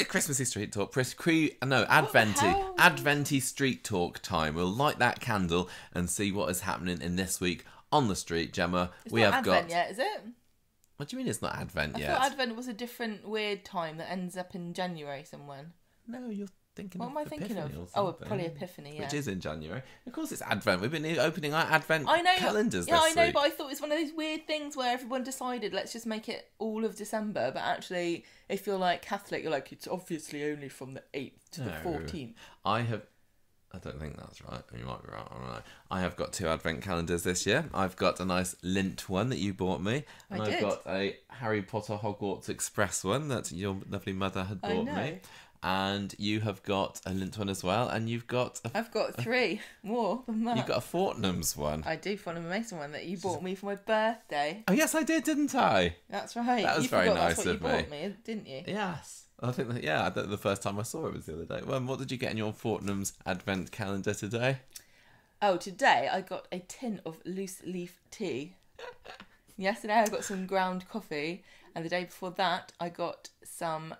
Christmassy street talk. Adventy street talk time. We'll light that candle and see what is happening in this week on the street, Gemma. It's not Advent yet, is it? What do you mean it's not Advent yet? I thought Advent was a different weird time that ends up in January somewhere. No, you're thinking what of am I thinking of? Oh, probably Epiphany, yeah. Which is in January. Of course it's Advent. We've been opening our Advent calendars this week. Yeah, I know, but I thought it was one of those weird things where everyone decided, let's just make it all of December, but actually, if you're like Catholic, you're like, it's obviously only from the 8th to the 14th. I don't think that's right. You might be right. I don't know. I have got 2 Advent calendars this year. I've got a nice lint one that you bought me. And I've got a Harry Potter Hogwarts Express one that your lovely mother had bought me. And you have got a lint one as well. And you've got... I've got 3 more than that. You've got a Fortnum's one. I do, Fortnum & Mason one that you bought me for my birthday. Oh, yes, I did, didn't I? That's right. That was very nice of me. You bought me, didn't you? Yes. I think that, the first time I saw it was the other day. Well, what did you get in your Fortnum's Advent calendar today? Oh, today I got a tin of loose leaf tea. Yesterday I got some ground coffee, and the day before that I got some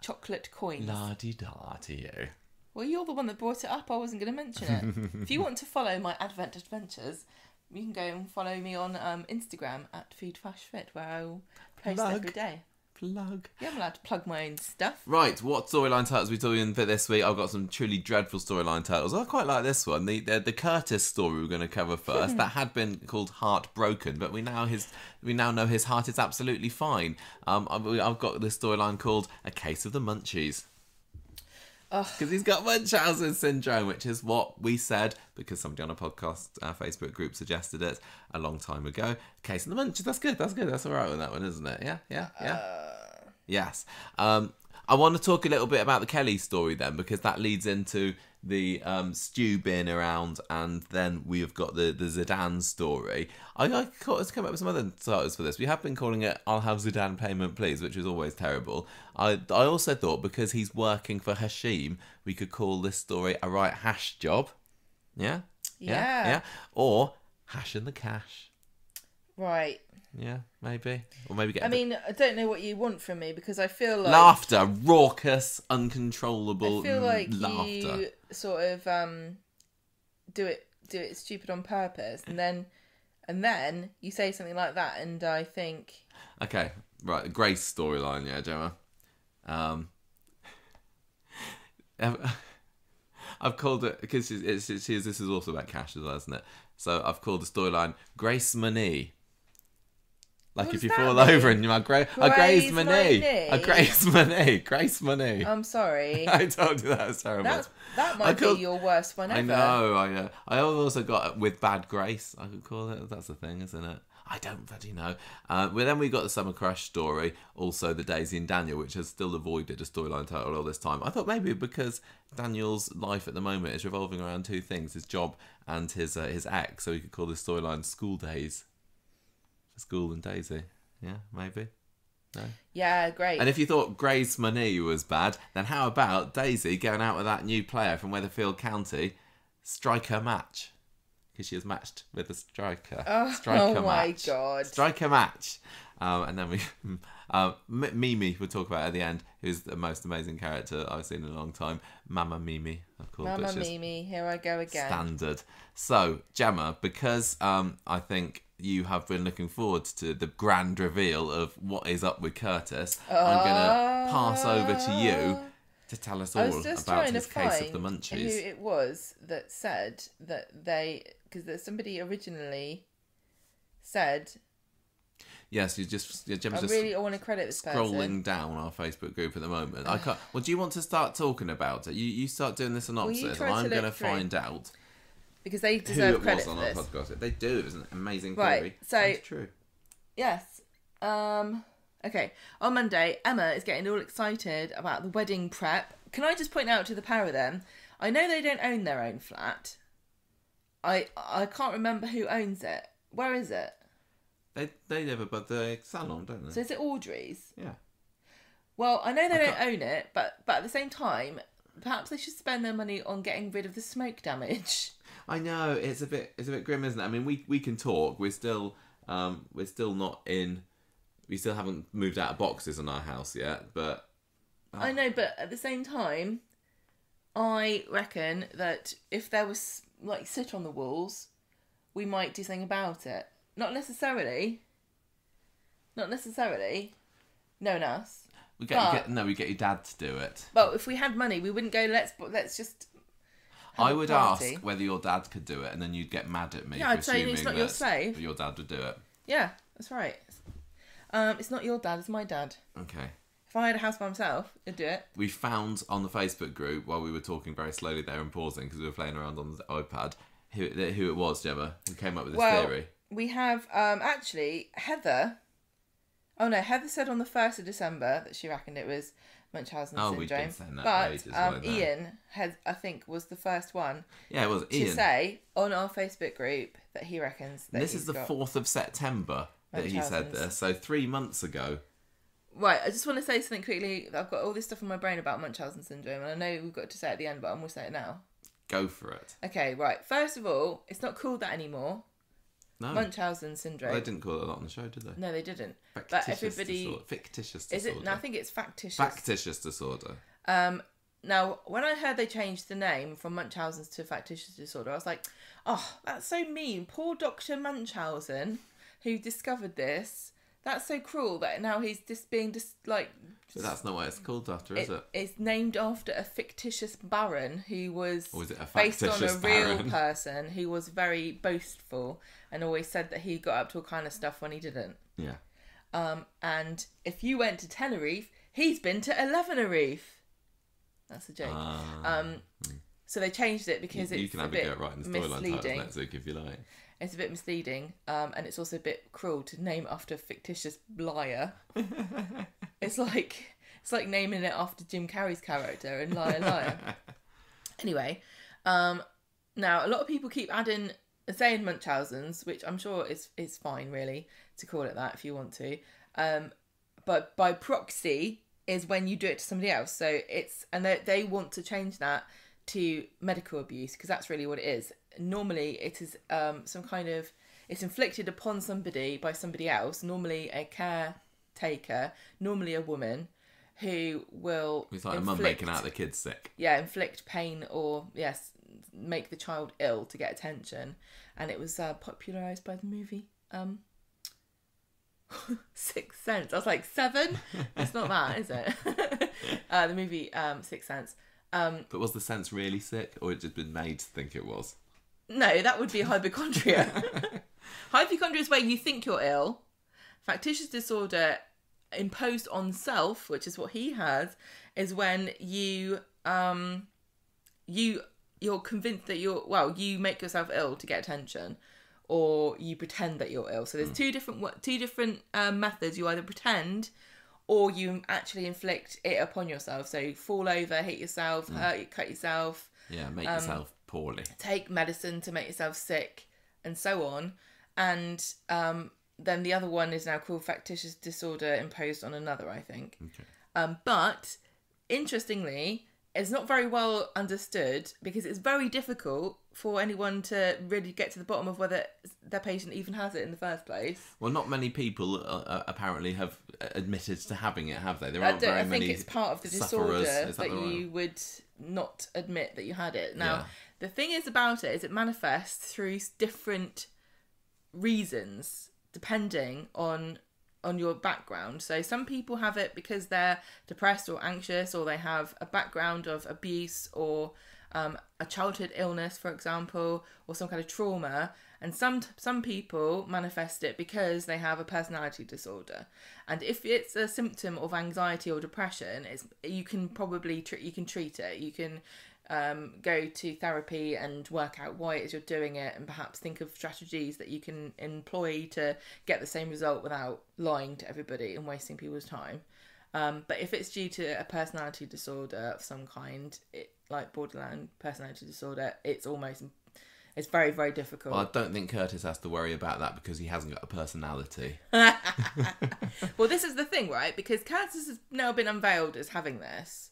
chocolate coins. La-di-da to you. Well, you're the one that brought it up. I wasn't going to mention it. If you want to follow my Advent adventures, you can go and follow me on Instagram at FoodFashFit, where I will post every day. Plug. Yeah, I'm allowed to plug my own stuff. Right, what storyline titles are we talking for this week? I've got some truly dreadful storyline titles. I quite like this one. The Curtis story we're going to cover first. That had been called Heartbroken, but we now know his heart is absolutely fine. I've got this storyline called A Case of the Munchies. Because he's got Munchausen syndrome, which is what we said, because somebody on a podcast, our Facebook group, suggested it a long time ago. Case of the Munchies, that's good, that's all right with that one, isn't it? Yeah? Yes. I want to talk a little bit about the Kelly story then, because that leads into the stew being around, and then we've got the Zeedan story. I come up with some other titles for this. We have been calling it I'll Have Zeedan Payment Please, which is always terrible. I also thought, because he's working for Hashim, we could call this story A Right Hash Job. Yeah? Or Hash and the Cash. Right. Yeah, maybe. Or maybe get I don't know what you want from me, because I feel like... Laughter. Raucous, uncontrollable laughter. I feel like you sort of do it stupid on purpose, and then you say something like that, and I think... Okay, right, Grace storyline, yeah, Gemma. I've called it, because this is also about cash as well, isn't it? So I've called the storyline Grace Money. Like if you fall over and you're like, Grace Money. Grace Money. I'm sorry. I told you that was terrible. That might be your worst one ever. I know. I also got With Bad Grace, I could call it. That's the thing, isn't it? I don't bloody know. But then we got the Summer Crush story, also the Daisy and Daniel, which has still avoided a storyline title all this time. I thought maybe because Daniel's life at the moment is revolving around 2 things, his job and his ex, so we could call this storyline School Days. School and Daisy. Yeah, maybe. No? Yeah, great. And if you thought Grace Money was bad, then how about Daisy going out with that new player from Weatherfield County, Striker Match? Because she was matched with a striker. Oh my God. Striker Match. And then Mimi, we'll talk about at the end, who's the most amazing character I've seen in a long time. Mama Mimi, of course. Mama Mimi, here I go again. Standard. So, Gemma, because I think you have been looking forward to the grand reveal of what is up with Curtis, I'm going to pass over to you to tell us all about his Case of the Munchies. Who it was that said that because somebody originally said... Yes, Gemma's I want to credit this scrolling down our Facebook group at the moment. I can't. Well, do you want to start talking about it? You start doing the synopsis, and I'm going to find out because they deserve credit for this. Our podcast. They do. It was an amazing theory. Right. So it's true. Yes. Okay. On Monday, Emma is getting all excited about the wedding prep. Can I just point out to the pair of them? I know they don't own their own flat. I can't remember who owns it. Where is it? They live above the salon, don't they? So is it Audrey's? Yeah. Well, I know they don't own it, but at the same time, perhaps they should spend their money on getting rid of the smoke damage. I know, it's a bit grim, isn't it? I mean, we can talk. We still haven't moved out of boxes in our house yet, but I know, but at the same time, I reckon that if there was like soot on the walls, we might do something about it. Not necessarily. Knowing us. We get your dad to do it. Well, if we had money, we wouldn't go. Let's just. I would ask whether your dad could do it, and then you'd get mad at me. Yeah, I'd say it's not your slave. But your dad would do it. Yeah, that's right. It's not your dad. It's my dad. Okay. If I had a house by myself, I'd do it. We found on the Facebook group while we were talking very slowly there and pausing because we were playing around on the iPad who it was, Gemma, who came up with this theory. We have actually Heather. Oh no, Heather said on the 1st of December that she reckoned it was Munchausen syndrome. We've been saying that but for ages, weren't we? Ian I think was the first one. Yeah, it was Ian. To say on our Facebook group that he reckons that this is the 4th of September that he said this, so 3 months ago. Right, I just want to say something quickly. I've got all this stuff in my brain about Munchausen syndrome, and I know we've got to say it at the end, but I'm going to say it now. Go for it. Okay, right. First of all, it's not called that anymore. No. Munchausen syndrome. Well, they didn't call it that on the show, did they? No, they didn't. Fictitious disorder. Is it? No, I think it's factitious. Factitious disorder. Now, when I heard they changed the name from Munchausen's to factitious disorder, I was like, oh, that's so mean. Poor Dr. Munchausen, who discovered this. That's so cruel that now he's just being But that's not what it's called after, is it? It's named after a fictitious baron who was Or is it a based on a real baron? person who was very boastful and always said that he got up to all kind of stuff when he didn't. Yeah. And if you went to Tenerife, he's been to 11erife. That's a joke. So they changed it because it's a bit misleading. Next week if you like. It's a bit misleading, and it's also a bit cruel to name after a fictitious liar. It's like naming it after Jim Carrey's character in Liar Liar. Anyway, now a lot of people keep saying Munchausen's, which I'm sure is fine really to call it that if you want to, but by proxy is when you do it to somebody else. So they want to change that to medical abuse because that's really what it is. Normally it is it's inflicted upon somebody by somebody else, normally a caretaker, normally a woman, who will it's like a mum making out the kid's sick. Yeah, inflict pain or make the child ill to get attention. And it was popularised by the movie Sixth Sense. I was like, 7? It's not that, is it? The movie Sixth Sense. But was the sense really sick, or it just been made to think it was? No, that would be hypochondria. Hypochondria is where you think you're ill. Factitious disorder imposed on self, which is what he has, is when you're convinced that you make yourself ill to get attention, or you pretend that you're ill. So there's two different methods. You either pretend, or you actually inflict it upon yourself. So you fall over, hit yourself, cut yourself. Yeah, make yourself poorly. Take medicine to make yourself sick, and so on. And then the other one is now called factitious disorder imposed on another, I think. Okay. But interestingly, it's not very well understood because it's very difficult for anyone to really get to the bottom of whether their patient even has it in the first place. Well, not many people apparently have admitted to having it, have they? There aren't very many. I think it's part of the disorder that you would not admit that you had it. Now, the thing is about it is it manifests through different reasons depending on your background. So some people have it because they're depressed or anxious, or they have a background of abuse or a childhood illness, for example, or some kind of trauma. And some people manifest it because they have a personality disorder. And if it's a symptom of anxiety or depression, you can treat it. You can go to therapy and work out why it is you're doing it, and perhaps think of strategies that you can employ to get the same result without lying to everybody and wasting people's time. But if it's due to a personality disorder of some kind, like borderline personality disorder, it's very, very difficult. Well, I don't think Curtis has to worry about that because he hasn't got a personality. Well, this is the thing, right? Because Curtis has now been unveiled as having this.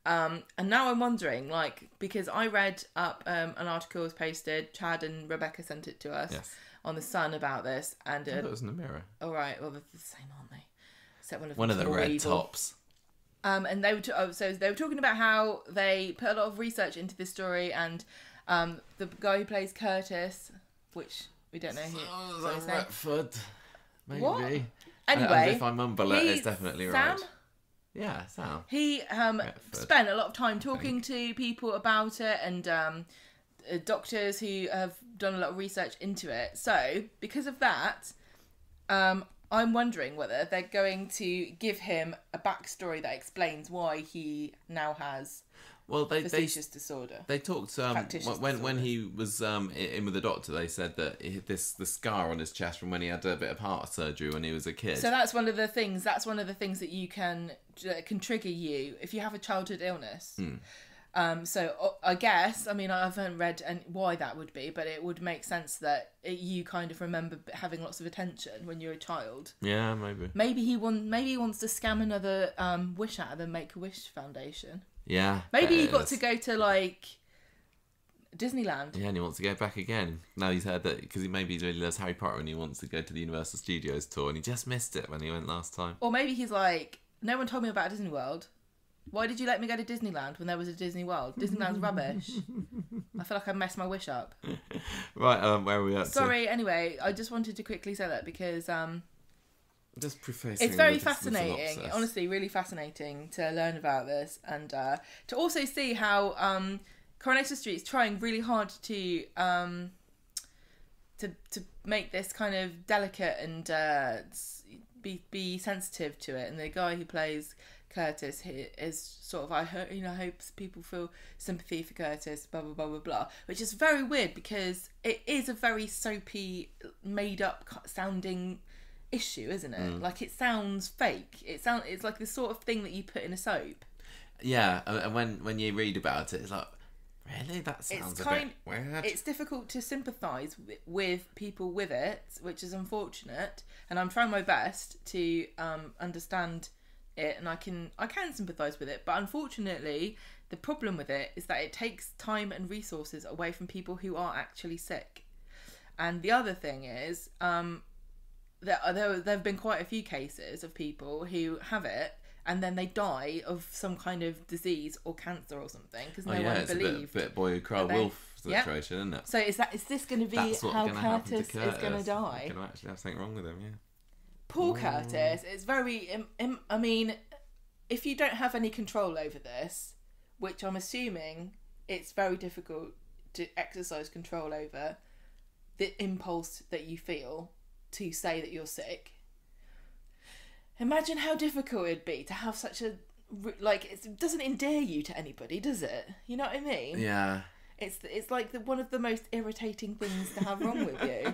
And now I'm wondering, because I read up an article was posted, Chad and Rebecca sent it to us on The Sun about this. And it was in the Mirror. Oh, right. Well, they're the same, aren't they? Except one of the red tops. And they were so they were talking about how they put a lot of research into this story, and the guy who plays Curtis, which we don't know who. Retford, maybe. What? Anyway, if I mumble it, it's definitely Sam? right. Yeah, Sam. He spent a lot of time talking to people about it, and doctors who have done a lot of research into it. So, because of that, I'm wondering whether they're going to give him a backstory that explains why he now has factitious disorder. They talked when he was in with the doctor. They said that the scar on his chest from when he had a bit of heart surgery when he was a kid. So that's one of the things. That's one of the things that you can trigger you if you have a childhood illness. So I guess, I mean, I haven't read why that would be, but it would make sense that you kind of remember having lots of attention when you're a child. Yeah, maybe. Maybe he wants to scam another wish out of the Make-A-Wish Foundation. Yeah. Maybe he got to go to, like, Disneyland. Yeah, and he wants to go back again. Now he's heard that, because he maybe really loves Harry Potter and he wants to go to the Universal Studios tour, and he just missed it when he went last time. Or maybe he's like, no one told me about Disney World. Why did you let me go to Disneyland when there was a Disney World? Disneyland's rubbish. I feel like I messed my wish up. Right, where are we at? Sorry, anyway, I just wanted to quickly say that because just prefacing it's very the fascinating. synopsis. Honestly, really fascinating to learn about this, and to also see how Coronation Street is trying really hard to make this kind of delicate and be sensitive to it. And the guy who plays Curtis here is sort of, I hopes people feel sympathy for Curtis, blah blah blah blah blah, which is very weird because it is a very soapy, made up sounding issue, isn't it? Like, it sounds fake. It's like the sort of thing that you put in a soap. Yeah, and when you read about it, it's like, really, that sounds a bit weird. It's difficult to sympathise with people with it, which is unfortunate. And I'm trying my best to understand it, and I can sympathise with it, but unfortunately the problem with it is that it takes time and resources away from people who are actually sick. And the other thing is there have been quite a few cases of people who have it and then they die of some kind of disease or cancer or something because no one believed. It's a bit boy who cried wolf situation, isn't it? So is this going to be how Curtis is going to die? He's going to actually have something wrong with him, yeah. Poor Curtis. It's very... I mean, if you don't have any control over this, which I'm assuming it's very difficult to exercise control over, the impulse that you feel to say that you're sick. Imagine how difficult it'd be to have such a... Like, it doesn't endear you to anybody, does it? You know what I mean? Yeah. It's like one of the most irritating things to have wrong with you.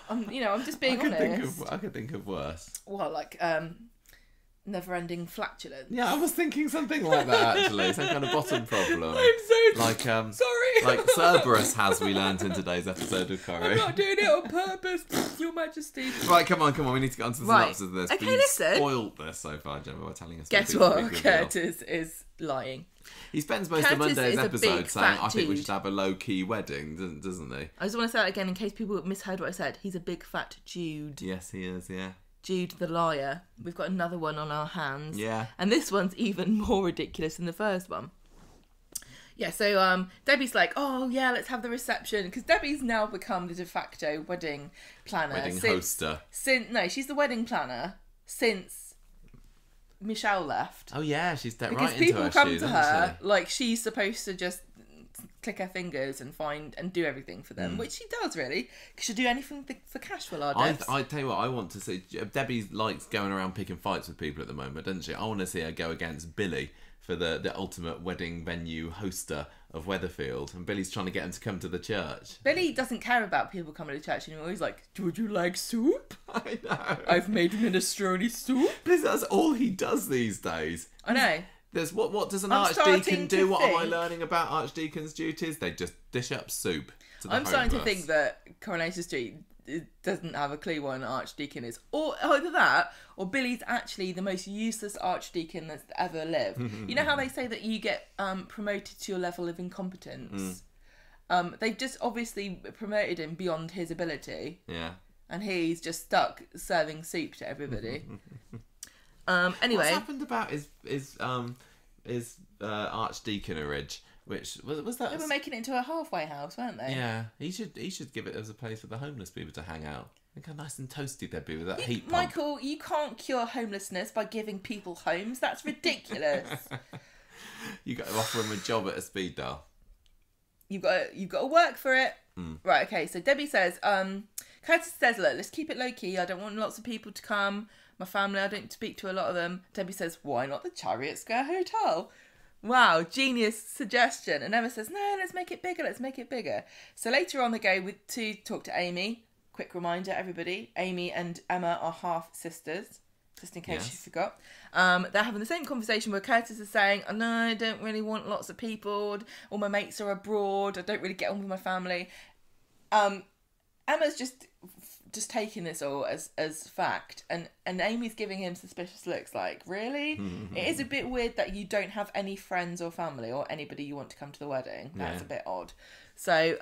I'm just being honest. I could think of worse. Well, like never-ending flatulence. Yeah, I was thinking something like that actually. Some kind of bottom problem. I'm so like sorry. Like Cerberus has, we learnt in today's episode of Corrie. I'm not doing it on purpose, Your Majesty. Right, come on. We need to get on to the synopsis of this. Okay, but listen. Spoiled this so far, Gemma, by telling us. Guess what? Curtis is lying. He spends most of Monday's episode saying, I think we should have a low-key wedding, doesn't he? I just want to say that again in case people misheard what I said. He's a big fat Jude. Yes, he is, yeah. Jude the liar. We've got another one on our hands. Yeah. And this one's even more ridiculous than the first one. Yeah, so Debbie's like, oh, yeah, let's have the reception. Because Debbie's now become the de facto wedding planner. Hoster. No, she's the wedding planner since Michelle left. Oh yeah, she's right into her shoes. Because people come to her like she's supposed to just click her fingers and find and do everything for them, which she does really. She'll do anything for cash for our Debs. I tell you what, I want to see. Debbie likes going around picking fights with people at the moment, doesn't she? I want to see her go against Billy for the ultimate wedding venue hoster of Weatherfield, and Billy's trying to get him to come to the church. Billy doesn't care about people coming to church anymore. He's like, would you like soup? I know. I've made minestrone soup. That's all he does these days. I know. There's what does an archdeacon do? What am I learning about archdeacon's duties? They just dish up soup to the I'm starting to think that Coronation Street doesn't have a clue what an archdeacon is. Or either that, or Billy's actually the most useless archdeacon that's ever lived. You know how they say that you get promoted to your level of incompetence? They've just obviously promoted him beyond his ability. Yeah. And he's just stuck serving soup to everybody. Anyway. What's happened about archdeaconage, which was that. They were making it into a halfway house, weren't they? Yeah, he should give it as a place for the homeless people to hang out. Look how nice and toasty they'd be with that heat pump. Michael, you can't cure homelessness by giving people homes. That's ridiculous. You got to offer them a job at a speed dial. You've got to work for it. Right, okay, so Debbie says, Curtis says, look, let's keep it low-key. I don't want lots of people to come. My family, I don't speak to a lot of them. Debbie says, why not the Chariot Square Hotel? Wow, genius suggestion. And Emma says, no, let's make it bigger. So later on they go to talk to Amy. Quick reminder, everybody, Amy and Emma are half-sisters, just in case you forgot. They're having the same conversation where Curtis is saying, oh, no, I don't really want lots of people. All my mates are abroad. I don't really get on with my family. Emma's just taking this all as fact, and Amy's giving him suspicious looks like, really? It is a bit weird that you don't have any friends or family or anybody you want to come to the wedding. That's a bit odd. So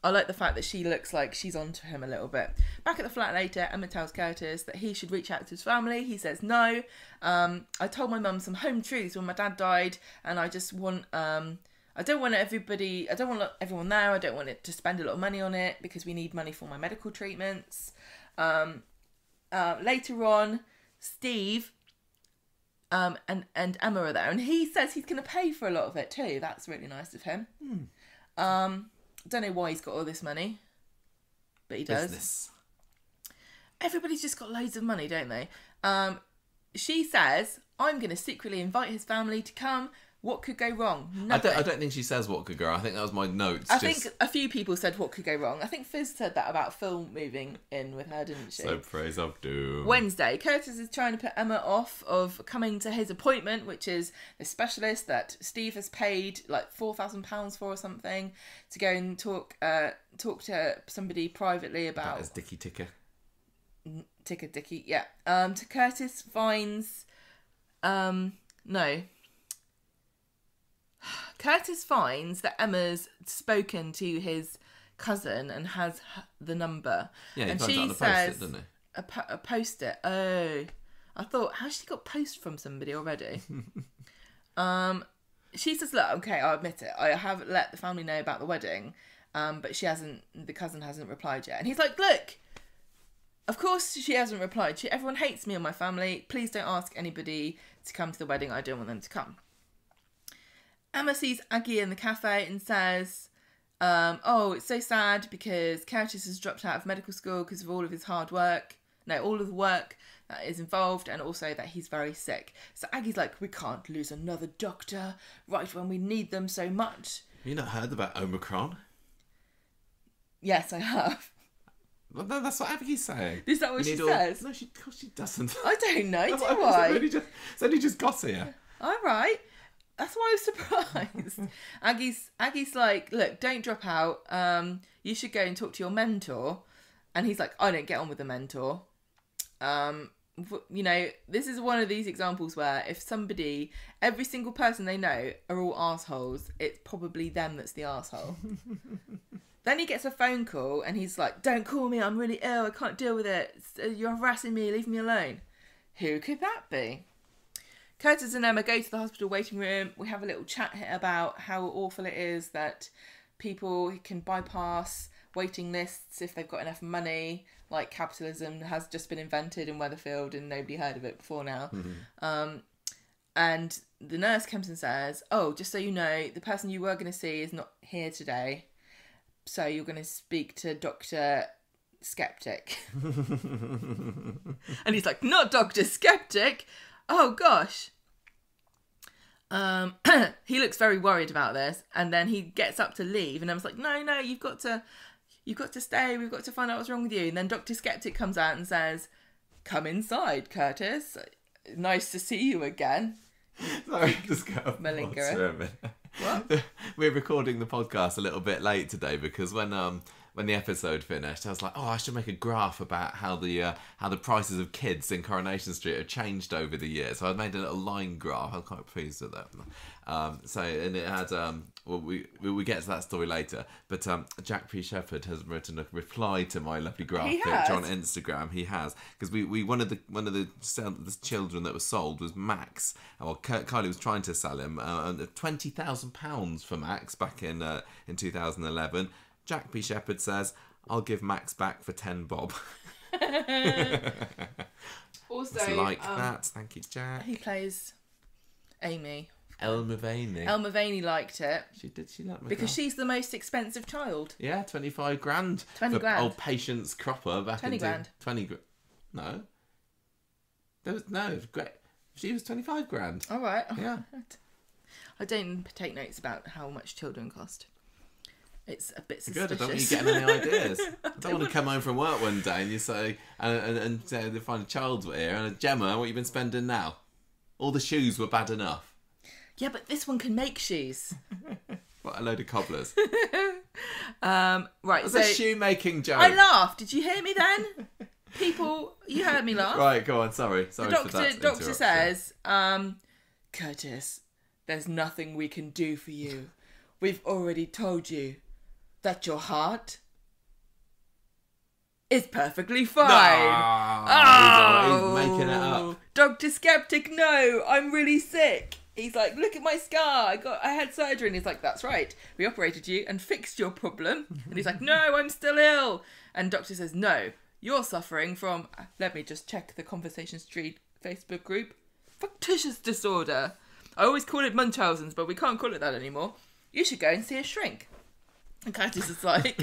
I like the fact that she looks like she's onto him a little bit. Back at the flat later, Emma tells Curtis that he should reach out to his family. He says no. I told my mum some home truths when my dad died, and I just want I don't want everyone there. I don't want it to spend a lot of money on it because we need money for my medical treatments. Later on, Steve and Emma are there, and he says he's going to pay for a lot of it too. That's really nice of him. Don't know why he's got all this money, but he does. Business. Everybody's just got loads of money, don't they? She says, I'm going to secretly invite his family to come. What could go wrong? Nothing. I don't think she says what could go wrong. I think that was my notes. I think a few people said what could go wrong. I think Fizz said that about Phil moving in with her, didn't she? So praise of doom. Wednesday, Curtis is trying to put Emma off of coming to his appointment, which is the specialist that Steve has paid like £4,000 for or something, to go and talk to somebody privately about. That is Dicky Ticker. Dicky, yeah. To Curtis finds, no. Curtis finds that Emma's spoken to his cousin and has the number. Yeah, he and finds she it on the says, post-it, doesn't he? A post-it. Oh. I thought, how's she got post from somebody already? She says, look, okay, I'll admit it. I have let the family know about the wedding, but the cousin hasn't replied yet. And he's like, look, of course she hasn't replied. Everyone hates me and my family. Please don't ask anybody to come to the wedding. I don't want them to come. Emma sees Aggie in the cafe and says, oh, it's so sad because Curtis has dropped out of medical school because of all of his hard work. No, all of the work that is involved, and also that he's very sick. So Aggie's like, we can't lose another doctor right when we need them so much. Have you not heard about Omicron? Yes, I have. Well, no, that's what Aggie's saying. Is that what she says? No, of course she doesn't. I don't know, do I? It's only just got here. All right. That's why I was surprised. Aggie's like, look, don't drop out. You should go and talk to your mentor. And he's like, I don't get on with the mentor. You know, this is one of these examples where if every single person they know are all assholes, it's probably them that's the asshole. Then he gets a phone call and he's like, don't call me, I'm really ill, I can't deal with it. You're harassing me, leave me alone. Who could that be? Curtis and Emma go to the hospital waiting room. We have a little chat here about how awful it is that people can bypass waiting lists if they've got enough money. Like capitalism has just been invented in Weatherfield and nobody heard of it before now. Mm-hmm. And the nurse comes and says, oh, just so you know, the person you were going to see is not here today. So you're going to speak to Dr. Skeptic. And he's like, not Dr. Skeptic. Oh gosh. He looks very worried about this, and then he gets up to leave, and I was like, no, you've got to stay, we've got to find out what's wrong with you. And then Dr. Skeptic comes out and says, come inside, Curtis. Nice to see you again. Sorry, just go. Malingerer. What? We're recording the podcast a little bit late today because when when the episode finished, I was like, oh, I should make a graph about how the prices of kids in Coronation Street have changed over the years. So I made a little line graph. I'm quite pleased with that. And it had well, we get to that story later, but Jack P. Shepherd has written a reply to my lovely graph picture on Instagram. He has, because we one of the children that was sold was Max. Well, Kylie was trying to sell him £20,000 for Max back in 2011. Jack P. Shepherd says, I'll give Max back for 10 bob. Also, it's like that. Thank you, Jack. He plays Amy. Elle Mulvaney. Elle Mulvaney liked it. She liked me because she's the most expensive child. Yeah, 25 grand. 20 grand. Old Patience Cropper back 20 grand. 20 grand. No. Great. She was 25 grand. All right. Yeah. I don't take notes about how much children cost. It's a bit suspicious. Good, I don't want you getting any ideas. I don't want to come home from work one day and you say, and say they find a child here, and Gemma, what you been spending now? All the shoes were bad enough. Yeah, but this one can make shoes. What a load of cobblers. Right, That's a shoemaking joke. I laughed. Did you hear me then? People, you heard me laugh. Right, go on, sorry for that. The doctor says, Curtis, there's nothing we can do for you. We've already told you that your heart is perfectly fine. He's making it up. Dr. Skeptic, no, I'm really sick. He's like, look at my scar. I had surgery. And he's like, that's right. We operated you and fixed your problem. And he's like, no, I'm still ill. And doctor says, no, you're suffering from, let me just check the Conversation Street Facebook group, factitious disorder. I always call it Munchausen's, but we can't call it that anymore. You should go and see a shrink. And Curtis is like,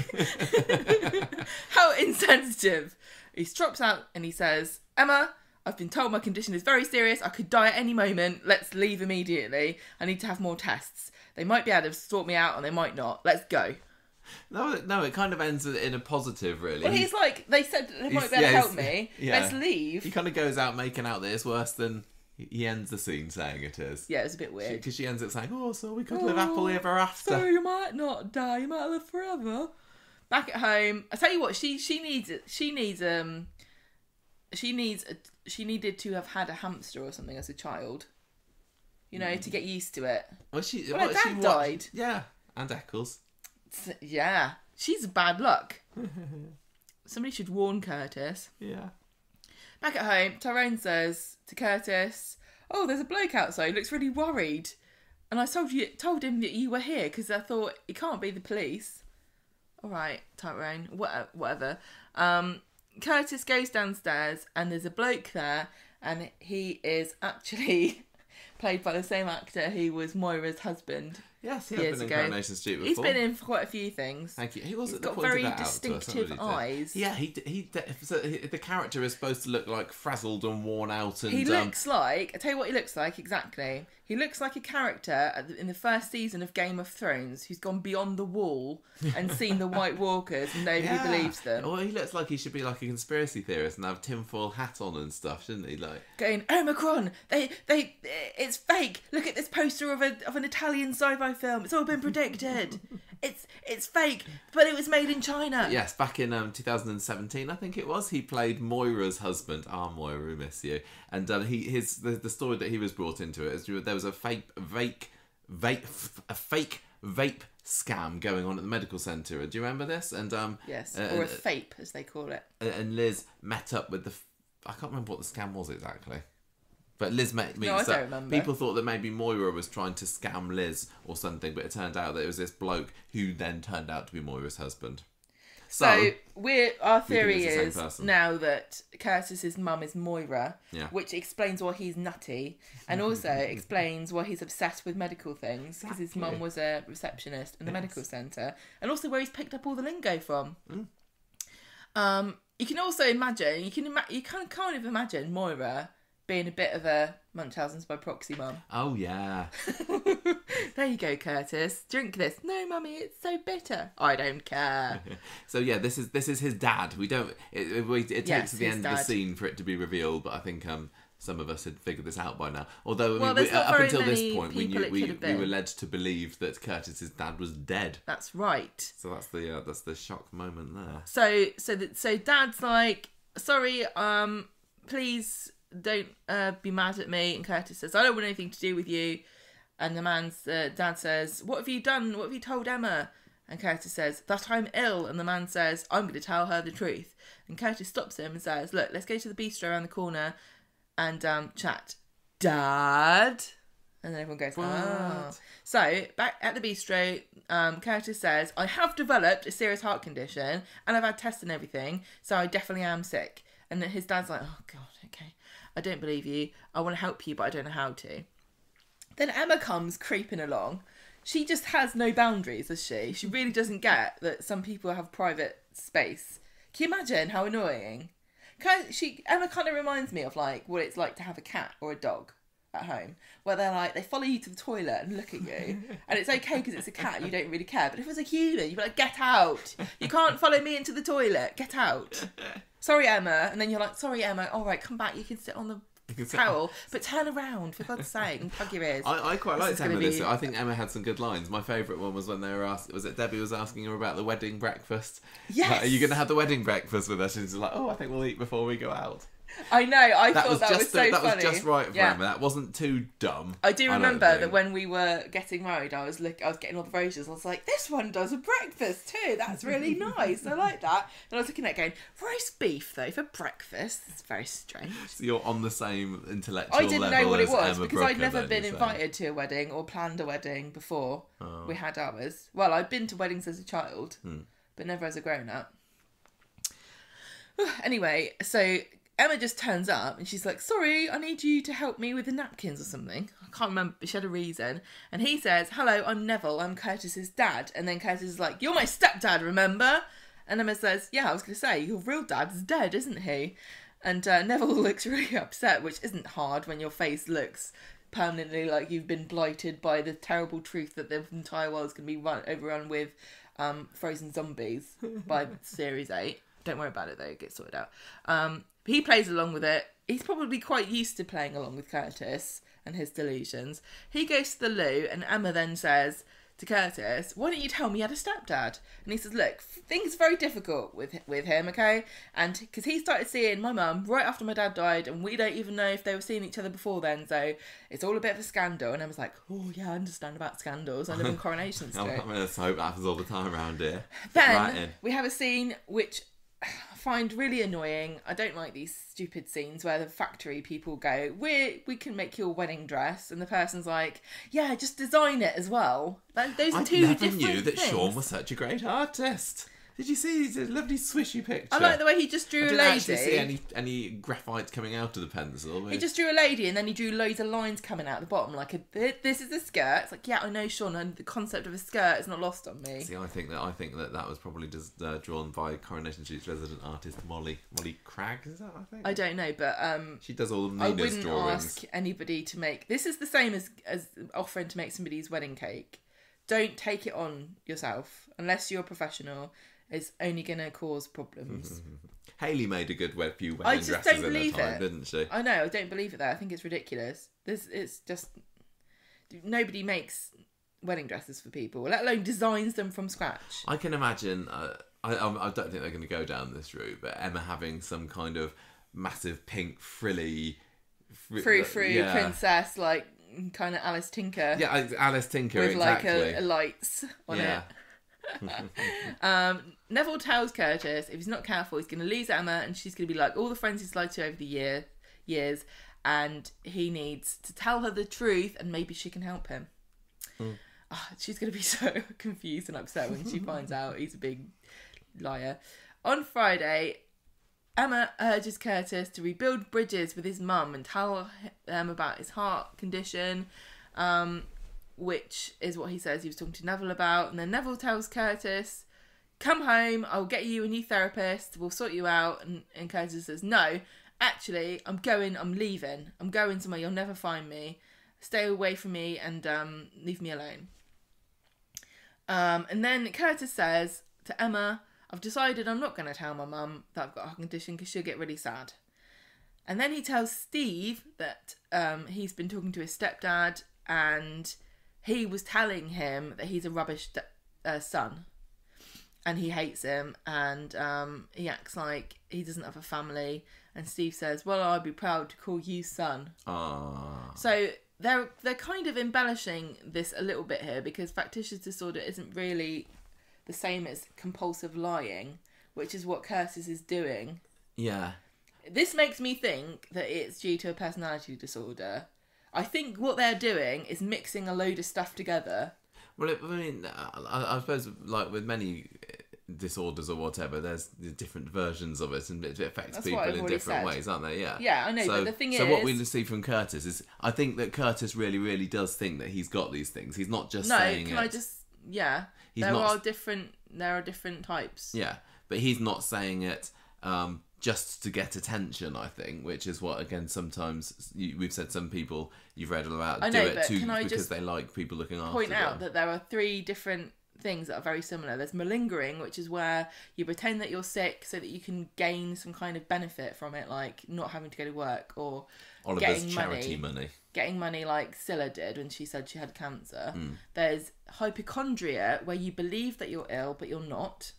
how insensitive. He strops out and he says, Emma, I've been told my condition is very serious. I could die at any moment. Let's leave immediately. I need to have more tests. They might be able to sort me out and they might not. Let's go. No, it kind of ends in a positive, really. Well, he's like, they said they might be able to help me. Yeah. Let's leave. He kind of goes out making out that it's worse than he ends the scene saying it is. Yeah, it's a bit weird. Because she ends up saying, oh, so we could live happily ever after. So you might not die, you might live forever. Back at home, I tell you what, she needed to have had a hamster or something as a child. You know, to get used to it. Well, her dad died. Yeah, and Eccles. Yeah, she's bad luck. Somebody should warn Curtis. Yeah. Back at home, Tyrone says to Curtis, oh, there's a bloke outside, he looks really worried. And I told him that you were here because I thought, it can't be the police. All right, Tyrone, whatever. Curtis goes downstairs and there's a bloke there and he is actually played by the same actor who was Moira's husband. Yes, he has been in Coronation Street before. He's been in for quite a few things. Thank you. He's got very distinctive eyes. Yeah, so the character is supposed to look like frazzled and worn out. And he looks like, I tell you what he looks like exactly. He looks like a character in the first season of Game of Thrones who's gone beyond the wall and seen the White Walkers and nobody believes them. Well, he looks like he should be like a conspiracy theorist and have tinfoil hat on and stuff, shouldn't he? Like going, Omicron, it's fake. Look at this poster of an Italian sci-fi film. It's all been predicted. It's fake, but it was made in China. Yes, back in 2017, I think it was. He played Moira's husband. Moira, we miss you. And the story that he was brought into it is there was a fake vape scam going on at the medical centre. Do you remember this? And yes, or a fape as they call it. And Liz met up with I can't remember what the scam was exactly. But Liz I don't remember. People thought that maybe Moira was trying to scam Liz or something, but it turned out that it was this bloke who then turned out to be Moira's husband. So our theory is now that Curtis's mum is Moira, which explains why he's nutty, and also explains why he's obsessed with medical things, because his mum was a receptionist in the medical centre, and also where he's picked up all the lingo from. You can also imagine, you can kind of imagine Moira being a bit of a Munchausen's by proxy mum. Oh, yeah. There you go, Curtis. Drink this. No, Mummy, it's so bitter. I don't care. So, yeah, this is his dad. We don't... It takes to the end of the scene for it to be revealed, but I think some of us had figured this out by now. Although, Well, there's not up very until this many point, we people knew it could have we were been. led to believe that Curtis's dad was dead. That's right. So that's the shock moment there. So Dad's like, sorry, please don't be mad at me. And Curtis says, I don't want anything to do with you. And the man's dad says, what have you done? What have you told Emma? And Curtis says, that I'm ill. And the man says, I'm going to tell her the truth. And Curtis stops him and says, look, let's go to the bistro around the corner and chat. Dad? And then everyone goes, oh. So, back at the bistro, Curtis says, I have developed a serious heart condition and I've had tests and everything, so I definitely am sick. And then his dad's like, oh, God, okay. I don't believe you. I want to help you, but I don't know how to. Then Emma comes creeping along. She just has no boundaries, does she? She really doesn't get that some people have private space. Can you imagine how annoying? Emma kind of reminds me of like what it's like to have a cat or a dog at home, where they're like, they follow you to the toilet and look at you, and it's okay because it's a cat and you don't really care. But if it was a human, you'd be like, get out! You can't follow me into the toilet. Get out! Sorry, Emma. And then you're like, sorry, Emma. All right, come back. You can sit on the towel, but turn around for God's sake and plug your ears. I quite liked Emma this week. I think Emma had some good lines. My favourite one was when they were asked, was it Debbie was asking her about the wedding breakfast? Yes. Are you going to have the wedding breakfast with us? And she's like, oh, I think we'll eat before we go out. I know. I thought that was so funny. That was just right for Emma. That wasn't too dumb. I do remember that when we were getting married, I was getting all the brochures. I was like, this one does a breakfast too. That's really nice. I like that. And I was looking at it going, roast beef though for breakfast. It's very strange. So you're on the same intellectual level. I didn't know what it was Emma because Brooker, I'd never been invited to a wedding or planned a wedding before. We had ours. Well, I'd been to weddings as a child, but never as a grown up. Anyway, so Emma just turns up and she's like, sorry, I need you to help me with the napkins or something. I can't remember. She had a reason. And he says, hello, I'm Neville. I'm Curtis's dad. And then Curtis is like, you're my stepdad, remember? And Emma says, yeah, I was going to say, your real dad's dead, isn't he? And Neville looks really upset, which isn't hard when your face looks permanently like you've been blighted by the terrible truth that the entire world's going to be overrun with frozen zombies by series 8. Don't worry about it though, it gets sorted out. He plays along with it. He's probably quite used to playing along with Curtis and his delusions. He goes to the loo and Emma then says to Curtis, why don't you tell me you had a stepdad? And he says, look, things are very difficult with him, okay? And because he started seeing my mum right after my dad died and we don't even know if they were seeing each other before then, so it's all a bit of a scandal. And Emma's like, oh yeah, I understand about scandals. I live in Coronation Street. I mean, let's hope that happens all the time around here. Then we have a scene which I find really annoying. I don't like these stupid scenes where the factory people go, we can make your wedding dress, and the person's like, yeah, just design it as well. Those are two different things. I never knew that Sean was such a great artist. Did you see his lovely swishy picture? I like the way he just drew a lady. I didn't actually see any graphite coming out of the pencil. He just drew a lady and then he drew loads of lines coming out the bottom, like this is a skirt. It's like, yeah, I know, Sean, and the concept of a skirt is not lost on me. See, I think that was probably just drawn by Coronation Street's resident artist Molly Cragg. Is that, I think? I don't know, but she does all of Nina's drawings. I wouldn't ask anybody to make. This is the same as offering to make somebody's wedding cake. Don't take it on yourself unless you're a professional. It's only going to cause problems. Hayley made a good few wedding dresses in her time, didn't she? I know, I don't believe it though. I think it's ridiculous. It's just... Nobody makes wedding dresses for people, let alone designs them from scratch. I can imagine... I don't think they're going to go down this route, but Emma having some kind of massive pink frilly... Frou princess, like kind of Alice Tinker. Yeah, Alice Tinker, with exactly. Like a lights on it. Neville tells Curtis if he's not careful he's going to lose Emma and she's going to be like all the friends he's lied to over the years, and he needs to tell her the truth and maybe she can help him. She's going to be so confused and upset when she finds out he's a big liar. On Friday, Emma urges Curtis to rebuild bridges with his mum and tell him about his heart condition, which is what he says he was talking to Neville about. And then Neville tells Curtis, come home, I'll get you a new therapist, we'll sort you out. And Curtis says, no, actually, I'm leaving. I'm going somewhere, you'll never find me. Stay away from me and leave me alone. And then Curtis says to Emma, I've decided I'm not going to tell my mum that I've got a heart condition because she'll get really sad. And then he tells Steve that he's been talking to his stepdad and he was telling him that he's a rubbish son. And he hates him and he acts like he doesn't have a family. And Steve says, well, I'd be proud to call you son. So they're kind of embellishing this a little bit here because factitious disorder isn't really the same as compulsive lying, which is what Curtis is doing. Yeah. This makes me think that it's due to a personality disorder. I think what they're doing is mixing a load of stuff together. Well, I suppose, like with many disorders or whatever, there's different versions of it, and it affects people in different ways, aren't they? Yeah. Yeah, I know. But the thing is, so what we see from Curtis is, I think that Curtis really, really does think that he's got these things. He's not just saying it. No, can I just? Yeah. There are different types. Yeah, but he's not saying it just to get attention, I think, which is what, again, sometimes we've said some people you've read about do it too because they like people looking after them. Point out that there are 3 different things that are very similar. There's malingering, which is where you pretend that you're sick so that you can gain some kind of benefit from it, like not having to go to work or Oliver's charity money. Getting money like Scylla did when she said she had cancer. There's hypochondria, where you believe that you're ill but you're not.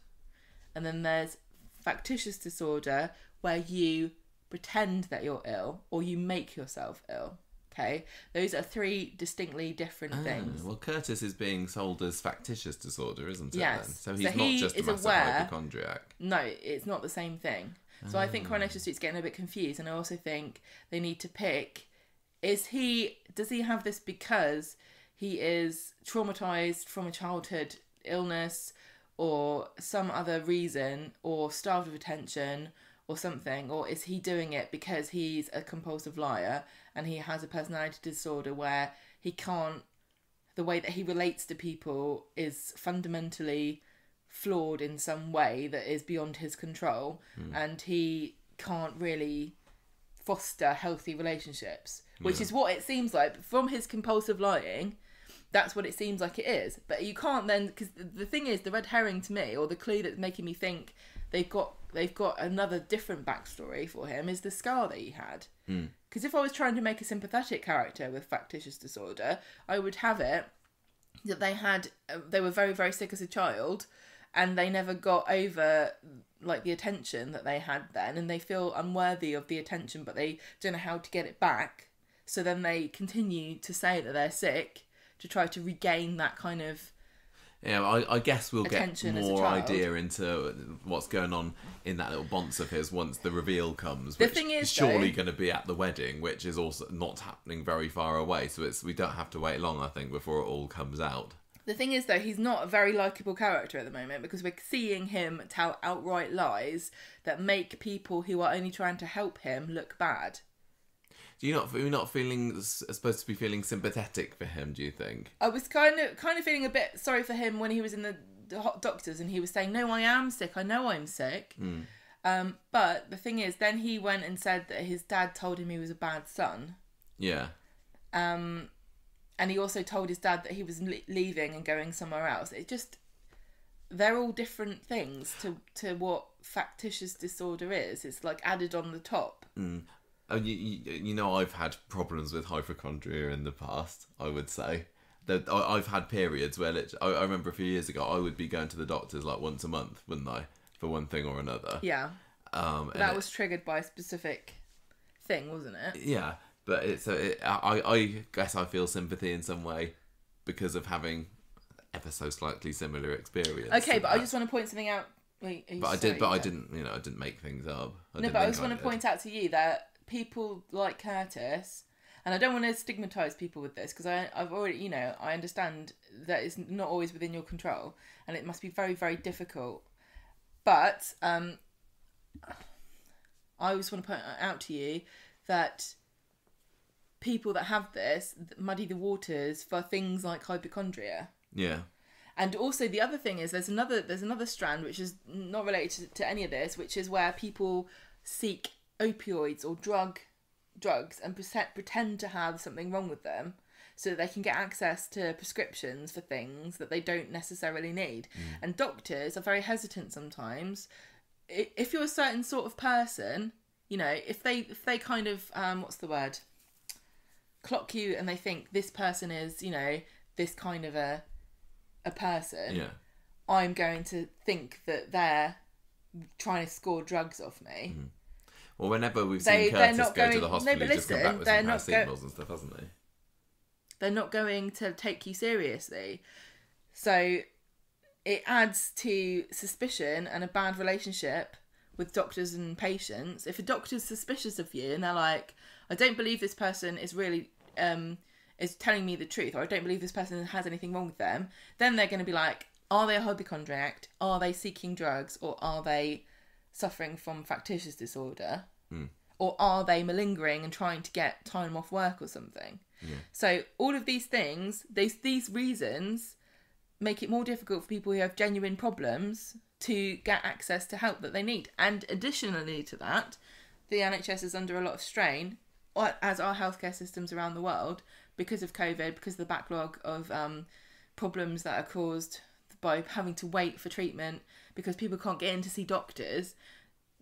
And then there's factitious disorder, where you pretend that you're ill or you make yourself ill. Okay, those are 3 distinctly different things. Well, Curtis is being sold as factitious disorder, isn't it? Yes. Then? So he's not just a massive hypochondriac. No, it's not the same thing. So I think Coronation Street's getting a bit confused, and I also think they need to pick: does he have this because he is traumatized from a childhood illness or some other reason, or starved of attention or something, or is he doing it because he's a compulsive liar and he has a personality disorder where he can't, the way that he relates to people is fundamentally flawed in some way that is beyond his control, and he can't really foster healthy relationships, which is what it seems like from his compulsive lying. That's what it seems like it is. But you can't then, because the thing is, the red herring to me, or the clue that's making me think they've got another different backstory for him, is the scar that he had. Because if I was trying to make a sympathetic character with factitious disorder, I would have it that they were very, very sick as a child, and they never got over like the attention that they had then, and they feel unworthy of the attention, but they don't know how to get it back. So then they continue to say that they're sick to try to regain that kind of I guess we'll get more idea into what's going on in that little bonce of his once the reveal comes, which is surely going to be at the wedding, which is also not happening very far away, so we don't have to wait long, I think, before it all comes out. The thing is, though, he's not a very likeable character at the moment, because we're seeing him tell outright lies that make people who are only trying to help him look bad. You're not feeling supposed to be feeling sympathetic for him, do you think? I was kind of feeling a bit sorry for him when he was in the doctors and he was saying, no, I am sick, I know I'm sick. But the thing is, then he went and said that his dad told him he was a bad son. Yeah. And he also told his dad that he was leaving and going somewhere else. They're all different things to what factitious disorder is. It's like added on the top. You know, I've had problems with hypochondria in the past, I would say. That I've had periods where I remember a few years ago I would be going to the doctors like once a month, wouldn't I, for one thing or another. Yeah. That was triggered by a specific thing, wasn't it? Yeah, but I guess I feel sympathy in some way because of having ever so slightly similar experience. Okay, but I just want to point something out. Wait, I didn't make things up. I just want to point out to you that people like Curtis, and I don't want to stigmatise people with this, because I've already, I understand that it's not always within your control, and it must be very, very difficult. But I always want to point out to you that people that have this muddy the waters for things like hypochondria. Yeah. And also the other thing is there's another strand which is not related to any of this, which is where people seek opioids or drugs and pretend to have something wrong with them so that they can get access to prescriptions for things that they don't necessarily need. And doctors are very hesitant sometimes. If you're a certain sort of person, you know, if they kind of what's the word, clock you, and they think this person is, you know, this kind of a person, Yeah. I'm going to think that they're trying to score drugs off me. Mm. Well, whenever we've seen Curtis go to the hospital, he's just come back with some paracetamols and stuff, hasn't he? They're not going to take you seriously. So it adds to suspicion and a bad relationship with doctors and patients. If a doctor's suspicious of you and they're like, I don't believe this person is really is telling me the truth, or I don't believe this person has anything wrong with them, then they're going to be like, are they a hypochondriac? Are they seeking drugs? Or are they suffering from factitious disorder? Or are they malingering and trying to get time off work or something? Yeah. So all of these things, these reasons make it more difficult for people who have genuine problems to get access to help that they need. And additionally to that, the NHS is under a lot of strain, as are healthcare systems around the world, because of COVID, because of the backlog of problems that are caused by having to wait for treatment, because people can't get in to see doctors.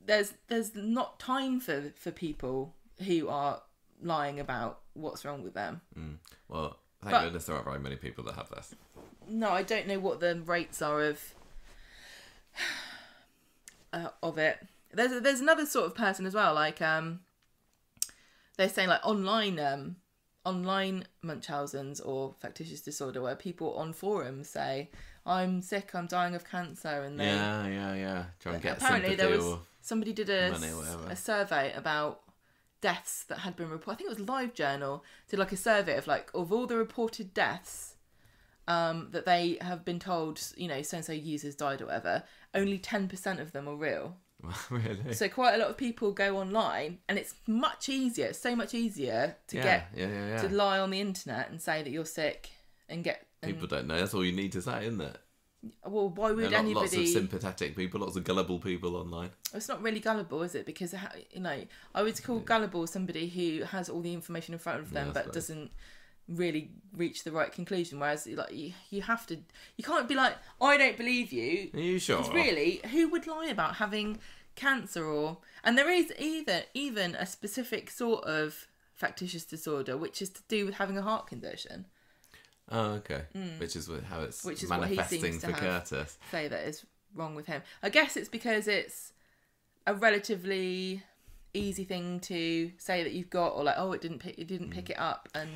There's not time for people who are lying about what's wrong with them. Well, thank goodness there aren't very many people that have this. No, I don't know what the rates are of it. There's another sort of person as well, like they're saying like online Munchausen's or factitious disorder, where people on forums say, I'm sick, I'm dying of cancer, and they try and get apparently there was somebody did a survey about deaths that had been reported. I think it was LiveJournal did like a survey of all the reported deaths that they have been told, you know, so and so users died or whatever. Only 10% of them are real. Really? So quite a lot of people go online, and it's much easier. It's so much easier to to lie on the internet and say that you're sick and get. People don't know. That's all you need to say, isn't it? Well, why would anybody? Lots of sympathetic people, lots of gullible people online. It's not really gullible, is it? Because, you know, I would call gullible somebody who has all the information in front of them but doesn't really reach the right conclusion. Whereas, like, you have to, you can't be like, I don't believe you. Are you sure? Because really, who would lie about having cancer or? And there is even a specific sort of factitious disorder, which is to do with having a heart condition. Oh, okay. Which is how it's manifesting for Curtis. Say that is wrong with him. I guess it's because it's a relatively easy thing to say that you've got, or like, oh, it didn't pick it up, and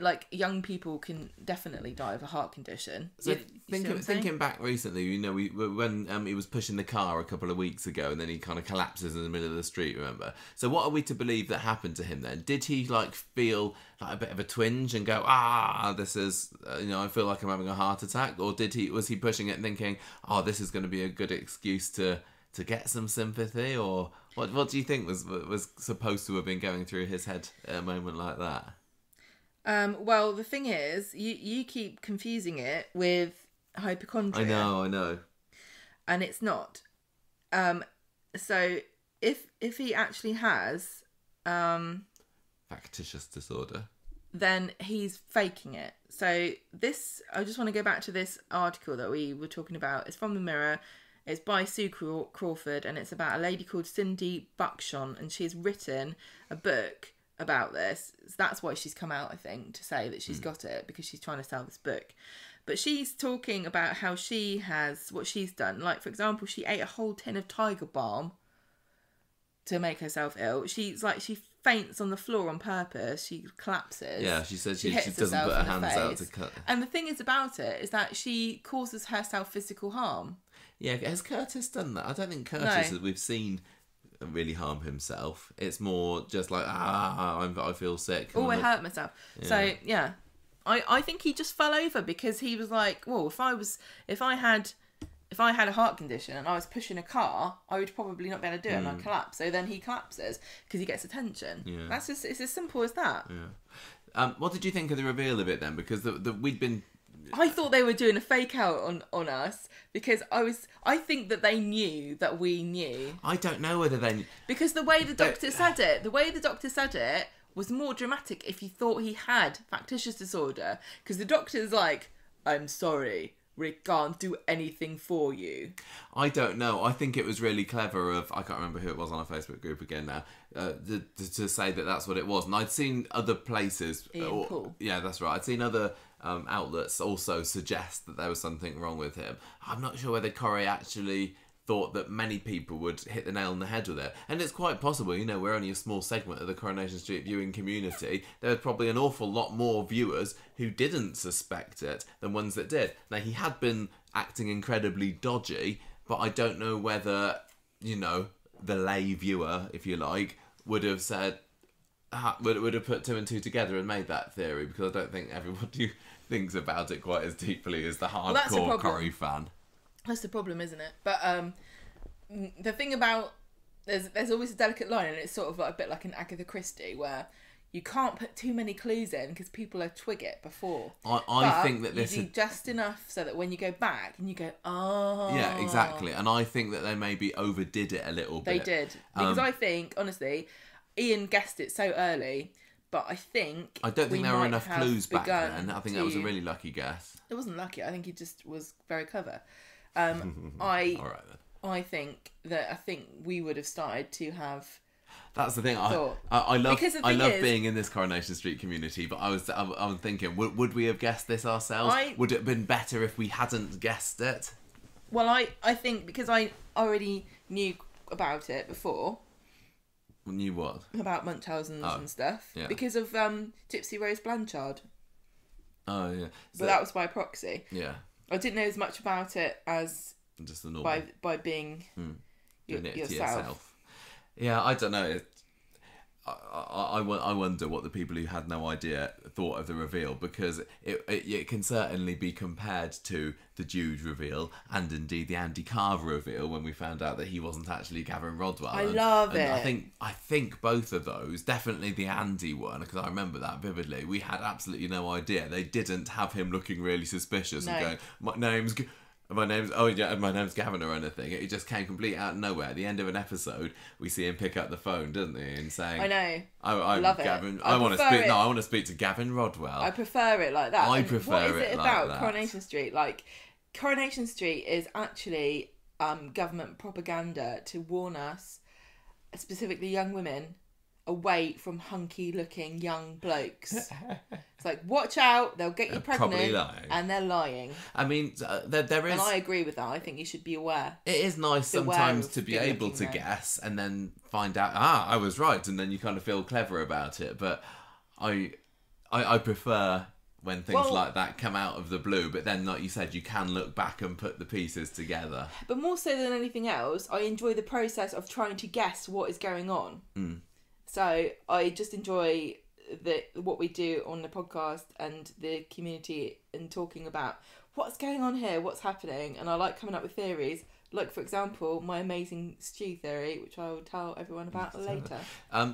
like young people can definitely die of a heart condition. So thinking back recently, you know, when he was pushing the car a couple of weeks ago, and then he kind of collapses in the middle of the street. Remember? So what are we to believe that happened to him then? Did he like feel like a bit of a twinge and go, this is, you know, I feel like I'm having a heart attack, or was he pushing it and thinking, this is going to be a good excuse to get some sympathy, or what do you think was supposed to have been going through his head at a moment like that? Well, the thing is, you keep confusing it with hypochondria. I know. And it's not. So if he actually has factitious disorder, then he's faking it. So I just want to go back to this article that we were talking about. It's from the Mirror. It's by Sue Crawford, and it's about a lady called Cindy Buckshon, and she's written a book about this. So that's why she's come out, I think, to say that she's got it, because she's trying to sell this book. But she's talking about how what she's done. Like, for example, she ate a whole tin of Tiger Balm to make herself ill. She faints on the floor on purpose. She collapses. Yeah, she says she doesn't put her hands out to cut. And the thing is about it is that she causes herself physical harm. Yeah, has Curtis done that? I don't think Curtis, as we've seen, really harm himself. It's more just like, I feel sick. Oh, I hurt myself. Yeah. So, yeah. I think he just fell over because he was like, well, if I had a heart condition and I was pushing a car, I would probably not be able to do it and I'd collapse. So then he collapses because he gets attention. Yeah. It's as simple as that. Yeah. What did you think of the reveal of it then? Because we'd been... I thought they were doing a fake out on us because I think that they knew that we knew. I don't know whether they knew. Because the way the doctor said it was more dramatic if you thought he had factitious disorder. Because the doctor's like, I'm sorry, really can't do anything for you. I don't know. I think it was really clever of, I can't remember who it was on our Facebook group again now, to say that that's what it was. And I'd seen other places. Paul. Yeah, that's right. I'd seen other outlets also suggest that there was something wrong with him. I'm not sure whether Corey actually thought that many people would hit the nail on the head with it. And it's quite possible, we're only a small segment of the Coronation Street viewing community. There was probably an awful lot more viewers who didn't suspect it than ones that did. Now, he had been acting incredibly dodgy, but I don't know whether, the lay viewer, if you like, would have said, would have put two and two together and made that theory, because I don't think everybody thinks about it quite as deeply as the hardcore Corey fan. That's the problem, isn't it? But the thing about there's always a delicate line, and it's sort of like a bit like an Agatha Christie, where you can't put too many clues in because people will twig it before. I think that this you do just enough so that when you go back and you go, oh, yeah, exactly. And I think that they maybe overdid it a little bit. They did, because I think honestly, Ian guessed it so early. But I don't think there were enough clues back then. I think that was a really lucky guess. It wasn't lucky. I think he just was very clever. All right then. I think we would have started to have. That's the thing. I love being in this Coronation Street community, but I was thinking, would we have guessed this ourselves? Would it have been better if we hadn't guessed it? Well, I think because I already knew about it before. Knew what? About Munchausen's and stuff. Yeah. Because of Tipsy Rose Blanchard. Oh yeah. But that was by proxy. Yeah. I didn't know as much about it as just the normal by being yourself. Yeah, I don't know. I wonder what the people who had no idea thought of the reveal, because it can certainly be compared to the Jude reveal and indeed the Andy Carver reveal when we found out that he wasn't actually Gavin Rodwell. I love it. I think both of those, definitely the Andy one, because I remember that vividly. We had absolutely no idea. They didn't have him looking really suspicious and going, my name's Gavin or anything. It just came completely out of nowhere. At the end of an episode, we see him pick up the phone, doesn't he, and saying, "I know, I'm love Gavin. It. I want to speak. No, I want to speak to Gavin Rodwell. I prefer it like that. What is it about that? Coronation Street? Like, Coronation Street is actually government propaganda to warn us, specifically young women, away from hunky-looking young blokes. It's like, watch out, they'll get you pregnant, and they're lying. I mean, there is... And I agree with that. I think you should be aware. It is nice sometimes to be able to guess and then find out, I was right, and then you kind of feel clever about it. But I prefer when things like that come out of the blue, but then, like you said, you can look back and put the pieces together. But more so than anything else, I enjoy the process of trying to guess what is going on. Mm. So I just enjoy what we do on the podcast and the community and talking about what's going on here, what's happening, and I like coming up with theories. Like, for example, my amazing stew theory, which I will tell everyone about later.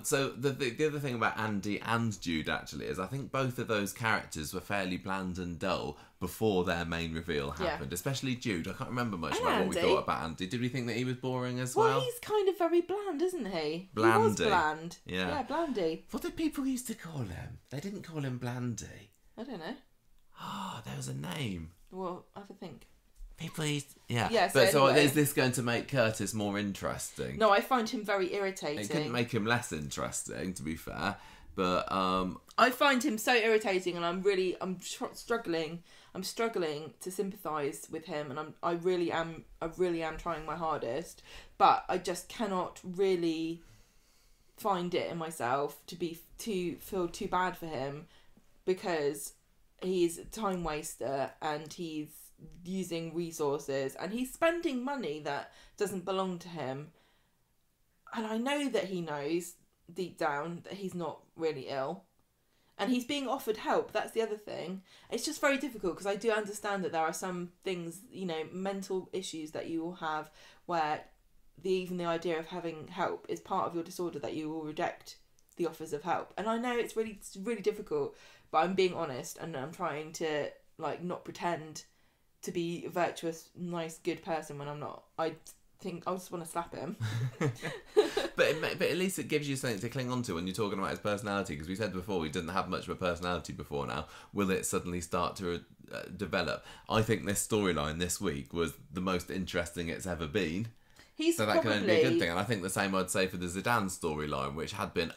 So the other thing about Andy and Jude, actually, is I think both of those characters were fairly bland and dull before their main reveal happened. Especially Jude. I can't remember much about what we thought about Andy. Did we think that he was boring as well? Well, he's kind of very bland, isn't he? Blandy. He was bland. Yeah, Blandy. What did people used to call him? They didn't call him Blandy. I don't know. There was a name. Well, I have to think. People used... Yeah. So anyway, is this going to make Curtis more interesting? No, I find him very irritating. It couldn't make him less interesting, to be fair. But I find him so irritating, and I'm struggling. I'm struggling to sympathise with him, and I really am trying my hardest, but I just cannot really find it in myself to feel too bad for him, because he's a time waster and he's using resources and he's spending money that doesn't belong to him. And I know that he knows deep down that he's not really ill. And he's being offered help. That's the other thing. It's just very difficult, because I do understand that there are some things, mental issues that you will have where even the idea of having help is part of your disorder, that you will reject the offers of help. And I know it's really difficult, but I'm being honest and I'm trying to not pretend to be a virtuous, nice, good person when I'm not. I think I just want to slap him. But at least it gives you something to cling on to when you're talking about his personality, because we said before he didn't have much of a personality before now. Will it suddenly start to develop? I think this storyline this week was the most interesting it's ever been. So that can only be a good thing. And I think the same I'd say for the Zeedan storyline, which had been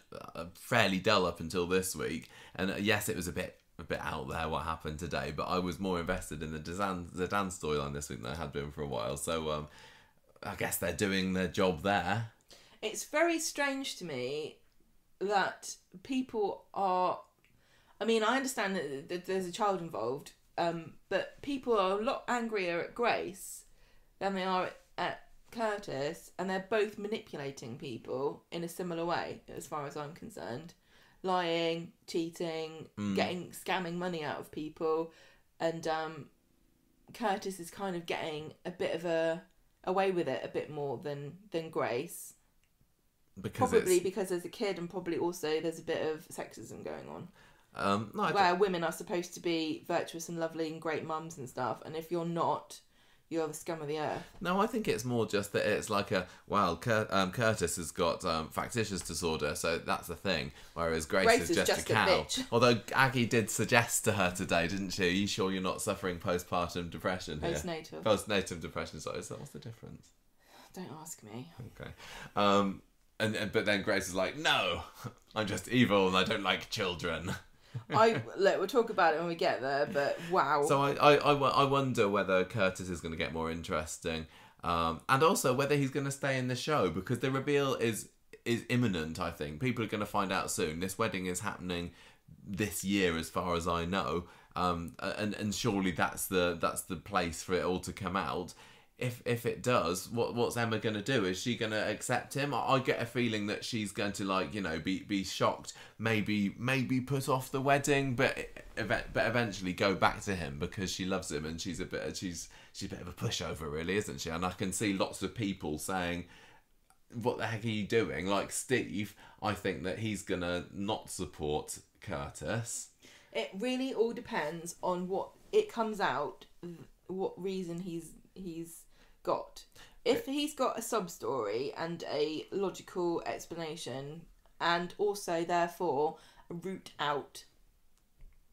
fairly dull up until this week. And yes, it was a bit out there what happened today, but I was more invested in the Zeedan storyline this week than I had been for a while. So I guess they're doing their job there. It's very strange to me that people are... I mean, I understand that there's a child involved, but people are a lot angrier at Grace than they are at Curtis, and they're both manipulating people in a similar way, as far as I'm concerned. Lying, cheating, scamming money out of people, and Curtis is kind of getting a bit of away with it a bit more than Grace. Because there's a kid, and probably also there's a bit of sexism going on. Where women are supposed to be virtuous and lovely and great mums and stuff, and if you're not, you're the scum of the earth. No, I think it's more just that it's like Curtis has got factitious disorder, so that's the thing. Whereas Grace is just a cow. Bitch. Although Aggie did suggest to her today, didn't she? Are you sure you're not suffering postpartum depression here? Postnatal. Postnatal depression. So what's the difference? Don't ask me. Okay. But then Grace is like, no, I'm just evil and I don't like children. We'll talk about it when we get there, but wow. So I wonder whether Curtis is going to get more interesting, and also whether he's going to stay in the show, because the reveal is imminent. I think people are going to find out soon. This wedding is happening this year, as far as I know, and surely that's the place for it all to come out. If it does, what's Emma going to do? Is she going to accept him? I get a feeling that she's going to be shocked, maybe put off the wedding, but eventually go back to him because she loves him, and she's a bit of a pushover, really, isn't she? And I can see lots of people saying, "What the heck are you doing?" Like Steve, I think that he's going to not support Curtis. It really all depends on what it comes out, what reason he's got. If he's got a sub-story and a logical explanation, and also therefore a route out,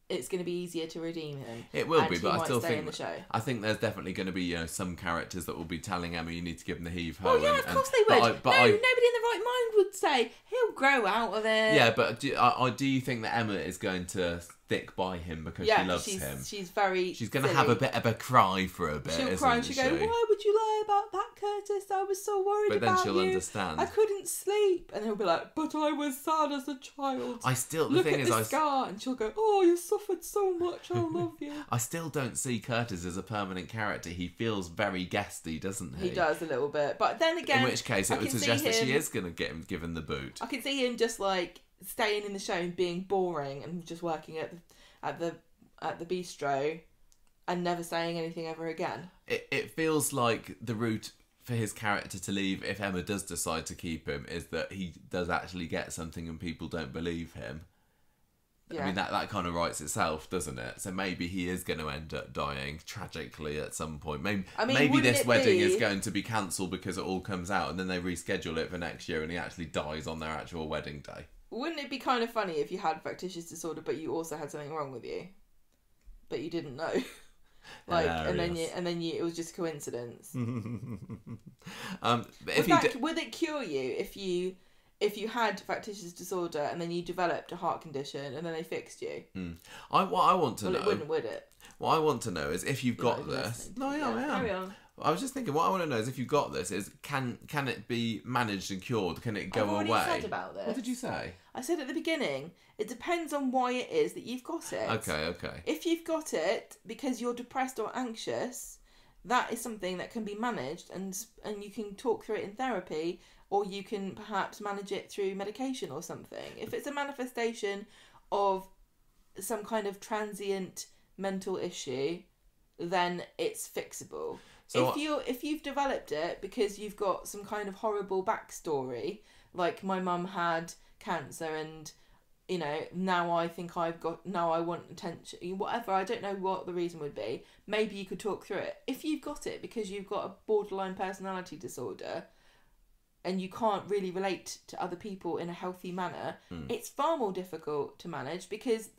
it's going to be easier to redeem him. It will be, but I still think I think there's definitely going to be some characters that will be telling Emma, you need to give him the heave ho. Oh yeah, of course they would. Nobody in the right mind would say he'll grow out of it. Yeah, but do you think that Emma is going to stick by him because she loves him? She's very She's going to have a bit of a cry for a bit. She'll cry and she'll go, "Why would you lie about that, Curtis? I was so worried about you. But then she'll understand. I couldn't sleep." And he'll be like, "But I was sad as a child. The thing is, scar." And she'll go, "Oh, you suffered so much. I love you." I still don't see Curtis as a permanent character. He feels very guesty, doesn't he? He does a little bit. But then again, in which case it would suggest that she is going to get him given the boot. I can see him just like staying in the show and being boring and just working at the bistro and never saying anything ever again. It feels like the route for his character to leave, if Emma does decide to keep him, is that he does actually get something and people don't believe him. Yeah. I mean, that kind of writes itself, doesn't it? So maybe he is going to end up dying tragically at some point. Maybe this wedding is going to be cancelled because it all comes out and then they reschedule it for next year and he actually dies on their actual wedding day. Wouldn't it be kind of funny if you had factitious disorder but you also had something wrong with you? But you didn't know. And then it was just coincidence. Would it cure you if you had factitious disorder and then you developed a heart condition and then they fixed you? What I want to know. It wouldn't, would it? What I want to know is if you've got this. No, I am. Carry on. I was just thinking, what I want to know is if you've got this, is can it be managed and cured? Can it go away? I've already said about this. What did you say? I said at the beginning, it depends on why it is that you've got it. Okay. If you've got it because you're depressed or anxious, that is something that can be managed and you can talk through it in therapy, or you can perhaps manage it through medication or something. If it's a manifestation of some kind of transient mental issue, then it's fixable. So if you've developed it because you've got some kind of horrible backstory, like my mum had cancer and, now I think I want attention, whatever, I don't know what the reason would be, maybe you could talk through it. If you've got it because you've got a borderline personality disorder, and you can't really relate to other people in a healthy manner, it's far more difficult to manage, because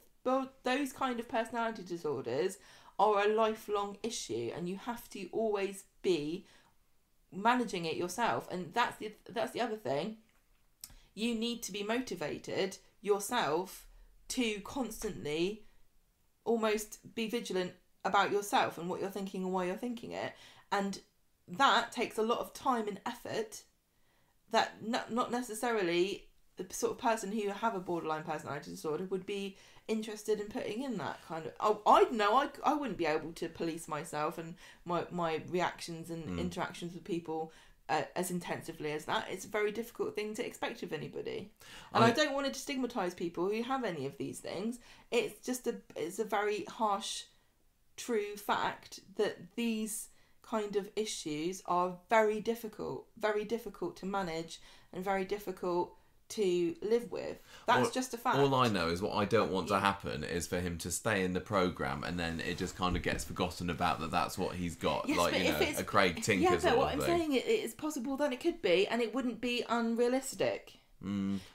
those kind of personality disorders are a lifelong issue, and you have to always be managing it yourself. And that's the other thing. You need to be motivated yourself to constantly almost be vigilant about yourself and what you're thinking and why you're thinking it. And that takes a lot of time and effort that not necessarily the sort of person who have a borderline personality disorder would be interested in putting in that kind of... I wouldn't be able to police myself and my reactions and interactions with people as intensively as that. It's a very difficult thing to expect of anybody. And I don't want to stigmatise people who have any of these things. It's just it's a very harsh, true fact that these kind of issues are very difficult to manage and very difficult to live with. That's just a fact. All I know is what I don't want to happen is for him to stay in the programme and then it just kind of gets forgotten about that's what he's got. Yes, like, a Craig Tinker yeah, sort but what of I'm thing. saying, it is possible that it could be, and it wouldn't be unrealistic.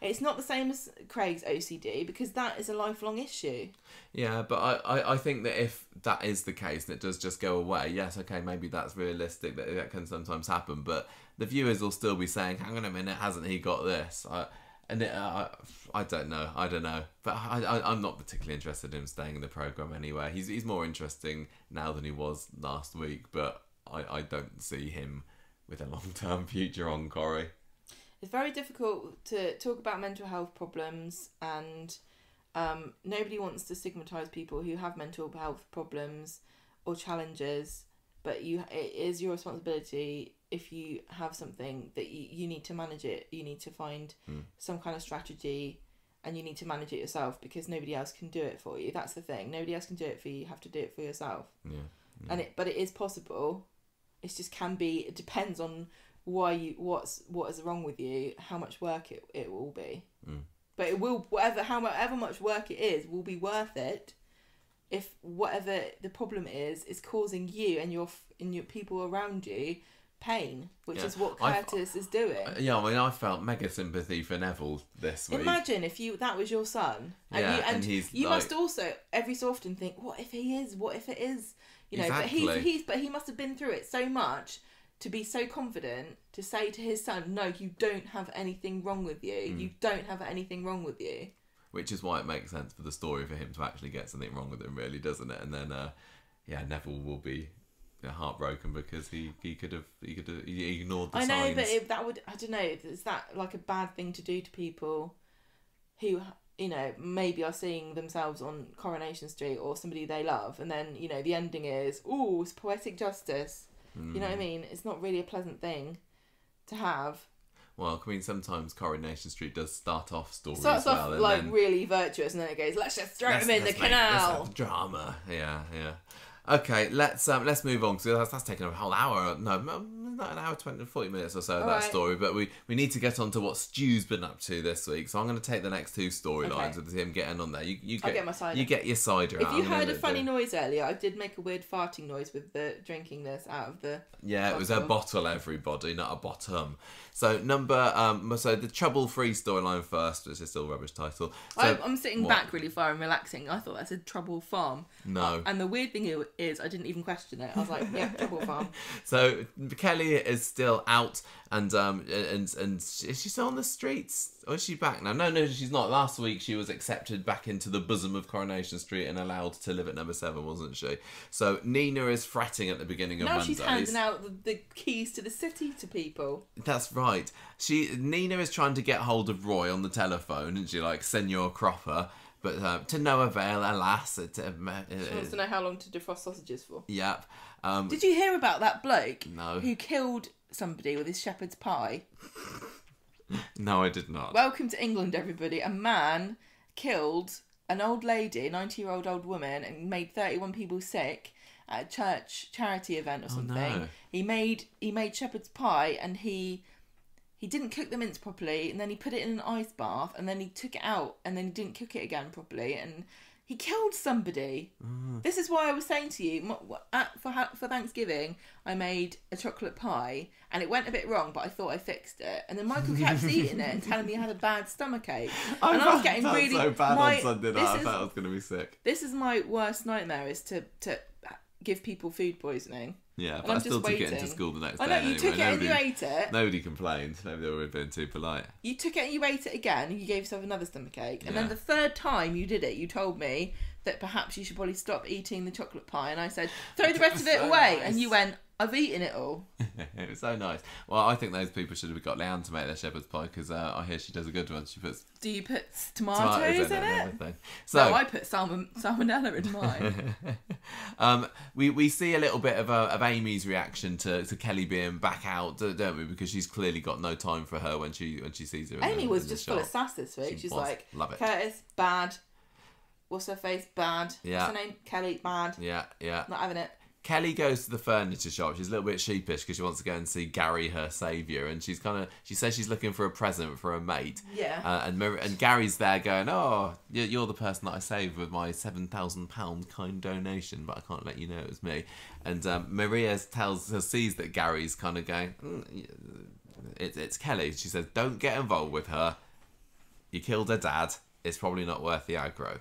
It's not the same as Craig's OCD, because that is a lifelong issue. Yeah, but I think that if that is the case and it does just go away, yes, okay, maybe that's realistic, that can sometimes happen, but the viewers will still be saying, hang on a minute, hasn't he got this? I don't know. But I'm not particularly interested in him staying in the programme anyway. He's more interesting now than he was last week, but I don't see him with a long-term future on Corrie. It's very difficult to talk about mental health problems, and nobody wants to stigmatise people who have mental health problems or challenges, but it is your responsibility. If you have something that you need to manage it, you need to find some kind of strategy, and you need to manage it yourself, because nobody else can do it for you. That's the thing. Nobody else can do it for you. You have to do it for yourself. Yeah. But it is possible. It just can be. It depends on what is wrong with you, how much work it will be. But it will, however much work it is, will be worth it if whatever the problem is causing you and your people around you pain, which is what Curtis is doing. Yeah, I mean, I felt mega sympathy for Neville this week. Imagine if that was your son, and you must also every so often think, what if he is? What if it is? You know, exactly. but he must have been through it so much to be so confident to say to his son, no, you don't have anything wrong with you. You don't have anything wrong with you. Which is why it makes sense for the story for him to actually get something wrong with him, really, doesn't it? And then, Neville will be heartbroken because he ignored the signs. I know, but that would, I don't know, is that like a bad thing to do to people who, you know, maybe are seeing themselves on Coronation Street or somebody they love, and then, you know, the ending is, ooh, it's poetic justice. You know what I mean? It's not really a pleasant thing to have. Well, I mean, sometimes Coronation Street does start off stories starts well. Off like then, really virtuous, and then it goes, let's just throw him in the canal. Let's have drama. Yeah. Okay, let's move on, because that's taken a whole hour. No, not an hour, 40 minutes or so of that story. But we need to get on to what Stu's been up to this week. So I'm going to take the next two storylines with him getting on there. I'll get my cider. You get your cider out. If you heard a funny noise earlier, I did make a weird farting noise with the drinking this out of the bottle. It was a bottle, everybody, not a bottom. So so the trouble-free storyline first, which is still a rubbish title. So, I'm sitting back really far and relaxing. I thought that said Trouble Farm. No. And the weird thing is, I didn't even question it. I was like, yeah, Trouble Farm. So Kelly is still out, and is she still on the streets? Or is she back now? No, she's not. Last week she was accepted back into the bosom of Coronation Street and allowed to live at number 7, wasn't she? So Nina is fretting at the beginning of Mondays. Now she's handing out the keys to the city to people. That's right. Nina is trying to get hold of Roy on the telephone, and she like, Senor Cropper, but to no avail, alas. She wants to know how long to defrost sausages for. Yep. Did you hear about that bloke? No. Who killed somebody with his shepherd's pie? No, I did not. Welcome to England, everybody. A man killed an old lady, a 90-year-old old woman, and made 31 people sick at a church charity event or something. No. He made shepherd's pie, and he didn't cook the mince properly, and then he put it in an ice bath, and then he took it out, and then he didn't cook it again properly, and He killed somebody. This is why I was saying to you, for Thanksgiving, I made a chocolate pie, and it went a bit wrong, but I thought I fixed it. And then Michael kept eating it and telling me I had a bad stomachache. And I was getting really so bad on Sunday night. I felt I was going to be sick. This is my worst nightmare: is to give people food poisoning. Yeah, but I still took it into school the next day. I know, you took it and you ate it. Nobody complained. Maybe they were being too polite. You took it and you ate it again, and you gave yourself another stomachache. And then the third time you did it, you told me that perhaps you should probably stop eating the chocolate pie. And I said, throw the rest of it away. Nice. And you went, I've eaten it all. It was so nice. Well, I think those people should have got Leanne to make their shepherd's pie, because I hear she does a good one. She puts... Do you put tomatoes in it? So, no, I put salmonella in mine. We see a little bit of Amy's reaction to Kelly being back out, don't we? Because she's clearly got no time for her when she sees her. Amy was just full of sass this week. She's like, love it. Curtis, bad. What's her face? Bad. Yeah. What's her name? Kelly, bad. Yeah. Not having it. Kelly goes to the furniture shop. She's a little bit sheepish because she wants to go and see Gary, her saviour, and she says she's looking for a present for a mate. Yeah. And Gary's there going, "Oh, you're the person that I saved with my £7,000 kind donation, but I can't let you know it was me." And Maria sees that Gary's kind of going, "It's Kelly." She says, "Don't get involved with her. You killed her dad. It's probably not worth the aggro."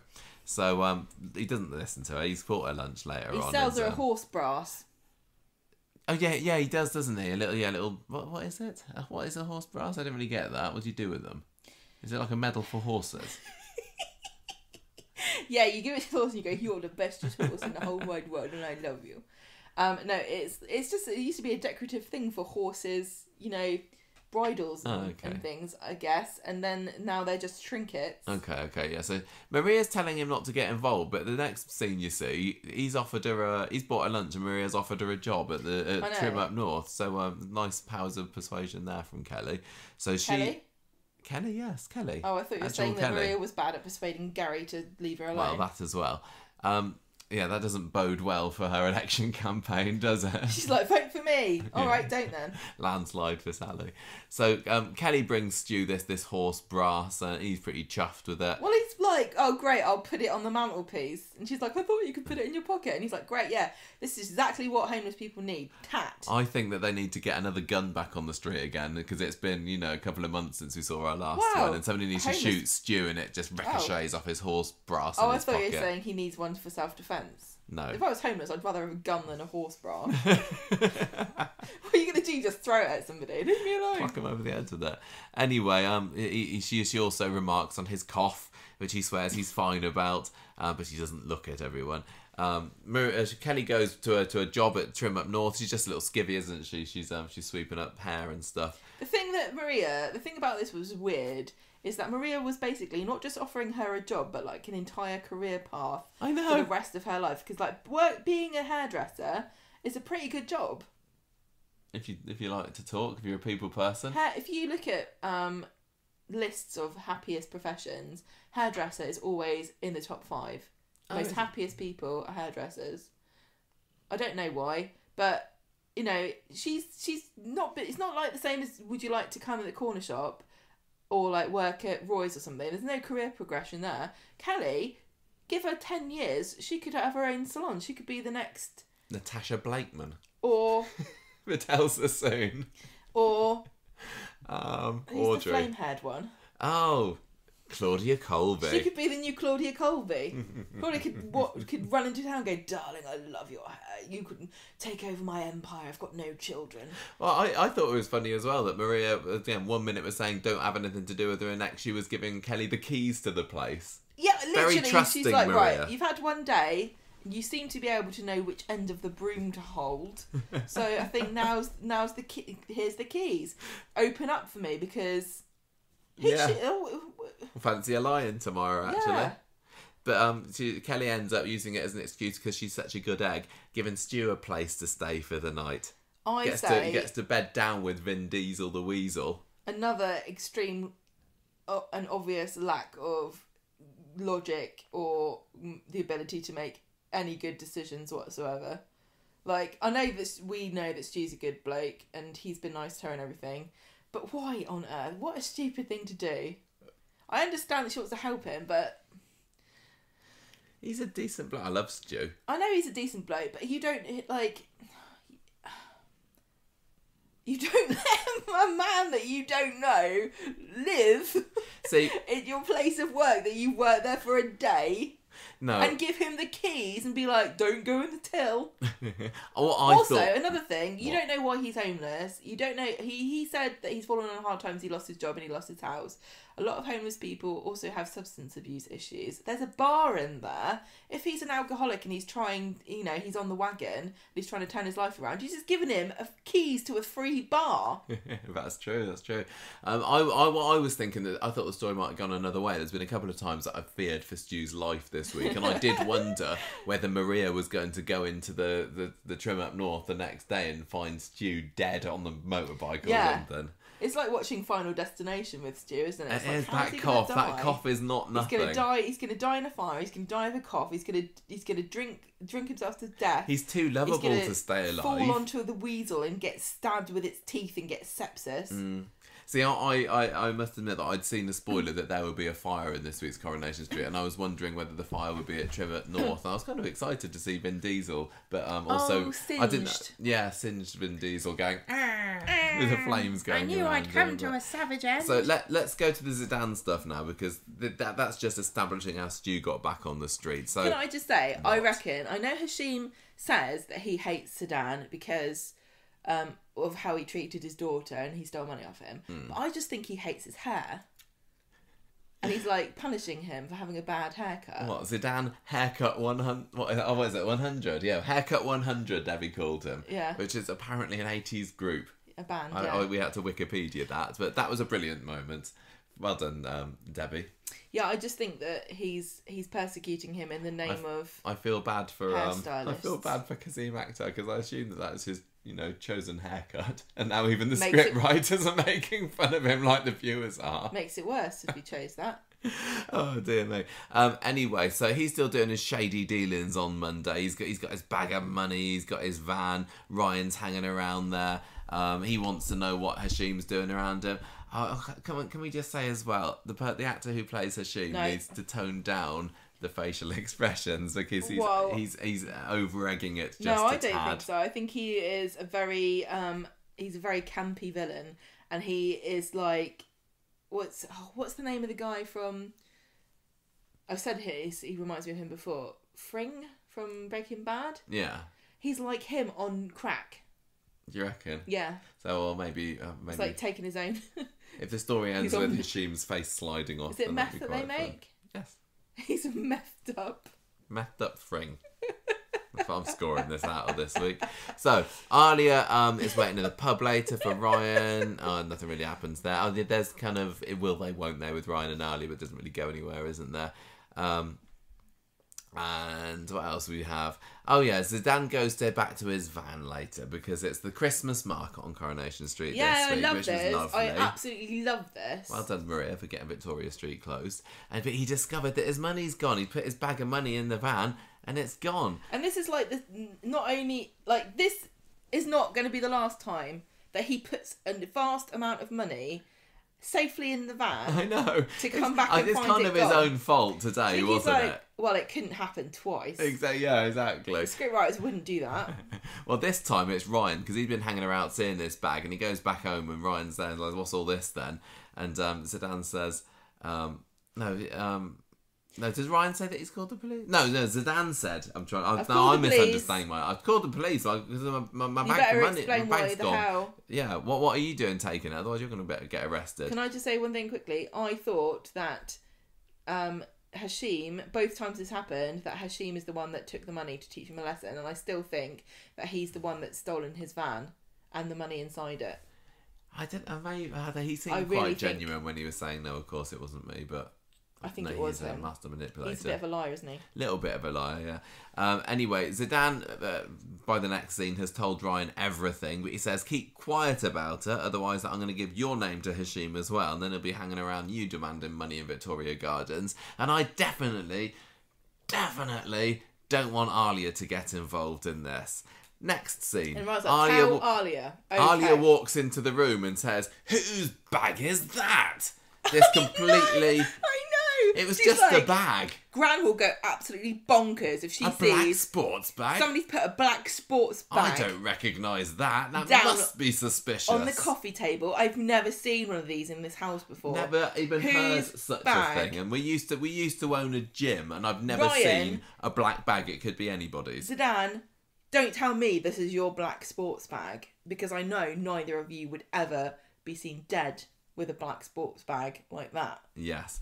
So he doesn't listen to her. He's bought her lunch later on. He sells her a horse brass. Oh yeah, he does, doesn't he? A little. What is it? What is a horse brass? I didn't really get that. What do you do with them? Is it like a medal for horses? Yeah, you give it to the horse and you go, "You're the bestest horse in the whole wide world, and I love you." No, it's just, it used to be a decorative thing for horses, bridles and things, I guess, and then now they're just trinkets. Okay, yeah. So Maria's telling him not to get involved, but the next scene you see, he's bought her lunch, and Maria's offered her a job at the Trim Up North. So nice powers of persuasion there from Kelly. So Kelly, yes, Kelly. Oh, I thought you were saying that Maria was bad at persuading Gary to leave her alone. Well, that as well. Yeah, that doesn't bode well for her election campaign, does it? She's like, vote for me. All right, don't then. Landslide for Sally. So Kelly brings Stu this horse brass, and he's pretty chuffed with it. Well, he's like, "Oh, great, I'll put it on the mantelpiece." And she's like, "I thought you could put it in your pocket." And he's like, "Great, yeah, this is exactly what homeless people need. Tat." I think that they need to get another gun back on the street again, because it's been, a couple of months since we saw our last one, and somebody needs to shoot Stu, and it just ricochets off his horse brass in his pocket. I thought you were saying he needs one for self-defence. No. If I was homeless, I'd rather have a gun than a horse bra. What are you going to do? Just throw it at somebody? Leave me alone. Fuck him over the head with it. Anyway, she also remarks on his cough, which he swears he's fine about, but she doesn't look at everyone. Kelly goes to a job at Trim Up North. She's just a little skivvy, isn't she? She's sweeping up hair and stuff. The thing about this was weird, is that Maria was basically not just offering her a job, but like an entire career path. I know. For the rest of her life, because being a hairdresser is a pretty good job. If you like to talk, if you're a people person. If you look at lists of happiest professions, hairdresser is always in the top 5. Most happiest people are hairdressers. I don't know why, but she's not. But it's not like the same as, would you like to come at the corner shop or like work at Roy's or something? There's no career progression there. Kelly, give her 10 years, she could have her own salon. She could be the next Natasha Blakeman or Vittel Sassoon or who's the flame-haired one? Oh, Claudia Colby. She could be the new Claudia Colby. Probably could run into town and go, "Darling, I love your hair. You couldn't take over my empire. I've got no children." Well, I thought it was funny as well that Maria, again, one minute was saying don't have anything to do with her, and next she was giving Kelly the keys to the place. Yeah, literally. Very trusting, she's like, Maria. Right, you've had one day. You seem to be able to know which end of the broom to hold. So I think now's the key. Here's the keys. Open up for me, because fancy a lion tomorrow, actually. Yeah. But Kelly ends up using it as an excuse because she's such a good egg, giving Stu a place to stay for the night. Gets to bed down with Vin Diesel the Weasel. Another extreme and obvious lack of logic or the ability to make any good decisions whatsoever. Like, we know that Stu's a good bloke and he's been nice to her and everything, but why on earth? What a stupid thing to do. I understand that she wants to help him, but He's a decent bloke. I love Stu. I know he's a decent bloke, but you don't, like... You don't let a man that you don't know live in your place of work that you work there for a day. No. And give him the keys and be like, don't go in the till. Another thing, you don't know why he's homeless. You don't know, he said that he's fallen on hard times, he lost his job and he lost his house. A lot of homeless people also have substance abuse issues. There's a bar in there. If he's an alcoholic and he's trying, he's on the wagon, and he's trying to turn his life around, you're just giving him keys to a free bar. That's true. I was thinking that I thought the story might have gone another way. There's been a couple of times that I've feared for Stu's life this week, and I did wonder whether Maria was going to go into the trim up north the next day and find Stu dead on the motorbike or something. It's like watching Final Destination with Stu, isn't it? It is that cough. That cough is not nothing. He's gonna die in a fire. He's gonna die of a cough. He's gonna drink himself to death. He's too lovable to stay alive. Fall onto the weasel and get stabbed with its teeth and get sepsis. See, I must admit that I'd seen the spoiler that there would be a fire in this week's Coronation Street, and I was wondering whether the fire would be at Trivet North. And I was kind of excited to see Vin Diesel, but also singed. I didn't. Yeah, singed Vin Diesel going with the flames going. I knew I'd come to a savage end. So let's go to the Zeedan stuff now, because that's just establishing how Stu got back on the street. So can I just say, I reckon I know Hashim says that he hates Zeedan because of how he treated his daughter and he stole money off him. But I just think he hates his hair. And he's like punishing him for having a bad haircut. What, Zeedan haircut 100? What is it, 100? Yeah, haircut 100, Debbie called him. Yeah. Which is apparently an 80s group. A band, we had to Wikipedia that, but that was a brilliant moment. Well done, Debbie. Yeah, I just think that he's persecuting him in the name of. I feel bad for hairstylists. I feel bad for Kazim Akhtar, because I assume that that's his chosen haircut, and now even the script writers are making fun of him like the viewers are. Makes it worse if he chose that. Oh dear me. Anyway, so he's still doing his shady dealings on Monday. He's got his bag of money. He's got his van. Ryan's hanging around there. He wants to know what Hashim's doing around him. Can we just say as well, the actor who plays Hashim needs to tone down the facial expressions, because he's over egging it just a tad. No, I don't think so. I think he is a very campy villain, and he is like, what's the name of the guy from? I've said he reminds me of him before. Fring from Breaking Bad. Yeah. He's like him on crack. Do you reckon? Yeah. So, or maybe it's like taking his own. If the story ends with Hashim's face sliding off, is it meth that they make? Yes. He's a methed up Fring. If I'm scoring this out of this week. So Alia is waiting in the pub later for Ryan. Nothing really happens there. There's kind of it will they won't they with Ryan and Alia, but it doesn't really go anywhere, isn't there? And what else we have? Oh yeah, Zeedan goes back to his van later because it's the Christmas market on Coronation Street this week, which is lovely. I absolutely love this. Well done, Maria, for getting Victoria Street closed. But he discovered that his money's gone. He put his bag of money in the van and it's gone. And this is like this is not going to be the last time that he puts a vast amount of money safely in the van. I know. To come back and it's find kind of his own fault today, wasn't it? Well, it couldn't happen twice. Exactly. Yeah, exactly. The scriptwriters wouldn't do that. Well, this time it's Ryan, because he's been hanging around seeing this bag, and he goes back home and Ryan's there and like, "What's all this then?" And Zeedan says, No, does Ryan say that he's called the police? No, Zeedan said. I'm misunderstanding. I've called the police because my bag of money, my bag's gone. How. Yeah, what are you doing taking it? Otherwise you're going to get arrested. Can I just say one thing quickly? I thought that Hashim, both times this happened, that Hashim is the one that took the money to teach him a lesson, and I still think that he's the one that's stolen his van and the money inside it. I don't know. He seemed quite genuine when he was saying, "No, of course it wasn't me," but. I think it was him. He's a master manipulator. He's a bit of a liar, isn't he? Little bit of a liar, yeah. Anyway, Zeedan, by the next scene, has told Ryan everything, but he says, keep quiet about her, otherwise I'm going to give your name to Hashim as well, and then he'll be hanging around you demanding money in Victoria Gardens. And I definitely don't want Alia to get involved in this. Next scene. And Alia. Okay. Alia walks into the room and says, whose bag is that? This completely... I know. It was She's just like, a bag. Gran will go absolutely bonkers if she A black sees sports bag? somebody's put a black sports bag. I don't recognise that. That down must be suspicious. on the coffee table. I've never seen one of these in this house before. Never even heard Whose such bag? a thing. And we used to own a gym, and I've never seen a black bag. It could be anybody's. Zeedan, don't tell me this is your black sports bag, because I know neither of you would ever be seen dead with a black sports bag like that. Yes.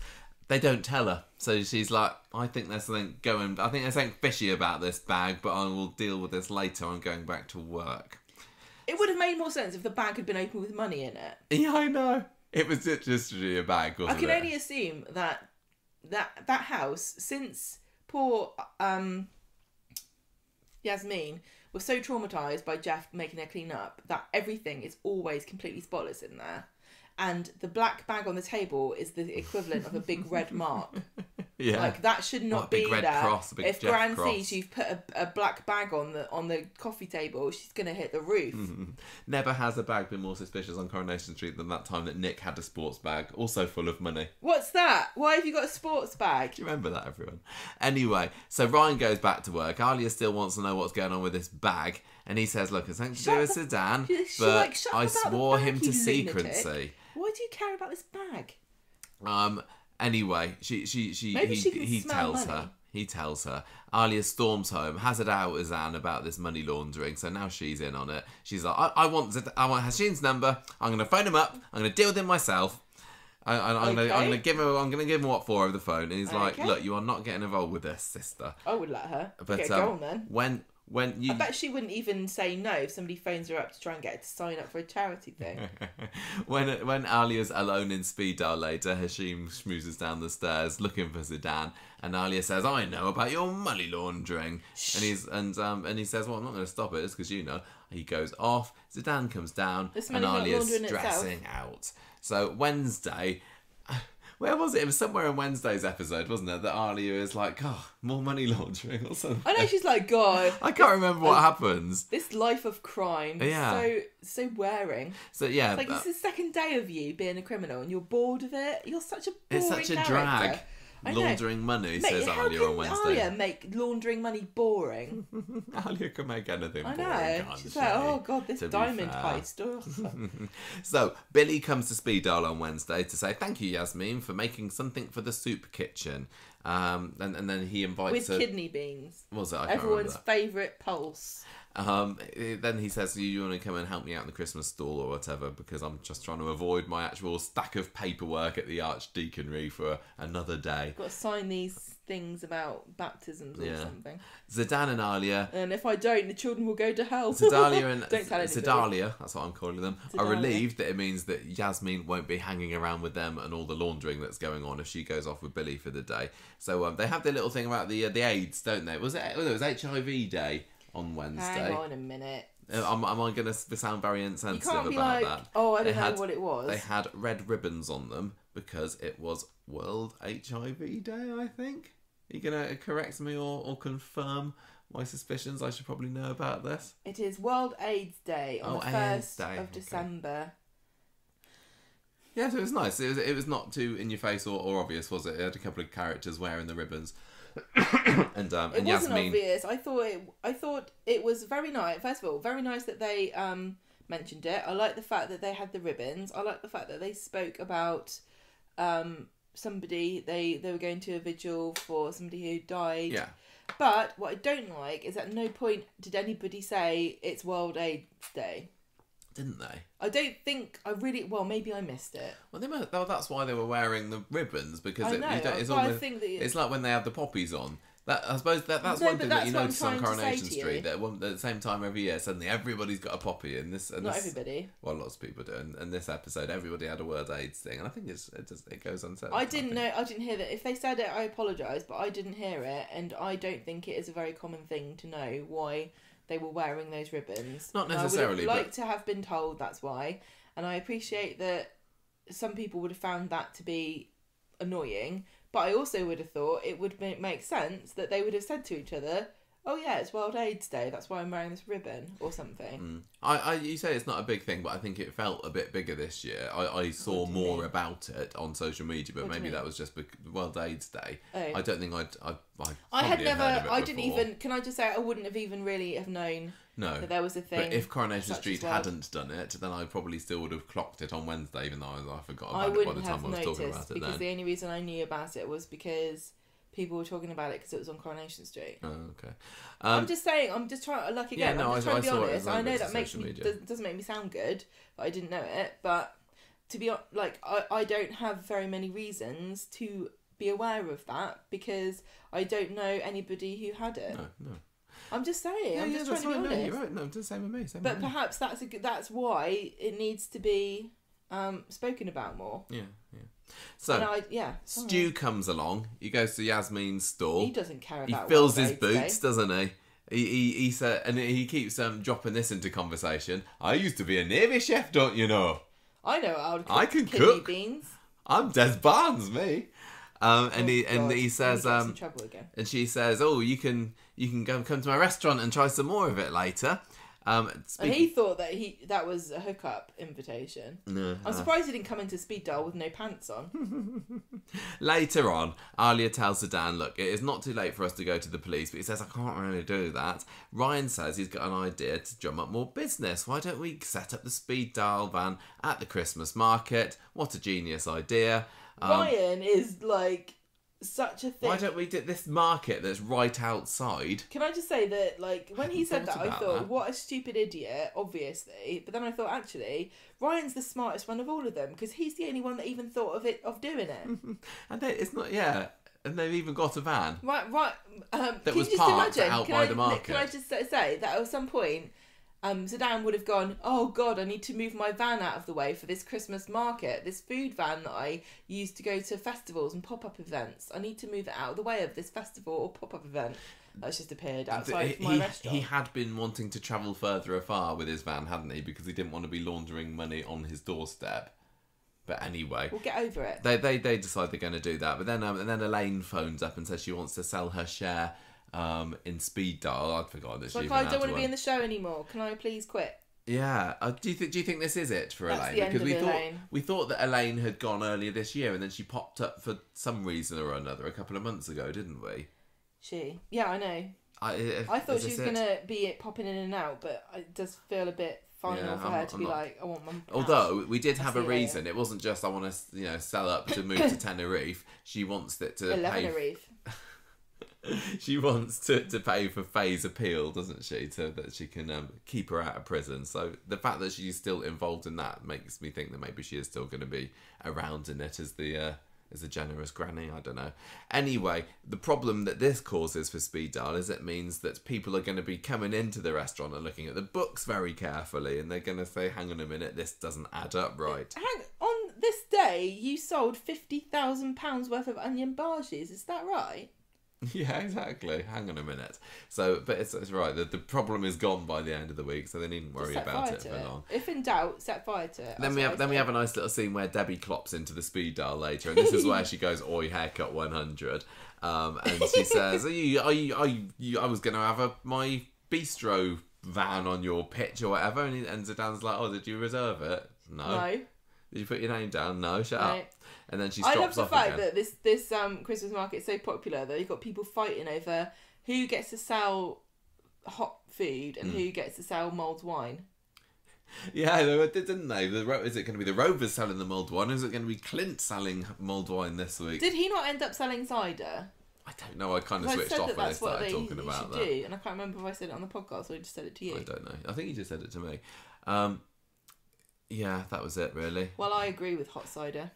They don't tell her. So she's like, I think there's something fishy about this bag, but I will deal with this later. I'm going back to work. It would have made more sense if the bag had been opened with money in it. Yeah, I know. It was just a bag, wasn't it? I can only assume that house, since poor Yasmin was so traumatised by Jeff making her clean up, that everything is always completely spotless in there. And the black bag on the table is the equivalent of a big red mark. Yeah. Like, that should not be big red there. cross, a big if Jeff Gran cross. sees you've put a black bag on the coffee table, she's going to hit the roof. Never has a bag been more suspicious on Coronation Street than that time that Nick had a sports bag, also full of money. What's that? Why have you got a sports bag? Do you remember that, everyone? Anyway, so Ryan goes back to work. Alia still wants to know what's going on with this bag. And he says, look, it's something to do with Zeedan, but I swore him to secrecy. Why do you care about this bag? Anyway, he tells her. Alia storms home, has it out with Zan about this money laundering, so now she's in on it. She's like, I want Hashim's number. I'm going to phone him up. I'm going to deal with him myself. I'm going to give him what for over the phone. And he's like, look, you are not getting involved with this, sister. I would let her. But okay, go on then. When you... I bet she wouldn't even say no if somebody phones her up to try and get her to sign up for a charity thing. when Alia's alone in speed dial later, Hashim schmoozes down the stairs looking for Zeedan, and Alia says, I know about your money laundering. And he says, well, I'm not going to stop it, it's because you know. He goes off, Zeedan comes down, and Alia's stressing out. So Wednesday... Where was it? It was somewhere in Wednesday's episode, wasn't it? That Alia is like, more money laundering or something. I know, she's like, God. I can't remember what happens. This life of crime. Yeah. So wearing. So, yeah. It's like, this is the second day of you being a criminal and you're bored of it. You're such a boring It's such a character. drag. Laundering money, says Alia on Wednesday. How can Alia make laundering money boring? Alia can make anything boring, can't She's she? like, oh God, this diamond heist. So, Billy comes to speed dial on Wednesday to say, thank you, Yasmin, for making something for the soup kitchen. And then he invites her... With kidney beans. Was it? Everyone's favourite pulse. Then he says, you want to come and help me out in the Christmas stall or whatever, because I'm just trying to avoid my actual stack of paperwork at the Archdeaconry for another day. Got to sign these things about baptisms or something. Zeedan and Alia... And if I don't, the children will go to hell. Zedalia and Don't tell anybody. Zedalia, that's what I'm calling them, are relieved that it means that Yasmin won't be hanging around with them and all the laundering that's going on if she goes off with Billy for the day. So they have their little thing about the AIDS, don't they? It was HIV Day on Wednesday. Hang on a minute. Am I going to sound very insensitive about like, that? Oh, I don't know what it was. They had red ribbons on them because it was World HIV Day, I think. Are you going to correct me or confirm my suspicions? I should probably know about this. It is World AIDS Day on the 1st of December. Yeah, so it was nice. It was not too in your face or obvious, was it? It had a couple of characters wearing the ribbons. and it wasn't Yasmin... obvious. I thought it was very nice. First of all, very nice that they mentioned it. I like the fact that they had the ribbons. I like the fact that they spoke about somebody. They were going to a vigil for somebody who died. Yeah. But what I don't like is at no point did anybody say it's World AIDS Day. Didn't they? I don't think I really... Well, maybe I missed it. Well, that's why they were wearing the ribbons, because it's like when they have the poppies on. I suppose that's one thing that you notice on Coronation Street. That at the same time every year, suddenly everybody's got a poppy. Not everybody. Well, lots of people do. And this episode, everybody had a World AIDS thing, and I think it goes unsaid. I didn't hear that. If they said it, I apologise, but I didn't hear it, and I don't think it is a very common thing to know why they were wearing those ribbons. Not necessarily. I would have liked to have been told that's why, and I appreciate that some people would have found that to be annoying. But I also would have thought it would make sense that they would have said to each other, oh yeah, it's World AIDS Day, that's why I'm wearing this ribbon or something. You say it's not a big thing, but I think it felt a bit bigger this year. I saw more about it on social media, but maybe that was just World AIDS Day. Oh. I don't think I had never, heard of it I didn't before. even, can I just say, I wouldn't have even really have known that there was a thing. But if Coronation such Street as well. hadn't done it, then I probably still would have clocked it on Wednesday, even though I forgot I about it by wouldn't the time have I was talking about noticed it because then. the only reason I knew about it was because people were talking about it because it was on Coronation Street. Oh, okay. I'm just saying, I'm just trying, like, again, I'm just trying to be honest. I know that doesn't make me sound good, but I didn't know it. But to be like, I don't have very many reasons to be aware of that because I don't know anybody who had it. No. I'm just saying. I'm just trying to be honest. No, you're right. No, it's the same with me. But perhaps that's why it needs to be spoken about more. Yeah. So Stu sorry. comes along. He goes to Yasmin's store. He doesn't care about. He fills World his AIDS boots, Day. doesn't he? He said, and he keeps dropping this into conversation. I used to be a Navy chef, don't you know? I know how to cook I can kidney cook. beans. I'm Des Barnes, me. And he says, in trouble again. and she says, "Oh, you can come to my restaurant and try some more of it later." And he thought that was a hookup invitation. No, I'm surprised he didn't come into speed dial with no pants on. Later on, Alia tells Zeedan, "Look, it is not too late for us to go to the police," but he says, "I can't really do that." Ryan says he's got an idea to drum up more business. Why don't we set up the speed dial van at the Christmas market? What a genius idea! Ryan is like such a thing. Why don't we do this market that's right outside? Can I just say that, like, when he said that, I about thought, that. what a stupid idiot, obviously. But then I thought, actually, Ryan's the smartest one of all of them because he's the only one that even thought of doing it. And it's not, and they've even got a van. Right. That can was you just parked imagine? out by the market. Can I just say that at some point, Zeedan would have gone, oh God, I need to move my van out of the way for this Christmas market, this food van that I use to go to festivals and pop-up events. I need to move it out of the way of this festival or pop-up event that's just appeared outside my restaurant. He had been wanting to travel further afar with his van, hadn't he? Because he didn't want to be laundering money on his doorstep. But anyway, we'll get over it. They decide they're going to do that. But then Elaine phones up and says she wants to sell her share in speed dial. I'd forgotten that she Like, even I had don't want to one. be in the show anymore. Can I please quit? Yeah. Do you think this is it for That's Elaine? the end Because of Elaine. we thought that Elaine had gone earlier this year, and then she popped up for some reason or another a couple of months ago, didn't we? Yeah, I know. I thought she was going to be popping in and out, but it does feel a bit final for her to be like, I want my cash. Although we did have a see you reason. later. It wasn't just I want to sell up to move to Tenerife. She wants it to pay. Tenerife. She wants to pay for Faye's appeal, doesn't she? So that she can keep her out of prison. So the fact that she's still involved in that makes me think that maybe she is still going to be around in it as a generous granny. I don't know. Anyway, the problem that this causes for Speed Dial is it means that people are going to be coming into the restaurant and looking at the books very carefully, and they're going to say, "Hang on a minute, this doesn't add up right." On this day, you sold £50,000 worth of onion barges. Is that right? Yeah, exactly. Hang on a minute. So, but it's right. The problem is gone by the end of the week, so they needn't worry about it for long. If in doubt, set fire to it. Then we have a nice little scene where Debbie clops into the speed dial later, and this is where she goes, "Oi, haircut 100," and she says, I was going to have my bistro van on your pitch or whatever," and Zeedan's like, "Oh, did you reserve it?" No. Did you put your name down? No. Shut up. And then she stops off I love the fact again. that this Christmas market is so popular that you've got people fighting over who gets to sell hot food and who gets to sell mulled wine. Yeah, they did, didn't they? Is it going to be the Rovers selling the mulled wine, or is it going to be Clint selling mulled wine this week? Did he not end up selling cider? I don't know. I kind of switched off when they started talking about that. Do, and I can't remember if I said it on the podcast or I just said it to you. I don't know. I think you just said it to me. Yeah, that was it, really. Well, I agree with hot cider.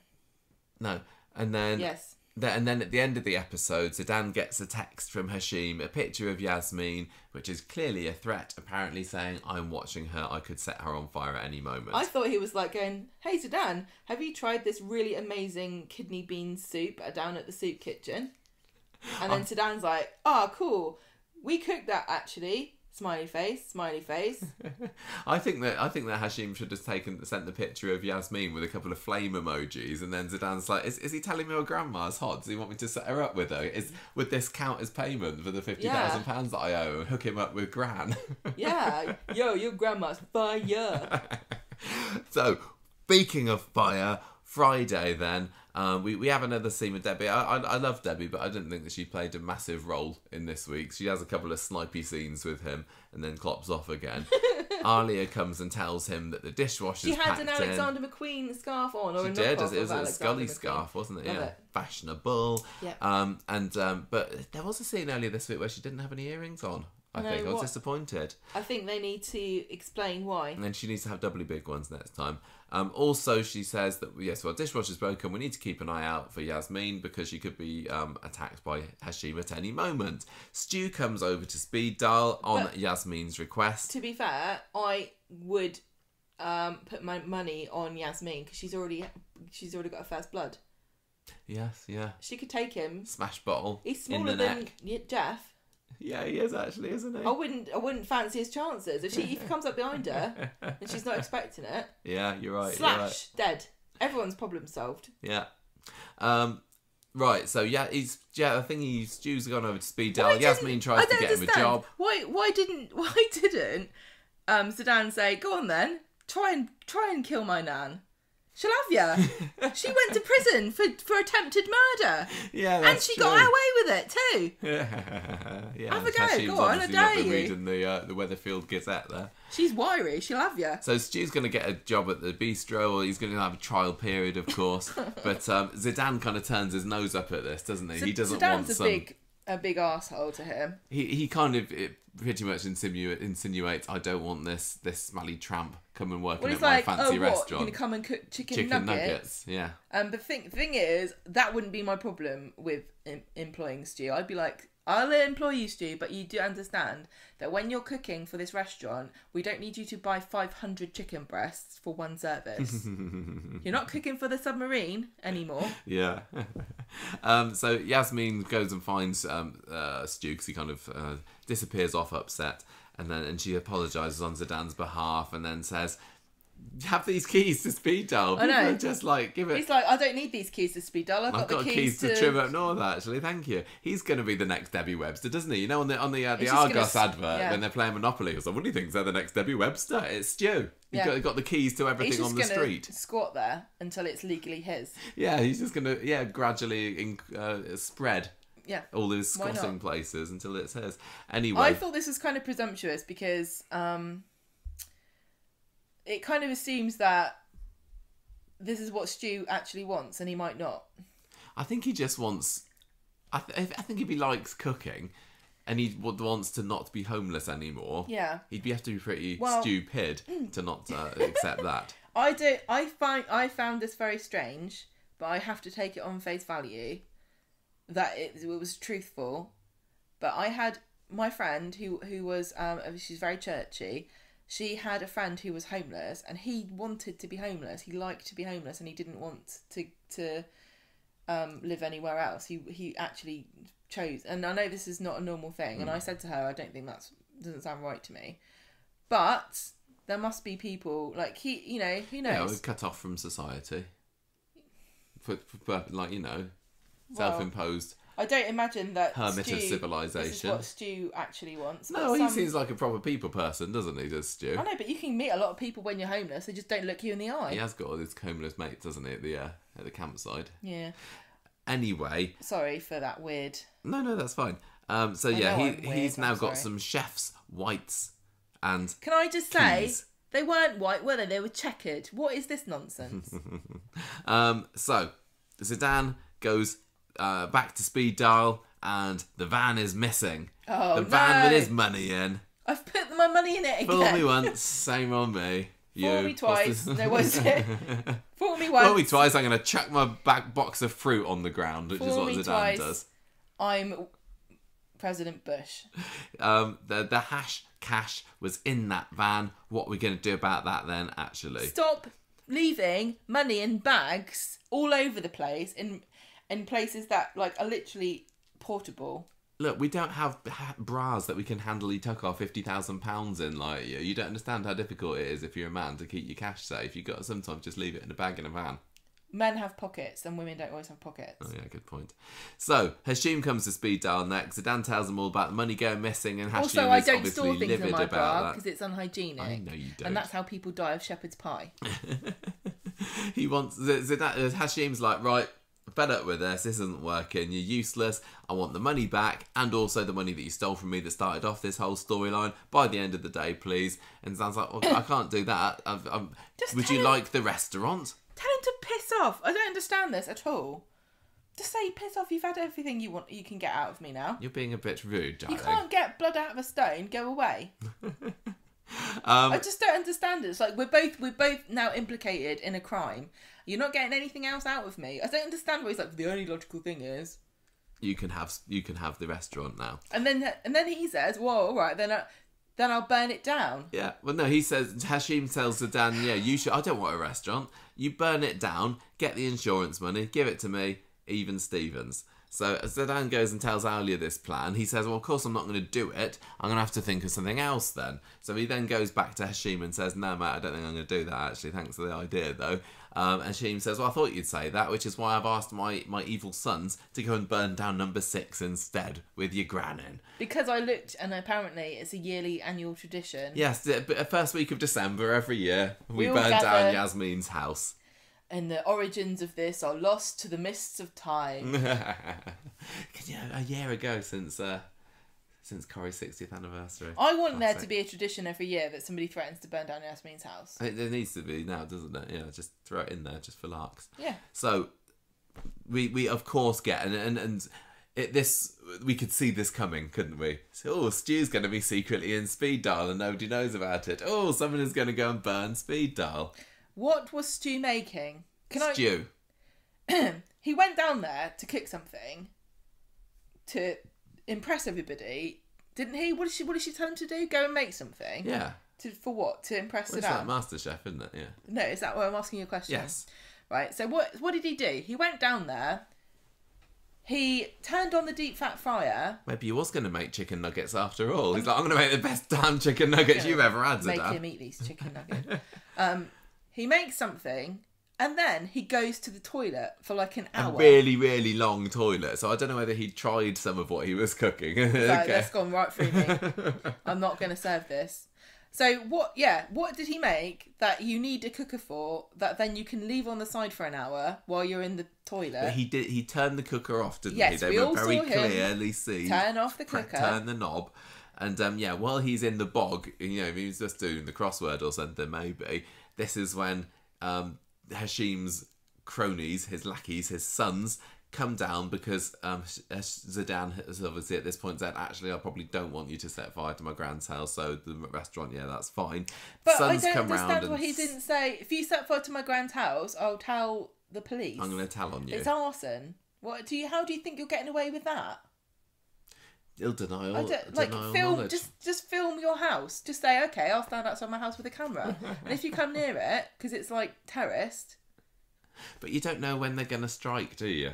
No, and then yes. And then at the end of the episode, Zeedan gets a text from Hashim, a picture of Yasmin, which is clearly a threat, apparently saying, "I'm watching her, I could set her on fire at any moment." I thought he was like going, "Hey Zeedan, have you tried this really amazing kidney bean soup down at the soup kitchen?" And then Zeedan's like, "Oh, cool. We cooked that actually. Smiley face, smiley face. I think that Hashim should have sent the picture of Yasmin with a couple of flame emojis, and then Zeedan's like, is he telling me my grandma's hot? Does he want me to set her up with her? Would this count as payment for the £50,000 that I owe? Hook him up with Gran. Yeah, yo, your grandma's fire. So, speaking of fire, Friday then. We have another scene with Debbie. I love Debbie, but I didn't think that she played a massive role in this week. She has a couple of snipey scenes with him and then clops off again. Alia comes and tells him that the dishwasher's packed in. She had an Alexander McQueen scarf on. Or she did. It was a Scully scarf, wasn't it? Love yeah, it. Fashionable. Yeah. But there was a scene earlier this week where she didn't have any earrings on. I think I was disappointed. I think they need to explain why. And then she needs to have doubly big ones next time. Also, she says that, yes, well, dishwasher's broken. We need to keep an eye out for Yasmin because she could be attacked by Hashim at any moment. Stu comes over to speed dial on Yasmin's request. To be fair, I would put my money on Yasmin because she's already got her first blood. Yes, yeah. She could take him. Smash bottle. He's smaller in the than neck. Jeff. Yeah, he is actually, isn't he? I wouldn't fancy his chances if he comes up behind her and she's not expecting it. Yeah, you're right. Slash dead. Everyone's problem solved. Yeah. Right. So I think Stu's gone over to speed dial. Yasmin tries to get him a job. Why didn't Zeedan say, "Go on then, try and kill my nan"? She'll have you. She went to prison for attempted murder. Yeah, that's and she true. got away with it too. Yeah. Have a go. Go on, I dare you. Reading the Weatherfield Gazette there. She's wiry. She'll have you. So Stu's going to get a job at the bistro, or he's going to have a trial period, of course. But Zeedan kind of turns his nose up at this, doesn't he? He doesn't want some. A big arsehole to him. He kind of pretty much insinuates, I don't want this smelly tramp come and working at my fancy restaurant. You're going to come and cook chicken nuggets? Yeah. The thing is, that wouldn't be my problem with employing Stu. I'd be like, I'll employ you, Stu, but you do understand that when you're cooking for this restaurant, we don't need you to buy 500 chicken breasts for one service. You're not cooking for the submarine anymore. Yeah. So Yasmin goes and finds Stu because he kind of disappears off upset, and she apologises on Zeedan's behalf, and then says, have these keys to speed dial. I know. Just like give it. He's like, I don't need these keys to speed dial. I've got the keys to trim up north. Actually, thank you. He's going to be the next Debbie Webster, doesn't he? You know, on the Argos advert when they're playing Monopoly or something. What do you think? They're the next Debbie Webster. It's Stu. He's got the keys to everything on the street. He's just squat there until it's legally his. Yeah, he's just going to gradually spread. Yeah. All those squatting places until it's his. Anyway, I thought this was kind of presumptuous because. It kind of assumes that this is what Stu actually wants, and he might not. I think he just wants. I think if he likes cooking, and he wants to not be homeless anymore, he'd have to be pretty stupid to not accept that. I found this very strange, but I have to take it on face value that it was truthful. But I had my friend who was she's very churchy. She had a friend who was homeless, and he wanted to be homeless. He liked to be homeless, and he didn't want to live anywhere else. He actually chose, and I know this is not a normal thing. And I said to her, I don't think doesn't sound right to me. But there must be people like who knows? Yeah, we're cut off from society. For self-imposed. I don't imagine that hermit of civilization. This is what Stu actually wants. No, he seems like a proper people person, doesn't he, does Stu? I know, but you can meet a lot of people when you're homeless. They just don't look you in the eye. He has got all his homeless mates, doesn't he, at the campsite? Yeah. Anyway. Sorry for that weird... No, that's fine. He's now got some chef's whites and Can I just say, they weren't white, were they? They were checkered. What is this nonsense? So, Zeedan goes... back to speed dial, and the van is missing. Oh, the van with his money in. I've put my money in it again. Fool me once, same on me. Fool me twice. No, was it? Fool me once. Fool me twice. I'm going to chuck my back box of fruit on the ground, which is what Zeedan does. I'm President Bush. The hash cash was in that van. What are we going to do about that then? Actually, stop leaving money in bags all over the place in places that are literally portable. look, we don't have bras that we can handily tuck our £50,000 in like you. You don't understand how difficult it is if you're a man to keep your cash safe. You've got to sometimes just leave it in a bag in a van. Men have pockets and women don't always have pockets. Oh yeah, good point. So, Hashim comes to speed dial next. Zeedan tells them all about the money going missing, and Hashim also, I is don't obviously store things livid in my about bra that. because it's unhygienic. I know you don't. And that's how people die of shepherd's pie. He wants... Hashim's like, right, fed up with this isn't working, you're useless, I want the money back, and also the money that you stole from me that started off this whole storyline by the end of the day, please. And Zan's like, well, I can't do that. Would you like the restaurant? Tell him to piss off. I don't understand this at all. Just say piss off, you've had everything you can get out of me now. You're being a bit rude, darling. You can't get blood out of a stone, go away. I just don't understand it. It's like we're both now implicated in a crime. You're not getting anything else out of me. I don't understand why he's like, the only logical thing is you can have the restaurant now. And then he says, well, all right, then I'll burn it down. Yeah. Well, no, he says, Hashim tells Zeedan, yeah, you should. I don't want a restaurant. You burn it down, get the insurance money, give it to me, even Stevens. So Zeedan goes and tells Alia this plan. He says, well, of course I'm not going to do it. I'm going to have to think of something else then. So he then goes back to Hashim and says, no, mate, I don't think I'm going to do that, actually. Thanks for the idea, though. And Hashim says, well, I thought you'd say that, which is why I've asked my evil sons to go and burn down number 6 instead with your gran in. Because I looked, and apparently it's a yearly annual tradition. Yes, the first week of December every year, we all burn gather, down Yasmin's house. And the origins of this are lost to the mists of time. A year ago since Corey's 60th anniversary. I want there to be a tradition every year that somebody threatens to burn down Yasmin's house. There needs to be now, doesn't it? Yeah, just throw it in there just for larks. Yeah. So we of course get we could see this coming, couldn't we? So, Stu's going to be secretly in speed dial and nobody knows about it. Oh, someone is going to go and burn speed dial. What was Stu making? Stew. He went down there to cook something to impress everybody, didn't he? What did she tell him to do? Go and make something? Yeah. For what? To impress It's like MasterChef, isn't it? Yeah. No, is that what I'm asking you a question? Yes. Right, so what did he do? He went down there, he turned on the deep fat fryer. Maybe he was going to make chicken nuggets after all. He's like, I'm going to make the best damn chicken nuggets you've ever had, Make him eat these chicken nuggets. He makes something, and then he goes to the toilet for like an hour. A really, really long toilet. So I don't know whether he tried some of what he was cooking. Okay. That's gone right through me. I'm not going to serve this. So what did he make that you need a cooker for that then you can leave on the side for an hour while you're in the toilet? But he turned the cooker off, didn't he? Yes, They we were all very saw him clearly seen. turn off the cooker. Turn the knob. And while he's in the bog, if he's just doing the crossword or something, maybe, this is when Hashim's cronies, his lackeys, his sons, come down because Zeedan has obviously at this point said, actually, I probably don't want you to set fire to my grand's house, so the restaurant, yeah, that's fine. But Sons I don't come understand round why he didn't say, if you set fire to my grand's house, I'll tell the police. I'm going to tell on you. It's arson. How do you think you're getting away with that? Ill denial. Film. Just film your house. Just say, okay, I'll stand outside my house with a camera, and if you come near it, because it's like terraced. But you don't know when they're going to strike, do you?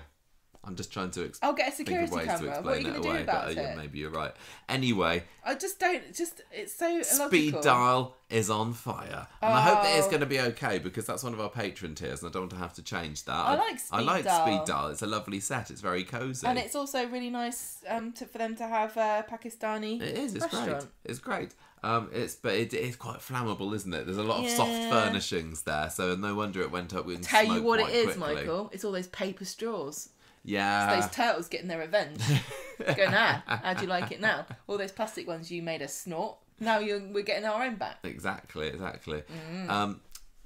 I'm just trying to I'll get a security camera. What are you going to do about it? Yeah, maybe you're right. Anyway. I just don't... it's so illogical. Speed dial is on fire. And I hope that it's going to be okay because that's one of our patron tiers and I don't want to have to change that. I like Speed dial. It's a lovely set. It's very cosy. And it's also really nice for them to have a Pakistani restaurant. It's great. It is quite flammable, isn't it? There's a lot of soft furnishings there, so no wonder it went up with smoke. Tell you what it is, quickly. Michael. It's all those paper straws. Yeah. It's those turtles getting their revenge. Going, how do you like it now? All those plastic ones you made us snort. Now we're getting our own back. Exactly.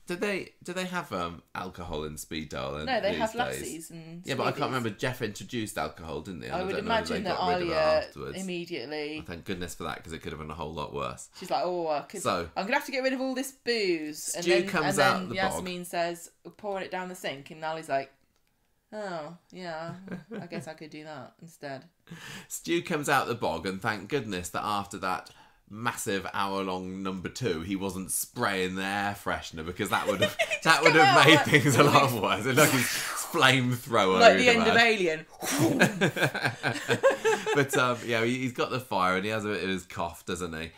Do they have alcohol in speed dial? No, they have lassies and yeah, but I can't remember. Jeff introduced alcohol, didn't he? I would imagine that Alia immediately. Oh, thank goodness for that because it could have been a whole lot worse. She's like, I'm gonna have to get rid of all this booze. Stu comes out the Yasmin says, pouring it down the sink, and Ali's like, oh, yeah, I guess I could do that instead. Stu comes out the bog, and thank goodness that after that massive hour-long number 2, he wasn't spraying the air freshener because that would have made things a lot worse. Look, he's flamethrower. Like the end of Alien. But yeah, he's got the fire and he has a bit of his cough, doesn't he?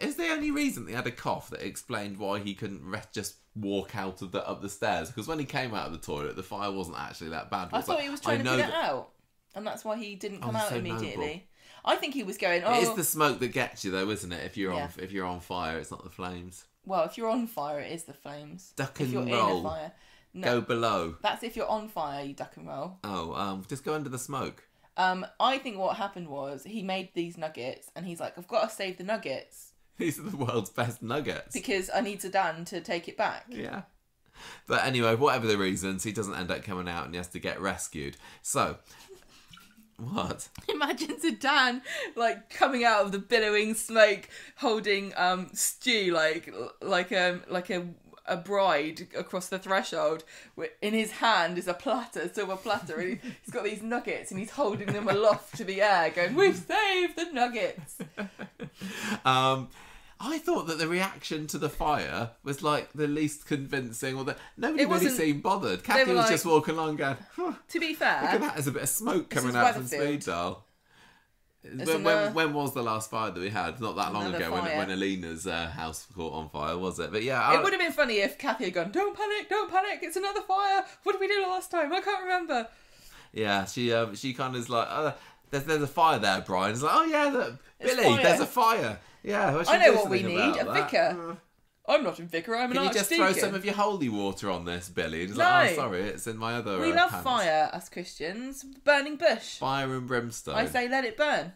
Is the only reason he had a cough that explained why he couldn't just walk out of up the stairs? Because when he came out of the toilet, the fire wasn't actually that bad. I thought he was trying to put it out, and that's why he didn't come out so immediately. Noble. I think he was going. Oh, it is the smoke that gets you, though, isn't it? If you're on fire, it's not the flames. Well, if you're on fire, it is the flames. Duck and roll. In a fire. No, go below. That's if you're on fire, you duck and roll. Oh, just go under the smoke. I think what happened was he made these nuggets, and he's like, I've got to save the nuggets. These are the world's best nuggets. Because I need Zeedan to take it back. Yeah. But anyway, whatever the reasons, he doesn't end up coming out and he has to get rescued. So, what? Imagine Zeedan, like, coming out of the billowing smoke, holding Stu, like a bride across the threshold. In his hand is a silver platter, and he's got these nuggets, and he's holding them aloft to the air, going, "We've saved the nuggets." I thought that the reaction to the fire was like the least convincing, or that nobody really seemed bothered. Kathy was just walking along going, to be fair, look at that, there's a bit of smoke coming out from Speed Dial. When was the last fire that we had? Not that long ago, when Alina's house caught on fire, was it? But yeah, it would have been funny if Kathy had gone, "Don't panic, it's another fire. What did we do last time? I can't remember." Yeah, she kind of is like, there's a fire there, Brian. It's like, oh yeah, Billy, there's a fire. Yeah, I know what we need, a vicar. I'm not a vicar, I'm an archdeacon. Can you just throw some of your holy water on this, Billy? And like, oh, sorry, it's in my other We love pants. Fire, us Christians. Burning bush. Fire and brimstone. I say let it burn.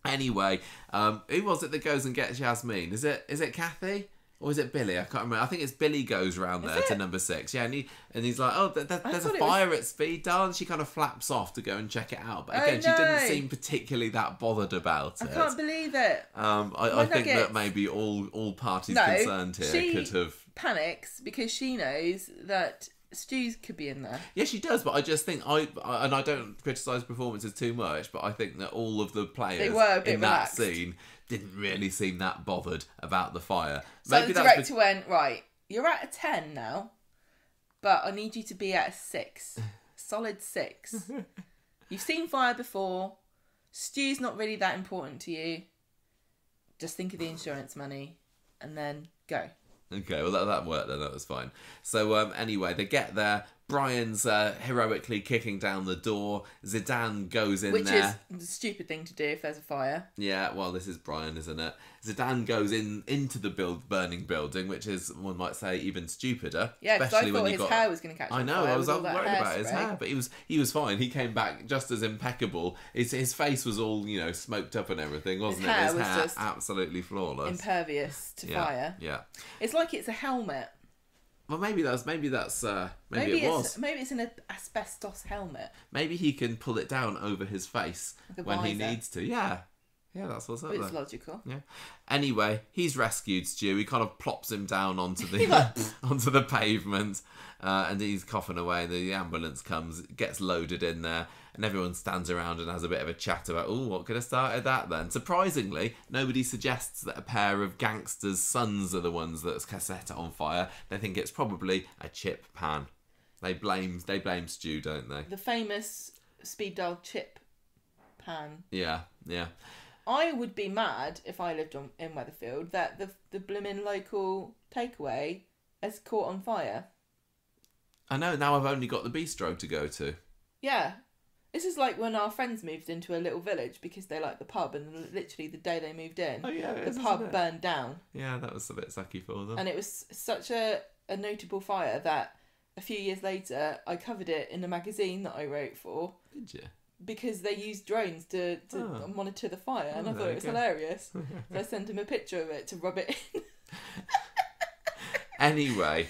Anyway, who was it that goes and gets Yasmin? Is it Kathy? Or is it Billy? I can't remember. I think it's Billy goes round there to number 6. Yeah, and he's like, oh, there's a fire at Speed Dial. And she kind of flaps off to go and check it out. But again, she didn't seem particularly that bothered about it. I can't believe it. I think that maybe all parties concerned here could have... panics because she knows that Stu could be in there. Yeah, she does, but I just think and I don't criticise performances too much, but I think that all of the players in that scene didn't really seem that bothered about the fire. So maybe the director went, right, you're at a 10 now, but I need you to be at a 6. Solid 6. You've seen fire before. Stu's not really that important to you. Just think of the insurance money and then go. Okay, well that worked then, that was fine. So anyway, they get there. Brian's heroically kicking down the door. Zeedan goes in there. Which is the stupid thing to do if there's a fire. Yeah, well, this is Brian, isn't it? Zeedan goes into the burning building, which is, one might say, even stupider. Yeah, because I thought his hair was going to catch on fire. I know, I was worried about his hair, but he was fine. He came back just as impeccable. His face was all, smoked up and everything, wasn't it? His hair was absolutely flawless. Impervious to fire. Yeah. It's like it's a helmet. Well, maybe it was. Maybe it's an asbestos helmet. Maybe he can pull it down over his face when he needs to. Yeah, that's what's up there. It's logical. Yeah. Anyway, he's rescued Stu. He kind of plops him down onto the onto the pavement, and he's coughing away. The ambulance comes, gets loaded in there, and everyone stands around and has a bit of a chat about, what could have started that then? Surprisingly, nobody suggests that a pair of gangsters' sons are the ones that's set it on fire. They think it's probably a chip pan. They blame Stu, don't they? The famous Speed Dial chip pan. Yeah. I would be mad if I lived in Weatherfield that the blimmin' local takeaway has caught on fire. I know, now I've only got the bistro to go to. Yeah. This is like when our friends moved into a little village because they liked the pub, and literally the day they moved in, the pub burned down. Yeah, that was a bit sucky for them. And it was such a notable fire that a few years later I covered it in a magazine that I wrote for. Did you? Because they used drones to monitor the fire, and I thought it was hilarious. So I sent him a picture of it to rub it in. Anyway,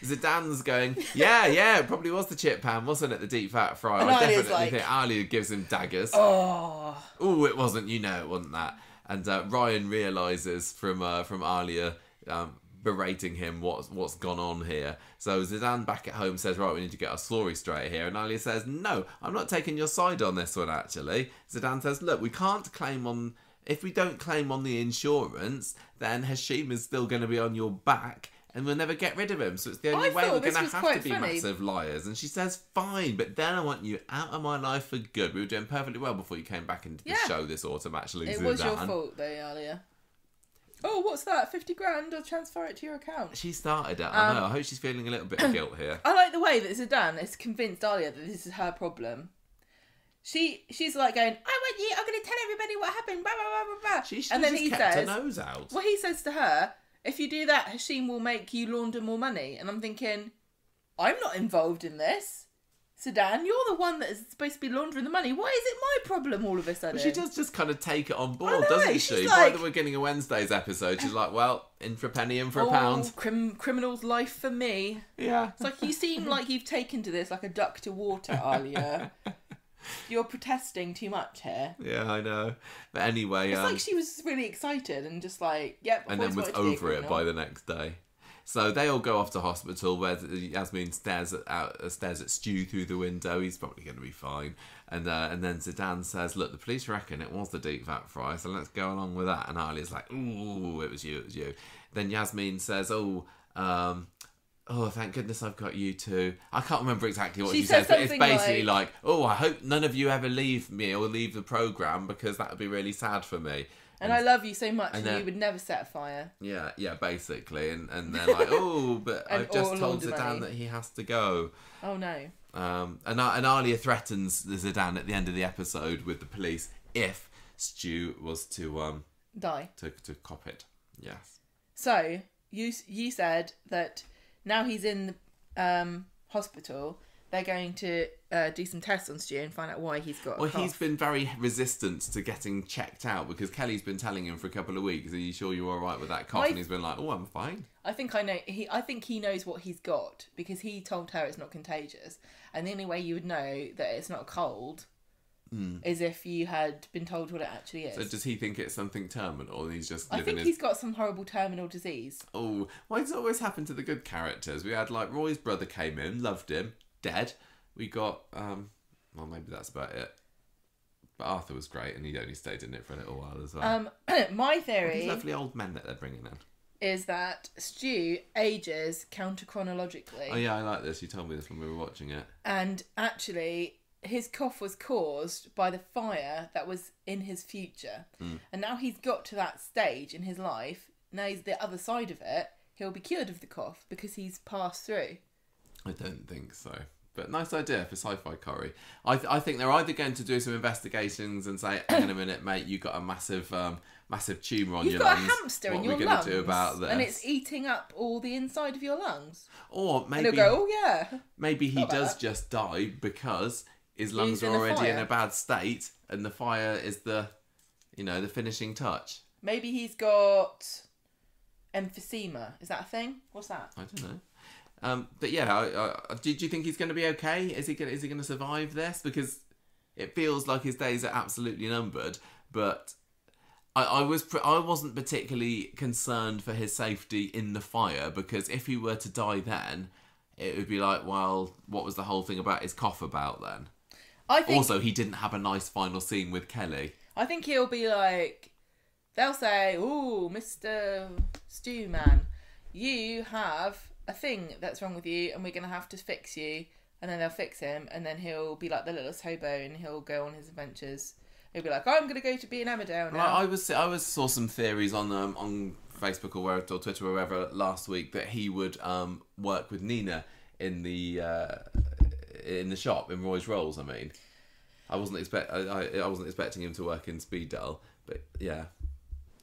Zeedan's going, yeah, it probably was the chip pan, wasn't it? The deep fat fry. And I definitely think Alia gives him daggers. Oh, it wasn't. It wasn't that. And Ryan realises from Alia berating him what's gone on here. So Zeedan back at home says, right, we need to get our story straight here. And Alia says, no, I'm not taking your side on this one, actually. Zeedan says, look, we can't claim on... If we don't claim on the insurance, then Hashim is still going to be on your back and we'll never get rid of him. So it's the only I way thought we're this going to was have to quite be funny. massive liars. And she says, fine, but then I want you out of my life for good. We were doing perfectly well before you came back into the show this autumn, actually. It was your fault, though, earlier. Oh, what's that? 50 grand? I'll transfer it to your account. She started it. I know. I hope she's feeling a little bit of guilt here. I like the way that Zeedan is convinced Alia that this is her problem. She's like going, I'm going to tell everybody what happened, blah, blah, blah, blah, blah. She just kept her nose out. Well, he says to her, if you do that, Hashim will make you launder more money. And I'm thinking, I'm not involved in this. Zeedan, you're the one that is supposed to be laundering the money. Why is it my problem all of a sudden? Well, she does just kind of take it on board, I know, doesn't she's she? like- By the beginning of Wednesday's episode, she's like, well, in for a penny, in for a pound. Criminal's life for me. Yeah. It's like, you seem like you've taken to this like a duck to water, Alia. You're protesting too much here. Yeah, I know. But anyway... It's like she was really excited and just like, yep. And then was over it by the next day. So they all go off to hospital where Yasmin stares at Stu through the window. He's probably going to be fine. And then Zeedan says, look, the police reckon it was the deep fat fry, so let's go along with that. And Ali's like, ooh, it was you. Then Yasmin says, oh, thank goodness I've got you too. I can't remember exactly what she says, but it's basically like, oh, I hope none of you ever leave me or leave the programme because that would be really sad for me. And I love you so much and you would never set a fire. Yeah, basically. And they're like, oh, but I've just told Zeedan that he has to go. Oh, no. And Alia threatens Zeedan at the end of the episode with the police if Stu was to... die. To cop it. Yes. So, you said that... Now he's in hospital, they're going to do some tests on Stu and find out why he's got a cough. Well, he's been very resistant to getting checked out because Kelly's been telling him for a couple of weeks, are you sure you're all right with that cough? And he's been like, oh, I'm fine. I think I know. I think he knows what he's got because he told her it's not contagious. And the only way you would know that it's not a cold is if you had been told what it actually is. So does he think it's something terminal and he's just I think he's got some horrible terminal disease. Oh, why does it always happen to the good characters? We had, like, Roy's brother came in, loved him, dead. We got, well, maybe that's about it. But Arthur was great and he only stayed in it for a little while as well. My theory... These lovely old men that they're bringing in. Is that Stu ages counter-chronologically. Oh, yeah, I like this. You told me this when we were watching it. And actually... his cough was caused by the fire that was in his future. And now he's got to that stage in his life, now he's the other side of it, he'll be cured of the cough because he's passed through. I don't think so. But nice idea for sci-fi Corrie. I think they're either going to do some investigations and say, hang on a minute, mate, you've got a massive tumour on your lungs. You've got a hamster in your lungs. What are we going to do about this? And it's eating up all the inside of your lungs. Or maybe... And he'll go, oh yeah. Maybe he does just die because... his lungs are already in a bad state, and the fire is the finishing touch. Maybe he's got emphysema. Is that a thing? What's that? I don't know. But yeah, do you think he's going to be okay? Is he going to survive this? Because it feels like his days are absolutely numbered. But I wasn't particularly concerned for his safety in the fire, because if he were to die then, it would be like, well, what was the whole thing about his cough about then? Also, he didn't have a nice final scene with Kelly. I think he'll be like, they'll say, "Ooh, Mr. Stew Man, you have a thing that's wrong with you and we're going to have to fix you." And then they'll fix him and then he'll be like the littlest hobo and he'll go on his adventures. He'll be like, I'm going to go to be an Emmerdale now. I saw some theories on Facebook or Twitter or wherever last week that he would work with Nina in the shop in Roy's Rolls. I mean, I wasn't expecting him to work in Speed Dial, but yeah,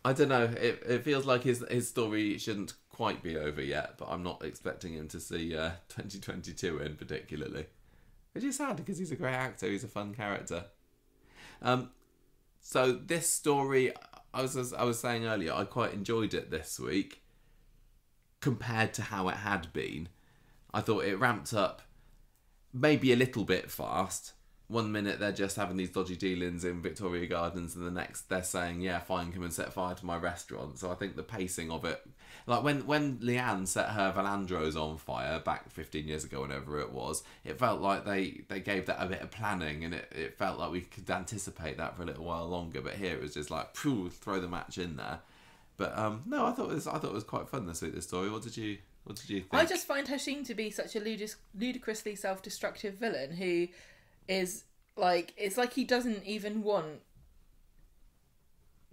I don't know. It feels like his story shouldn't quite be over yet, but I'm not expecting him to see 2022 in particularly, which is sad because he's a great actor. He's a fun character. So this story, I was saying earlier, I quite enjoyed it this week compared to how it had been. I thought it ramped up maybe a little bit fast. One minute they're just having these dodgy dealings in Victoria Gardens, and the next they're saying, yeah, fine, come and set fire to my restaurant. So I think the pacing of it, like when Leanne set her Valandros on fire back 15 years ago, whenever it was, it felt like they gave that a bit of planning, and it felt like we could anticipate that for a little while longer. But here it was just like, phew, throw the match in there. But no, I thought it was quite fun this week, this story. What did you What did you think? I just find Hashim to be such a ludicrously self-destructive villain who is like, it's like he doesn't even want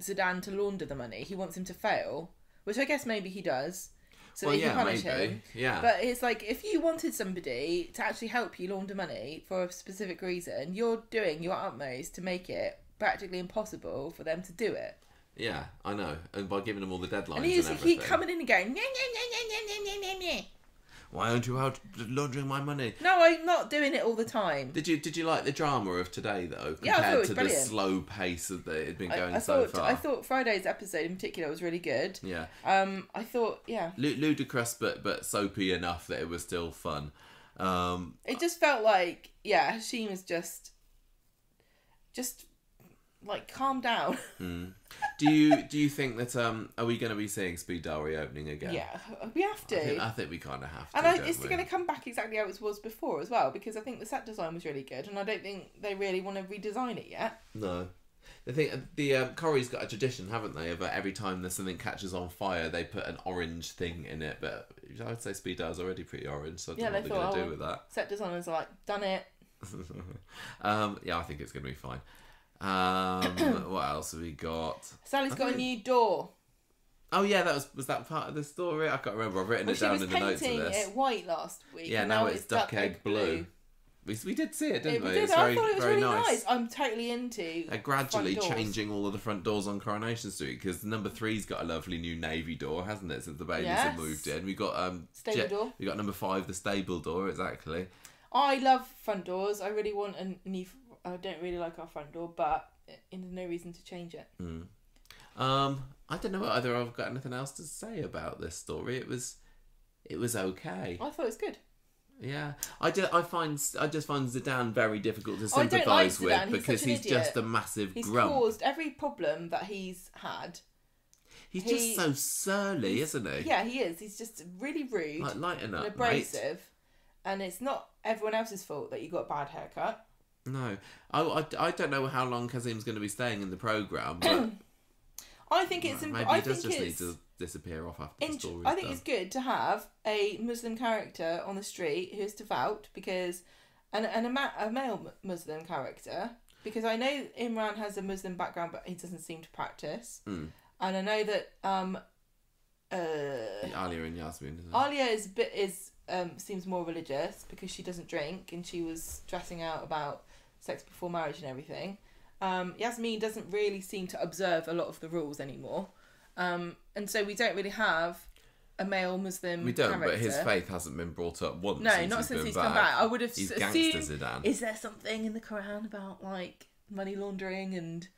Zeedan to launder the money. He wants him to fail, which I guess maybe he does. So that he can punish him. Yeah. But it's like, if you wanted somebody to actually help you launder money for a specific reason, you're doing your utmost to make it practically impossible for them to do it. Yeah, I know. And by giving them all the deadlines And everything. he coming in and going, "Nyeh, nyeh, nyeh, nyeh, nyeh, nyeh, nyeh." Why aren't you out laundering my money? No, I'm not doing it all the time. Did you like the drama of today though? Yeah, I thought it was to brilliant. the slow pace that it had been going I far. thought Friday's episode in particular was really good. Yeah. I thought, yeah. Ludicrous but soapy enough that it was still fun. It just felt like, yeah, Hashim is just like, calm down. Do you think that are we going to be seeing Speed Dial reopening again? Yeah, we have to. I think we kind of have to. And it's going to come back exactly how it was before as well, because I think the set design was really good, and I don't think they really want to redesign it yet. No. The Corrie's got a tradition, haven't they, of every time there's something catches on fire, they put an orange thing in it. But I would say Speed Dial's already pretty orange, so I don't know what they're going to do with that. Set designers are like, done it. Yeah, I think it's going to be fine. What else have we got? Sally's got a new door. Oh yeah, was that part of the story? I can't remember. I've written it down in the notes of this. She was painting it white last week. Yeah, now it's duck egg blue. We did see it, didn't we? I thought it was really nice. I'm totally into. They're gradually changing all of the front doors on Coronation Street, because number 3's got a lovely new navy door, hasn't it? Since the babies have moved in, we got stable door. We got number 5, the stable door, exactly. I love front doors. I really want a new. I don't really like our front door, but there's no reason to change it. I don't know whether I've got anything else to say about this story. It was okay. I thought it was good. Yeah, I just find Zeedan very difficult to sympathise with, because he's just a massive grump. He's caused every problem that he's had. He's just so surly, isn't he? Yeah, he is. He's just really rude, like, lighten up, and abrasive, mate. And it's not everyone else's fault that you got a bad haircut. No, I don't know how long Kazim's going to be staying in the programme, but I think it's important. Maybe he does just need to disappear off after the story's I think it's good to have a Muslim character on the street who is devout, because and a male Muslim character, because I know Imran has a Muslim background, but he doesn't seem to practice. And I know that Alia and Yasmin, isn't it? Alia seems more religious because she doesn't drink, and she was dressing out about sex before marriage and everything. Yasmin doesn't really seem to observe a lot of the rules anymore. And so we don't really have a male Muslim character. But his faith hasn't been brought up once. No, not since he's come back. I would have assumed... Zeedan. Is there something in the Quran about, like, money laundering and...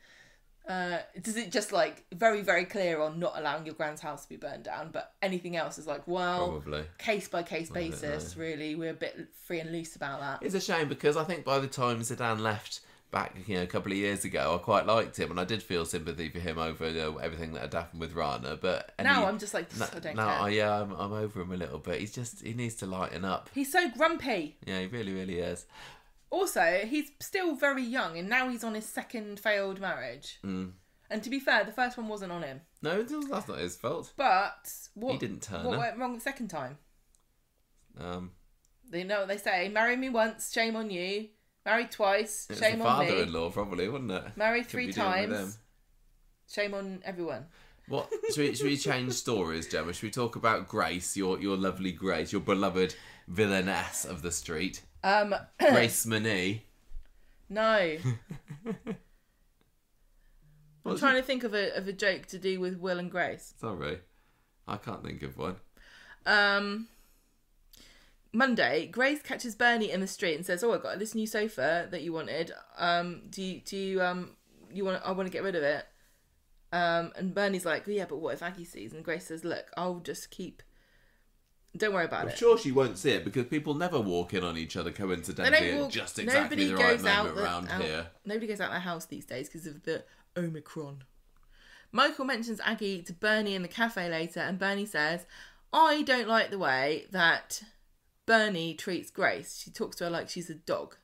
does it just, like, very, very clear on not allowing your grand's house to be burned down, but anything else is like, well, probably case-by-case basis, really. We're a bit free and loose about that. It's a shame, because I think by the time Zeedan left back, a couple of years ago, I quite liked him, and I did feel sympathy for him over everything that had happened with Rana. But now I'm just like, I don't care. I'm over him a little bit. He needs to lighten up. He's so grumpy. Yeah, he really, really is. Also, he's still very young, and now he's on his second failed marriage. And to be fair, the first one wasn't on him. No, that's not his fault. But he didn't turn what her. went wrong the second time? They know what they say: marry me once, shame on you. Married twice, shame on me. Father-in-law, probably, wouldn't it? Married 3 times, shame on everyone. What should we change stories, Gemma? Should we talk about Grace, your lovely Grace, your beloved villainess of the street? Grace Mani. No. I'm trying to think of a joke to do with Will and Grace. Sorry, I can't think of one. Monday, Grace catches Bernie in the street and says, "Oh, I got this new sofa that you wanted. Do you want? I want to get rid of it." And Bernie's like, "Yeah, but what if Aggie sees?" And Grace says, "Look, I'll just keep. Don't worry about it." I'm sure she won't see it, because people never walk in on each other coincidentally at just exactly the right moment around here. Nobody goes out their house these days because of the Omicron. Michael mentions Aggie to Bernie in the cafe later, and Bernie says, "I don't like the way that Bernie treats Grace. She talks to her like she's a dog."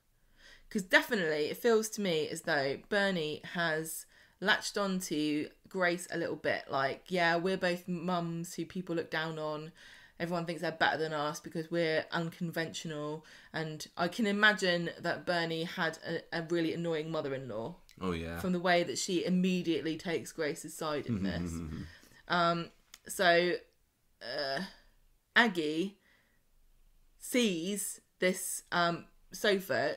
Because definitely it feels to me as though Bernie has latched onto Grace a little bit. Like, yeah, we're both mums who people look down on. everyone thinks they're better than us because we're unconventional. And I can imagine that Bernie had a really annoying mother-in-law. Oh, yeah. From the way that she immediately takes Grace's side in this. So Aggie sees this sofa.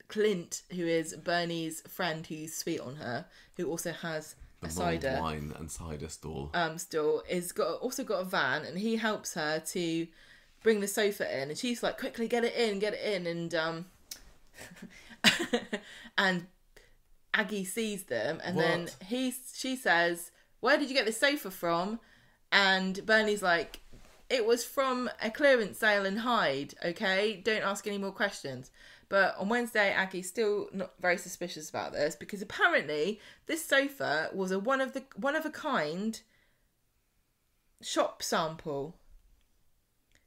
Clint, who is Bernie's friend who's sweet on her, who also has a cider wine and cider stall, also got a van, and he helps her to bring the sofa in, and she's like, quickly get it in, and and Aggie sees them, and then she says, where did you get this sofa from? And Bernie's like, it was from a clearance sale in Hyde, okay? Don't ask any more questions. But on Wednesday, Aggie's still not very suspicious about this, because apparently this sofa was a one of a kind shop sample,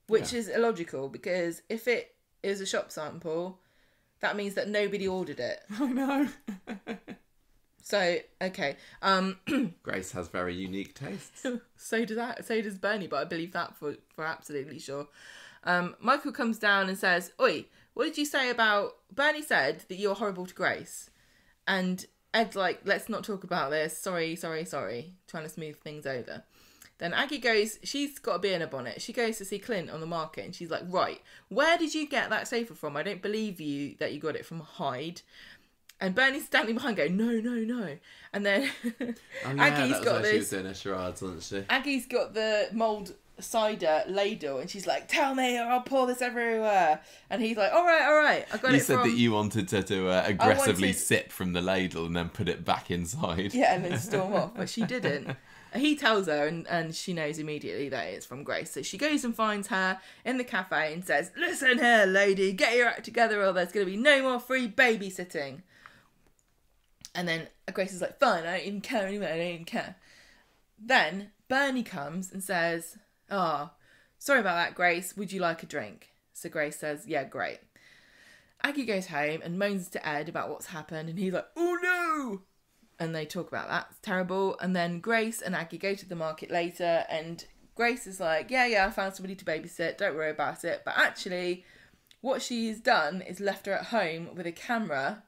which is illogical, because if it is a shop sample, that means that nobody ordered it. I know. So, okay. Grace has very unique tastes. So does Bernie, but I believe that for absolutely sure. Michael comes down and says, oi, what did you say about... Bernie said that you're horrible to Grace. And Ed's like, let's not talk about this. Sorry. Trying to smooth things over. Then Aggie goes, she's got a bee in her bonnet. She goes to see Clint on the market, and she's like, right, where did you get that sofa from? I don't believe you that you got it from Hyde. And Bernie's standing behind going, no. And then Aggie's got this... She was doing her charades, wasn't she? Aggie's got the mulled cider ladle, and she's like, tell me or I'll pour this everywhere. And he's like, all right, I got it from... You said that you wanted to aggressively sip from the ladle and then put it back inside. Yeah, and then storm off, but she didn't. He tells her, and she knows immediately that it's from Grace. So she goes and finds her in the cafe and says, listen here, lady, get your act together or there's going to be no more free babysitting. And then Grace is like, fine, I don't even care anyway, I don't even care. Then Bernie comes and says, sorry about that, Grace, would you like a drink? So Grace says, yeah, great. Aggie goes home and moans to Ed about what's happened, and he's like, oh no! And they talk about that, it's terrible. And then Grace and Aggie go to the market later, and Grace is like, yeah, I found somebody to babysit, don't worry about it. But actually, what she's done is left her at home with a camera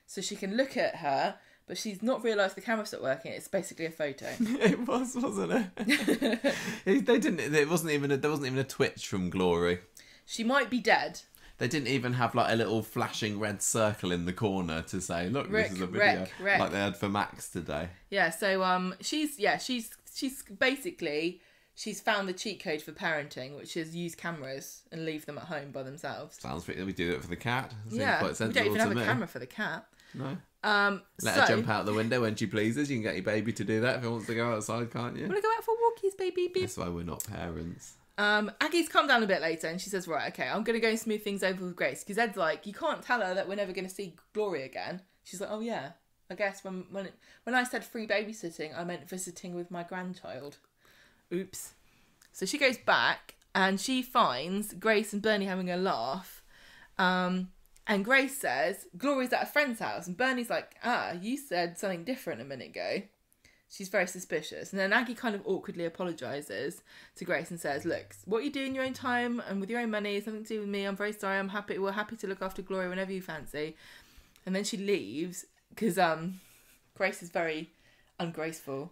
so she can look at her, but she's not realised the camera stopped working. It's basically a photo. It was, wasn't it? There wasn't even a twitch from Glory. She might be dead. They didn't even have like a little flashing red circle in the corner to say, look, this is a video, like they had for Max today. Yeah, so she's basically, she's found the cheat code for parenting, which is use cameras and leave them at home by themselves. Sounds pretty. We do it for the cat. Seems quite sensible. We don't even have a camera for the cat. No. Let her jump out the window when she pleases. You can get your baby to do that if it wants to go outside, can't you? Want to go out for walkies, baby? That's why we're not parents. Aggie's come down a bit later and she says, right, okay, I'm going to go and smooth things over with Grace. Because Ed's like, you can't tell her that we're never going to see Glory again. She's like, oh yeah, I guess when I said free babysitting, I meant visiting with my grandchild. Oops. So she goes back and she finds Grace and Bernie having a laugh. And Grace says, Glory's at a friend's house. And Bernie's like, you said something different a minute ago. She's very suspicious. And then Aggie kind of awkwardly apologises to Grace and says, look, what you do in your own time and with your own money is nothing to do with me. I'm very sorry. We're happy to look after Glory whenever you fancy. And then she leaves because Grace is very ungracious,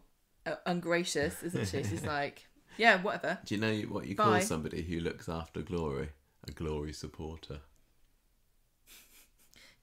isn't she? She's like, yeah, whatever. Do you know what you call somebody who looks after Glory? A Glory supporter.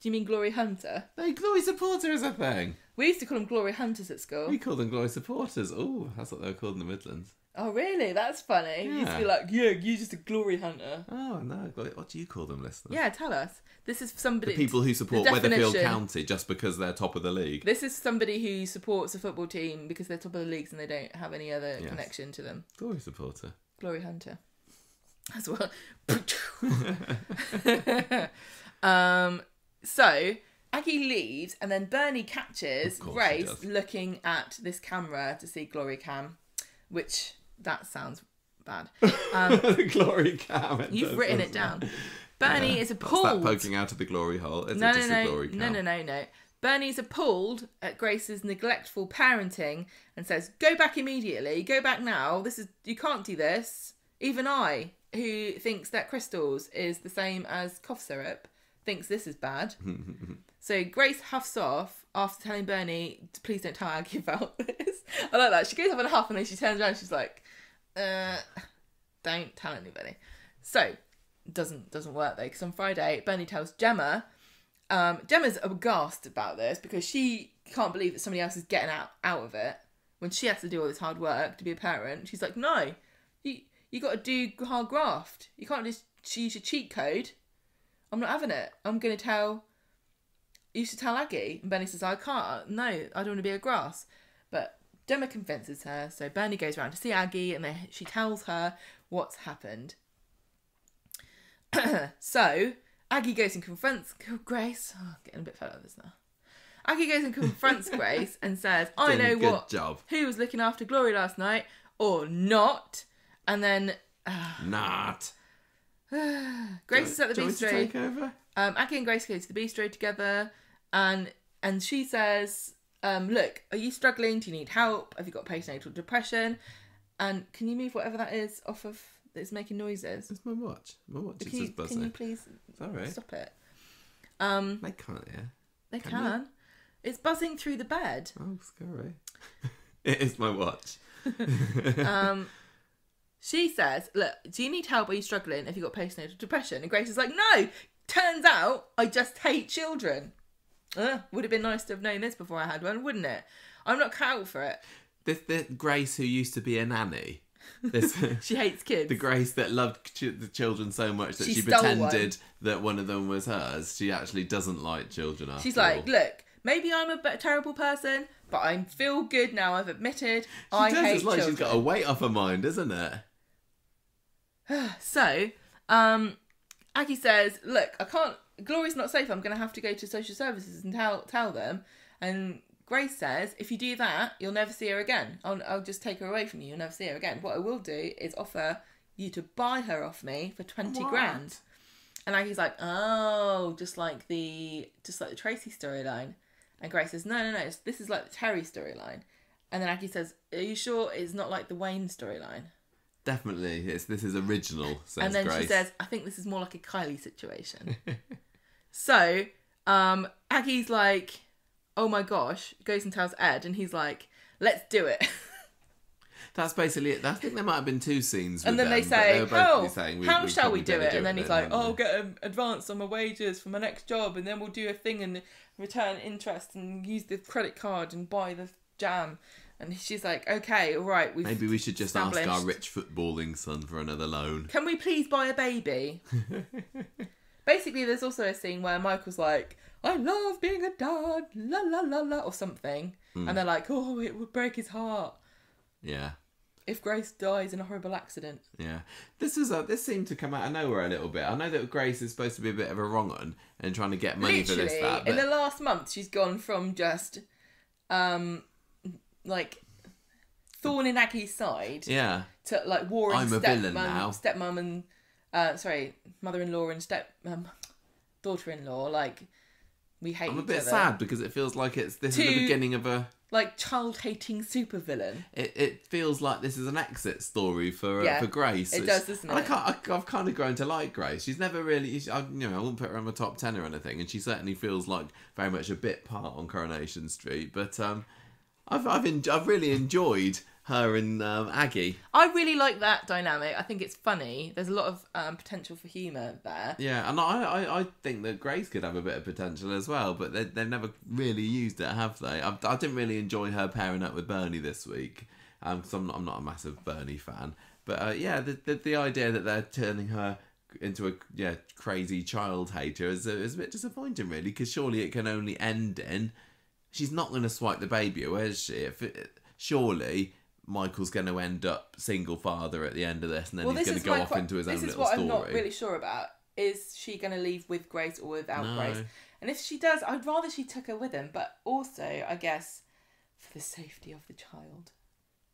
Do you mean Glory Hunter? No, Glory supporter is a thing. We used to call them Glory Hunters at school. We called them Glory supporters. Oh, that's what they were called in the Midlands. Oh, really? That's funny. Yeah. You used to be like, yeah, you're just a Glory Hunter. Oh, no. What do you call them, listeners? Yeah, tell us. This is somebody... The people who support Weatherfield County just because they're top of the league. This is somebody who supports a football team because they're top of the leagues and they don't have any other connection to them. Glory supporter. Glory Hunter. As well. So, Aggie leaves and then Bernie catches Grace looking at this camera to see Glory Cam, which, that sounds bad. The Glory Cam. You've written it down. Bernie is appalled. What's that poking out of the glory hole? Is it just a glory cam? No. Bernie's appalled at Grace's neglectful parenting and says, go back immediately. Go back now. You can't do this. Even I, who thinks that crystals is the same as cough syrup, thinks this is bad. So Grace huffs off after telling Bernie, please don't tell Aggie about this. I like that. She goes up in a huff and then she turns around and she's like, don't tell anybody. So, doesn't work though, because on Friday, Bernie tells Gemma. Gemma's aghast about this because she can't believe that somebody else is getting out of it when she has to do all this hard work to be a parent. She's like, no, you got to do hard graft. You can't just use your cheat code. I'm not having it. I'm going to tell... You should tell Aggie. And Bernie says, I can't. No, I don't want to be a grass. But Gemma convinces her. So Bernie goes around to see Aggie and then she tells her what's happened. So Aggie goes and confronts Grace. Oh, getting a bit fed up of this now. Aggie goes and confronts Grace and says, I know what. Job. Who was looking after Glory last night or not. And then... Not. Grace is at the bistro. Take over? Aggie and Grace go to the bistro together, and she says, look, are you struggling? Do you need help? Have you got postnatal depression? And can you move whatever that is off of that's making noises? It's my watch. My watch is just buzzing. Can you please stop it? They can't, yeah. They can. It's buzzing through the bed. Oh, scary. It is my watch. She says, look, do you need help? Are you struggling? Have you got postnatal depression? And Grace is like, no, turns out I just hate children. Would have been nice to have known this before I had one, wouldn't it? I'm not cut out for it. This Grace who used to be a nanny. She hates kids. The Grace that loved the children so much that she stole pretended that one of them was hers. She actually doesn't like children after She's like, all. look, maybe I'm a terrible person, but I feel good now. I've admitted I hate It's like children. she's got a weight off her mind, isn't it? So, Aggie says, look, I can't, Glory's not safe. I'm going to have to go to social services and tell them. And Grace says, if you do that, you'll never see her again. I'll just take her away from you. You'll never see her again. What I will do is offer you to buy her off me for 20 grand. And Aggie's like, oh, just like the Tracy storyline. And Grace says, no, this is like the Terry storyline. And then Aggie says, are you sure it's not like the Wayne storyline? Definitely, this is original, says And then Grace. she says, I think this is more like a Kylie situation. So, Aggie's like, oh my gosh, goes and tells Ed, and he's like, let's do it. That's basically it. I think there might have been two scenes with and then them, they say, how shall we do it? And then he's like, I'll get an advance on my wages for my next job, and then we'll do a thing and return interest and use the credit card and buy the jam. And she's like, okay, all right. Maybe we should just ask our rich footballing son for another loan. Can we please buy a baby? Basically, there's also a scene where Michael's like, I love being a dad, la la la la, or something. And they're like, oh, it would break his heart. Yeah. If Grace dies in a horrible accident. Yeah. This seemed to come out of nowhere a little bit. I know that Grace is supposed to be a bit of a wrong one and trying to get money for this, that. But... in the last month, she's gone from just... like thorn in Aggie's side, to like warring I'm a villain now. Stepmom and mother-in-law and daughter-in-law. Like we hate. I'm a each bit other. sad because it feels like this is the beginning of a like child-hating supervillain. It feels like this is an exit story for Grace. It does, doesn't it? I've kind of grown to like Grace. She's never really, I wouldn't put her on my top 10 or anything, and she certainly feels like very much a bit part on Coronation Street. But I've really enjoyed her and Aggie. I really like that dynamic. I think it's funny. There's a lot of potential for humour there. Yeah, and I think that Grace could have a bit of potential as well, but they've never really used it, have they? I didn't really enjoy her pairing up with Bernie this week, because I'm not a massive Bernie fan. But the idea that they're turning her into a crazy child hater is a bit disappointing, really, because surely it can only end in... She's not going to swipe the baby, or is she? Surely Michael's going to end up single father at the end of this, and then he's going to go off into his own little story. This is what I'm not really sure about. Is she going to leave with Grace or without Grace? And if she does, I'd rather she took her with him. But also, I guess, for the safety of the child,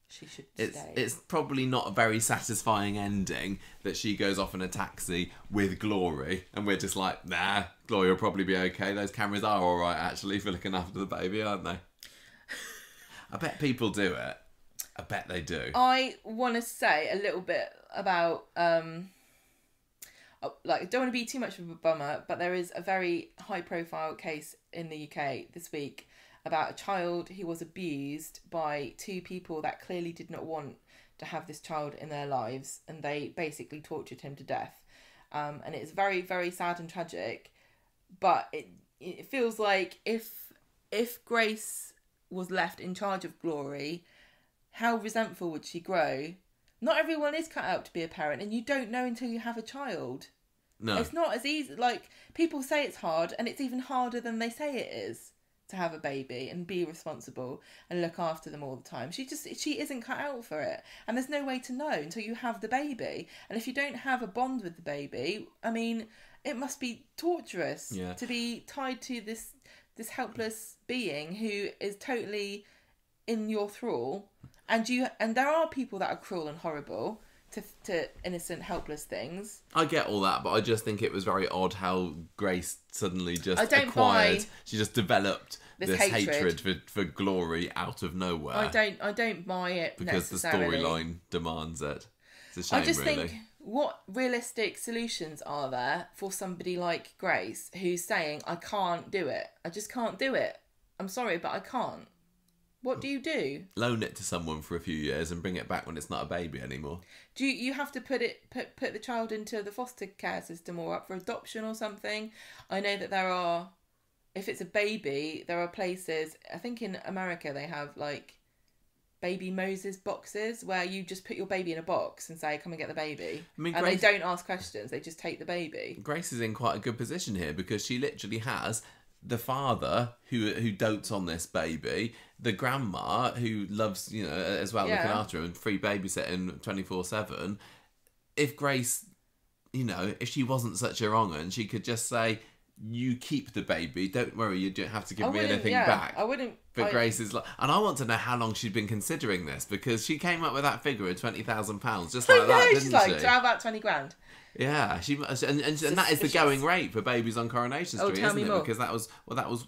she should stay. It's probably not a very satisfying ending that she goes off in a taxi with Glory, and we're just like, nah, Glory will probably be okay. Those cameras are all right, actually, for looking after the baby, aren't they? I bet people do it. I bet they do. I want to say a little bit about, like, I don't want to be too much of a bummer, but there is a very high-profile case in the UK this week about a child who was abused by two people that clearly did not want to have this child in their lives, and they basically tortured him to death. And it's very, very sad and tragic, but it feels like if Grace was left in charge of Glory, how resentful would she grow? Not everyone is cut out to be a parent, and you don't know until you have a child. No. It's not as easy. Like, people say it's hard, and it's even harder than they say it is to have a baby and be responsible and look after them all the time. She isn't cut out for it, and there's no way to know until you have the baby. And if you don't have a bond with the baby, I mean, it must be torturous to be tied to this helpless being who is totally in your thrall. And there are people that are cruel and horrible to innocent, helpless things. I get all that, but I just think it was very odd how Grace suddenly just she just developed this hatred for Glory out of nowhere. I don't buy it because necessarily. The storyline demands it. It's a shame, I just really. think, what realistic solutions are there for somebody like Grace who's saying, I can't do it. I just can't do it. I'm sorry, but I can't. What do you do? Loan it to someone for a few years and bring it back when it's not a baby anymore. Do you have to put the child into the foster care system or up for adoption or something? I know that there are, if it's a baby, there are places, I think in America they have like baby Moses boxes where you just put your baby in a box and say, come and get the baby. I mean, Grace, they don't ask questions, they just take the baby. Grace is in quite a good position here because she literally has the father who dotes on this baby, the grandma who loves, as well, looking after him, and free babysitting 24/7. If Grace, if she wasn't such a wrong un, she could just say, you keep the baby, don't worry, you don't have to give me anything back. I wouldn't. But Grace is like, and I want to know how long she'd been considering this, because she came up with that figure of £20,000 just like that, didn't she's she? Like, how about 20 grand? Yeah, she and that is the going rate for babies on Coronation Street, isn't it? More. Because that was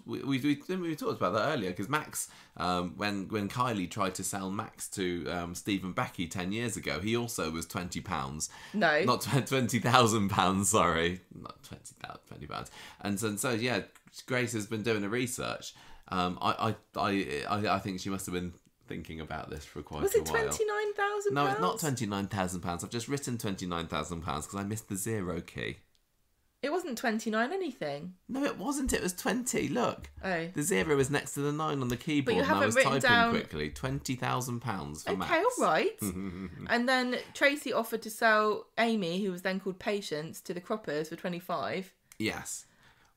we talked about that earlier. Because Max, when Kylie tried to sell Max to Stephen Becky 10 years ago, he also was £20. No, not £20,000. Sorry, not £20,000. And so yeah, Grace has been doing the research. I think she must have been thinking about this for quite a while. Was it £29,000? No, it's not £29,000. I've just written £29,000 because I missed the zero key. It wasn't 29 anything. No, it wasn't. It was 20. Look. Oh. The zero is next to the 9 on the keyboard, and I was typing quickly. £20,000 for Max. Okay, all right. And then Tracy offered to sell Amy, who was then called Patience, to the Croppers for 25. Yes.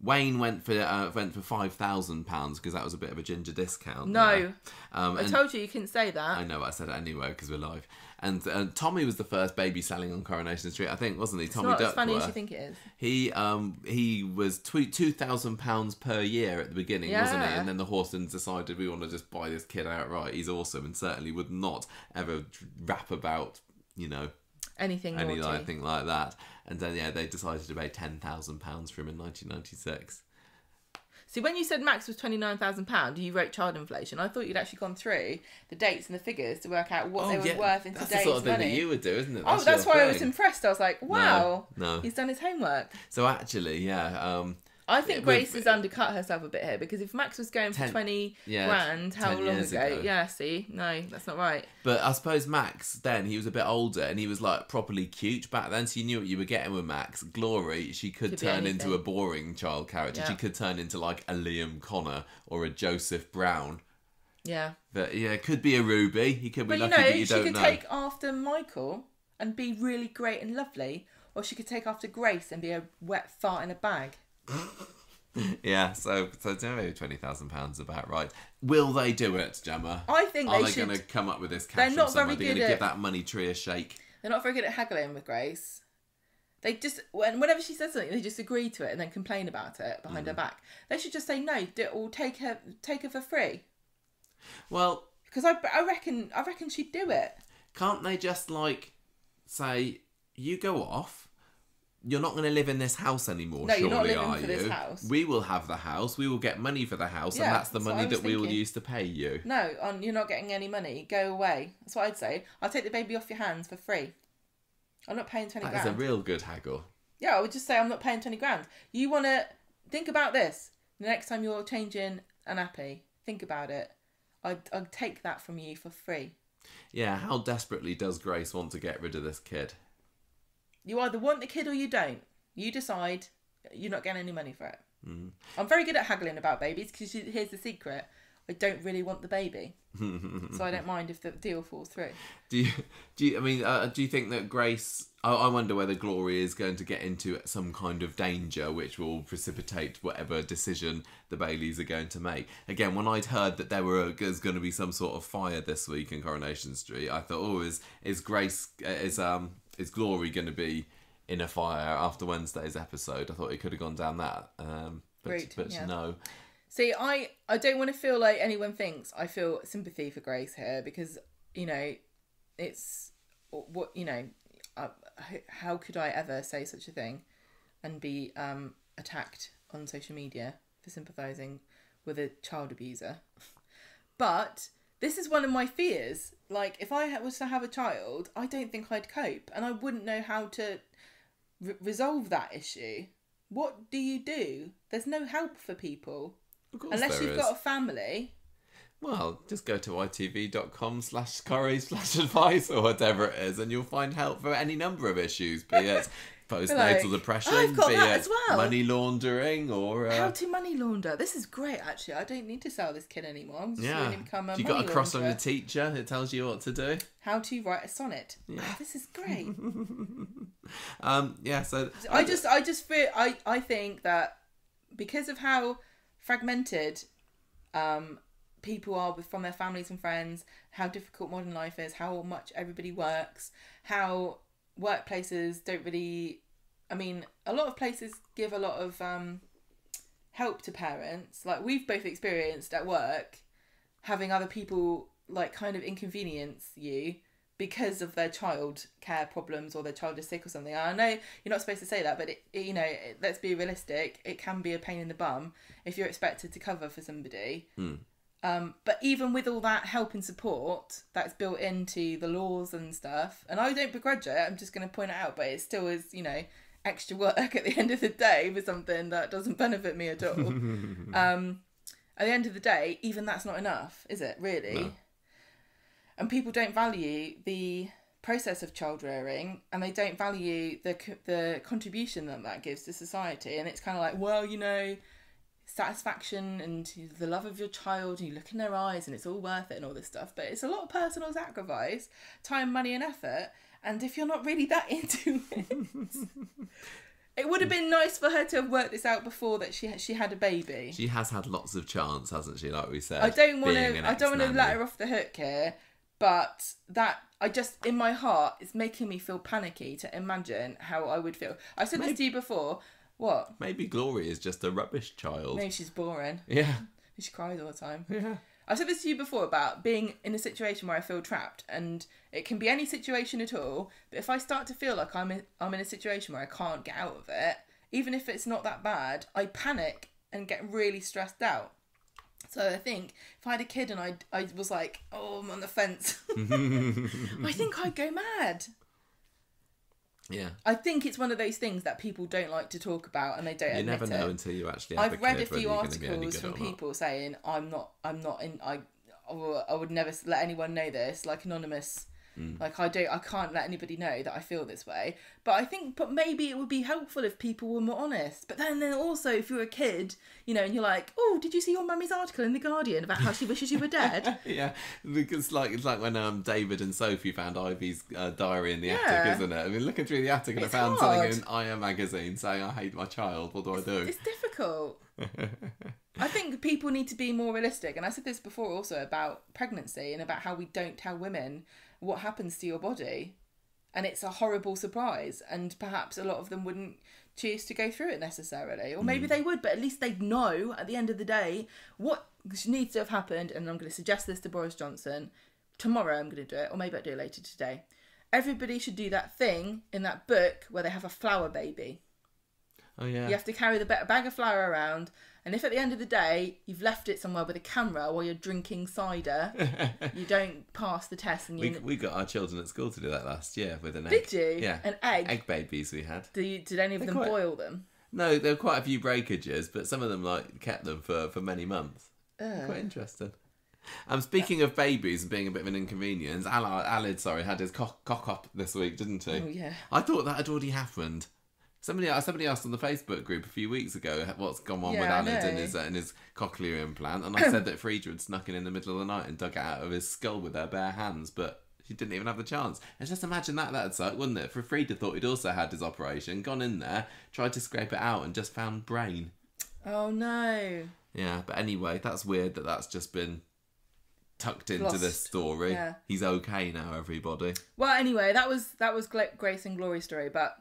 Wayne went for £5,000 because that was a bit of a ginger discount. No, I told you couldn't say that. I know, but I said it anyway because we're live. And Tommy was the first baby selling on Coronation Street, I think, wasn't he? Tommy Duckworth. It's not as funny as you think it is. He was £2,000 per year at the beginning, wasn't he? And then the Horsons decided we want to just buy this kid outright. He's awesome, and certainly would not ever rap about anything like that. And then they decided to pay £10,000 for him in 1996. See, when you said Max was £29,000, you wrote child inflation. I thought you'd actually gone through the dates and the figures to work out what they were worth in today's money. That's the sort of thing that you would do, isn't it? That's why I was impressed. I was like, wow, no. He's done his homework. So actually, I think Grace has undercut herself a bit here, because if Max was going for 20 grand, how long ago? Yeah, see? No, that's not right. But I suppose Max, then, he was a bit older and he was like properly cute back then, so you knew what you were getting with Max. Glory, she could turn into a boring child character. Yeah. She could turn into like a Liam Connor or a Joseph Brown. Yeah. But yeah, it could be a Ruby. He could be lucky that you don't know. She could take after Michael and be really great and lovely, or she could take after Grace and be a wet fart in a bag. Yeah, so maybe £20,000 about right. Will they do it, Gemma? I think they should. Are they going to come up with this cash from somewhere? They're going to give that money tree a shake. They're not very good at haggling with Grace. They just, whenever she says something, they just agree to it and then complain about it behind her back. They should just say no, or take her for free. Well, because I reckon she'd do it. Can't they just say, you go off, you're not going to live in this house anymore, No, surely, you're not living are for you? this house. We will have the house. We will get money for the house, and that's the that's what money I was that we will thinking. use to pay you. No, you're not getting any money. Go away. That's what I'd say. I'll take the baby off your hands for free. I'm not paying 20 That grand. is a real good haggle. Yeah, I would just say I'm not paying 20 grand. You want to think about this. The next time you're changing a nappy, think about it. I'd take that from you for free. Yeah, how desperately does Grace want to get rid of this kid? You either want the kid or you don't. You decide. You're not getting any money for it. Mm. I'm very good at haggling about babies because here's the secret. I don't really want the baby. So I don't mind if the deal falls through. Do you think that Grace... I wonder whether Glory is going to get into some kind of danger which will precipitate whatever decision the Baileys are going to make. Again, when I'd heard that there's going to be some sort of fire this week in Coronation Street, I thought, is Glory going to be in a fire after Wednesday's episode? I thought it could have gone down that. But no. See, I don't want to feel like anyone thinks I feel sympathy for Grace here because, it's what, how could I ever say such a thing and be attacked on social media for sympathising with a child abuser? But this is one of my fears. Like, if I was to have a child, I don't think I'd cope and I wouldn't know how to resolve that issue. What do you do? There's no help for people. Unless you've got a family. Well, just go to itv.com/corrie/advice or whatever it is, and you'll find help for any number of issues, be it postnatal depression, I've got be that it as well. money laundering, or... How to money launder. This is great, actually. I don't need to sell this kid anymore. I'm just going to become a you money got a cross on launderer. your teacher, it tells you what to do. How to write a sonnet. Yeah. Oh, this is great. So... I just feel... I think that because of how fragmented people are from their families and friends, how difficult modern life is, how much everybody works, how workplaces don't really... I mean, a lot of places give a lot of help to parents. Like, we've both experienced at work having other people, like, kind of inconvenience you because of their child care problems or their child is sick or something. I know you're not supposed to say that, but let's be realistic. It can be a pain in the bum if you're expected to cover for somebody. But even with all that help and support that's built into the laws and stuff, and I don't begrudge it, I'm just going to point it out, but it still is, extra work at the end of the day for something that doesn't benefit me at all. At the end of the day, even that's not enough, is it, really? No. And people don't value the process of child rearing, and they don't value the contribution that gives to society. And it's kind of like, well, satisfaction and the love of your child, and you look in their eyes and it's all worth it and all this stuff. But it's a lot of personal sacrifice, time, money and effort. And if you're not really that into it, it would have been nice for her to have worked this out before that she had a baby. She has had lots of chance, hasn't she? Like we said, I don't want to let her off the hook here, but that in my heart, it's making me feel panicky to imagine how I would feel. I said this to you before. What? Maybe Glory is just a rubbish child. Maybe she's boring. Yeah. She cries all the time. Yeah. I've said this to you before about being in a situation where I feel trapped, and it can be any situation at all, but if I start to feel like I'm in a situation where I can't get out of it, even if it's not that bad, I panic and get really stressed out. So I think if I had a kid and I was like, oh, I'm on the fence, I think I'd go mad. Yeah. I think it's one of those things that people don't like to talk about, and they don't admit it. You never know until you actually have a kid. I've read a few articles from people saying I would never let anyone know this, like anonymous. Like I can't let anybody know that I feel this way. But maybe it would be helpful if people were more honest. But then also, if you're a kid, and you're like, oh, did you see your mummy's article in The Guardian about how she wishes you were dead? Yeah, because it's like when David and Sophie found Ivy's diary in the attic, isn't it? I mean, looking through the attic and I found something in Aya magazine saying, I hate my child, what do I do? It's difficult. I think people need to be more realistic. And I said this before also about pregnancy and about how we don't tell women what happens to your body, and it's a horrible surprise, and perhaps a lot of them wouldn't choose to go through it necessarily, or maybe they would, but at least they'd know at the end of the day what needs to have happened. And I'm going to suggest this to Boris Johnson tomorrow. I'm going to do it, or maybe I'll do it later today. everybody should do that thing in that book where they have a flower baby. Oh, yeah. You have to carry the bag of flour around, and if at the end of the day you've left it somewhere with a camera while you're drinking cider, you don't pass the test. And we got our children at school to do that last year with an Did egg. you? Yeah. An egg? Egg babies we had. Did any of them boil them? No, there were quite a few breakages, but some of them kept them for many months. Quite interesting. Speaking of babies and being a bit of an inconvenience, Alid, had his cock up this week, didn't he? Oh, yeah. I thought that had already happened. Somebody asked on the Facebook group a few weeks ago what's gone on with Alid and his cochlear implant, and I said that Frieda had snuck in the middle of the night and dug it out of his skull with her bare hands, but she didn't even have the chance. And just imagine that'd suck, wouldn't it? For Frieda thought he'd also had his operation, gone in there, tried to scrape it out, and just found brain. Oh no. Yeah, but anyway, that's weird that's just been tucked into this story. Yeah. He's okay now, everybody. Well, anyway, that was Grace and Glory's story, but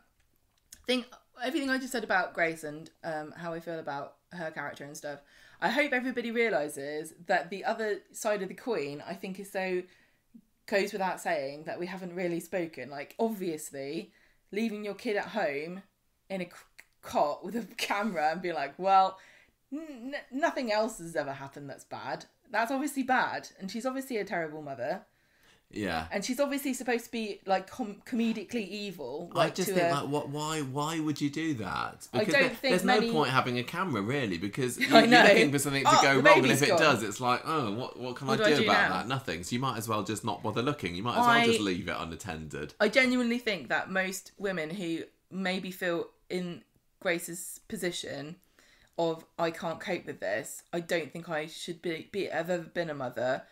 everything I just said about Grace and how I feel about her character and stuff, I hope everybody realises that the other side of the coin, I think, goes without saying, that we haven't really spoken. Like, obviously, leaving your kid at home in a cot with a camera and be like, well, nothing else has ever happened that's bad. That's obviously bad, and she's obviously a terrible mother. Yeah, and she's obviously supposed to be like comedically evil. I just think why would you do that? Because I don't think there's no point having a camera really, because you're I know. looking for something to go wrong, and if it gone. does, it's like, oh, what can I do about that? Nothing. So you might as well just not bother looking. You might as well just leave it unattended. I genuinely think that most women who maybe feel in Grace's position of I can't cope with this, I don't think I should have ever been a mother.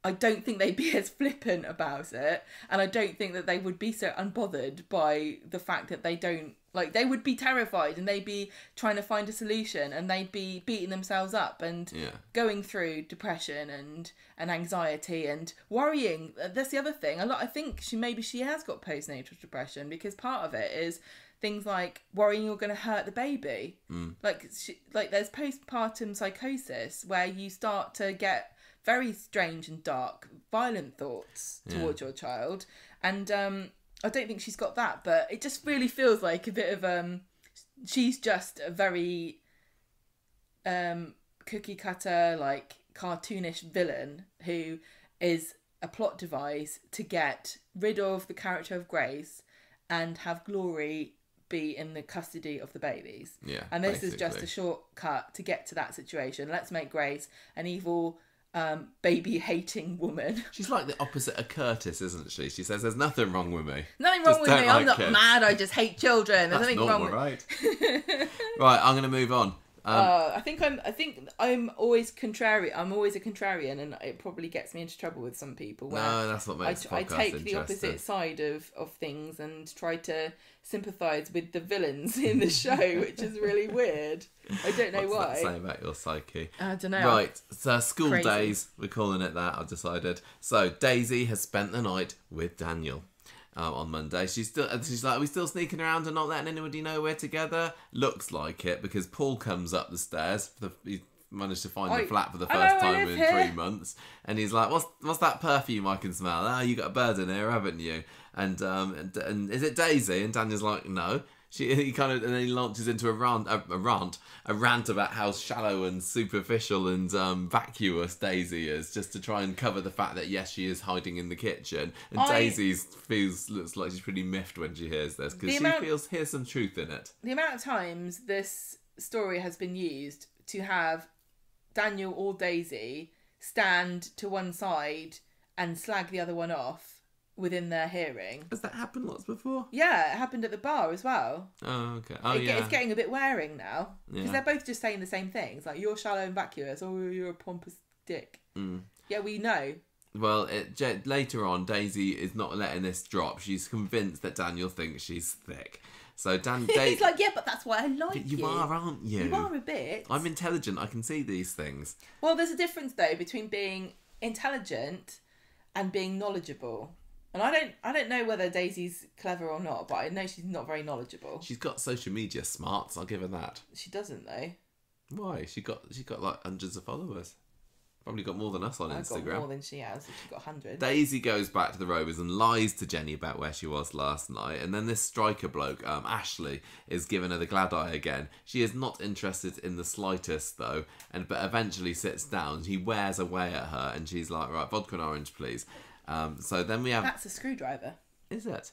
I don't think they'd be as flippant about it, and I don't think that they would be so unbothered by the fact that they don't, like, they would be terrified and they'd be trying to find a solution, and they'd be beating themselves up and going through depression and anxiety and worrying. That's the other thing. I think she has got postnatal depression, because part of it is things like worrying you're going to hurt the baby. Like there's postpartum psychosis where you start to get very strange and dark, violent thoughts towards your child. And I don't think she's got that, but it just really feels like a bit of... she's just a very cookie cutter, like cartoonish villain who is a plot device to get rid of the character of Grace and have Glory be in the custody of the babies. Yeah, and this is just a shortcut to get to that situation. Let's make Grace an evil... baby-hating woman. She's like the opposite of Curtis, isn't she? She says, there's nothing wrong with me. Nothing wrong with me. I'm not mad. I just hate children. There's nothing wrong with me. Right. Right, I'm going to move on. I think I'm always contrary. I'm always a contrarian, and it probably gets me into trouble with some people. No, that's what makes I take the opposite side of things and try to sympathise with the villains in the show, which is really weird. I don't know why. What's that say about your psyche? I don't know. Right, so school days, we're calling it that, I've decided. So Daisy has spent the night with Daniel. On Monday, she's like, are we still sneaking around and not letting anybody know we're together? Looks like it, because Paul comes up the stairs. He managed to find the flat for the first time in 3 months, and he's like, "What's that perfume I can smell? Ah, you got a bird in here, haven't you? And is it Daisy?" And Daniel's like, "No." And then he launches into a rant about how shallow and superficial and vacuous Daisy is, just to try and cover the fact that yes, she is hiding in the kitchen. And Daisy looks like she's pretty miffed when she hears this, because she hears some truth in it. The amount of times this story has been used to have Daniel or Daisy stand to one side and slag the other one off within their hearing. Has that happened lots before? Yeah, it happened at the bar as well. Oh, okay. It's getting a bit wearing now. Because they're both just saying the same things. Like, you're shallow and vacuous, or you're a pompous dick. Yeah, we know. Well, later on, Daisy is not letting this drop. She's convinced that Daniel thinks she's thick. So he's like, yeah, but that's why I like you. You are, aren't you? You are a bit. I'm intelligent. I can see these things. Well, there's a difference, though, between being intelligent and being knowledgeable. And I don't know whether Daisy's clever or not, but I know she's not very knowledgeable. She's got social media smarts, I'll give her that. She doesn't, though. Why? She got like hundreds of followers. Probably got more than us on I've Instagram. got more than she has. She's got 100. Daisy goes back to the Rovers and lies to Jenny about where she was last night. And then this striker bloke, Ashley, is giving her the glad eye again. She is not interested in the slightest, though, but eventually sits down. He wears away at her, and she's like, right, vodka and orange, please. So then we have... That's a screwdriver. Is it?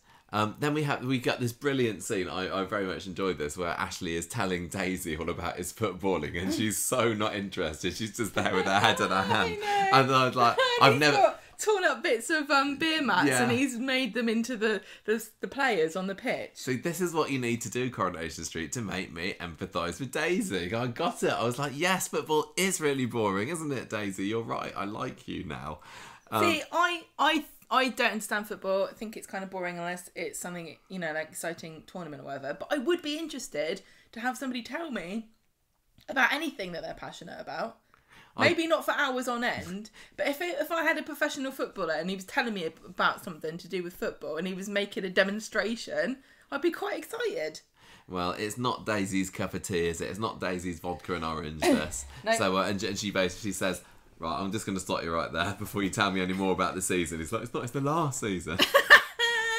Then we got this brilliant scene. I very much enjoyed this, where Ashley is telling Daisy all about his footballing, and she's so not interested. She's just there with her head in her hand, and I was like, I've never got torn up bits of beer mats, and he's made them into the players on the pitch. See, this is what you need to do, Coronation Street, to make me empathise with Daisy. I got it. I was like, yes, football is really boring, isn't it, Daisy? You're right. I like you now. See, I don't understand football. I think it's kind of boring unless it's something, like exciting tournament or whatever. But I would be interested to have somebody tell me about anything that they're passionate about. Maybe not for hours on end, but if I had a professional footballer and he was telling me about something to do with football and he was making a demonstration, I'd be quite excited. Well, it's not Daisy's cup of tea, is it? It's not Daisy's vodka and orange, this. No. So, and she basically says... Right, I'm just going to stop you right there before you tell me any more about the season. He's like, it's the last season.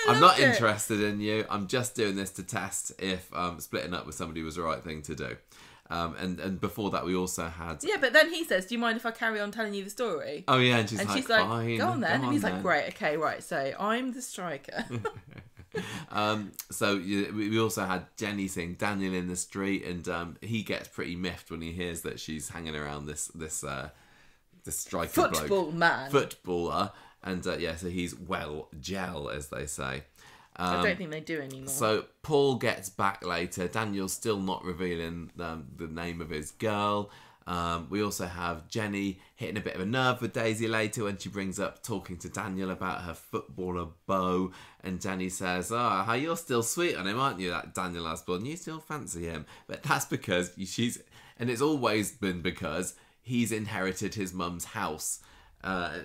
I'm not interested in you. I'm just doing this to test if splitting up with somebody was the right thing to do. And before that, we also had... Yeah, but then he says, do you mind if I carry on telling you the story? Oh, yeah, and she's like, fine. Go on then. And he's like, great, okay, right, so I'm the striker. So we also had Jenny seeing Daniel in the street, and he gets pretty miffed when he hears that she's hanging around this striker footballer, and so he's gel, as they say. I don't think they do anymore. So Paul gets back later. Daniel's still not revealing the name of his girl. We also have Jenny hitting a bit of a nerve with Daisy later when she brings up talking to Daniel about her footballer beau, and Jenny says, how you're still sweet on him, aren't you, that Daniel Osborne? You still fancy him. But that's because and it's always been because he's inherited his mum's house.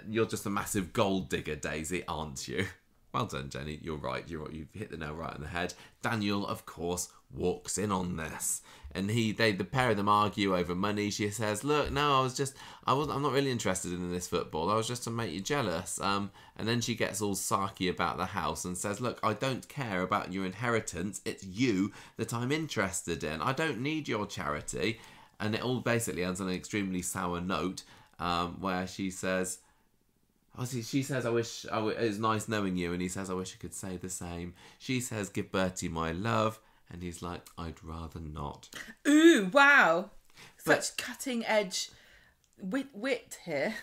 You're just a massive gold digger, Daisy, aren't you? Well done, Jenny. You're right. You've hit the nail right on the head. Daniel, of course, walks in on this, and the pair of them argue over money. She says, "Look, no, I'm not really interested in this football. I was just to make you jealous." And then she gets all sarky about the house and says, "Look, I don't care about your inheritance. It's you that I'm interested in. I don't need your charity." And it all basically ends on an extremely sour note, where she says, I wish it was nice knowing you, and he says, I wish I could say the same. She says, give Bertie my love, and he's like, I'd rather not. Ooh, wow. Such cutting edge wit here.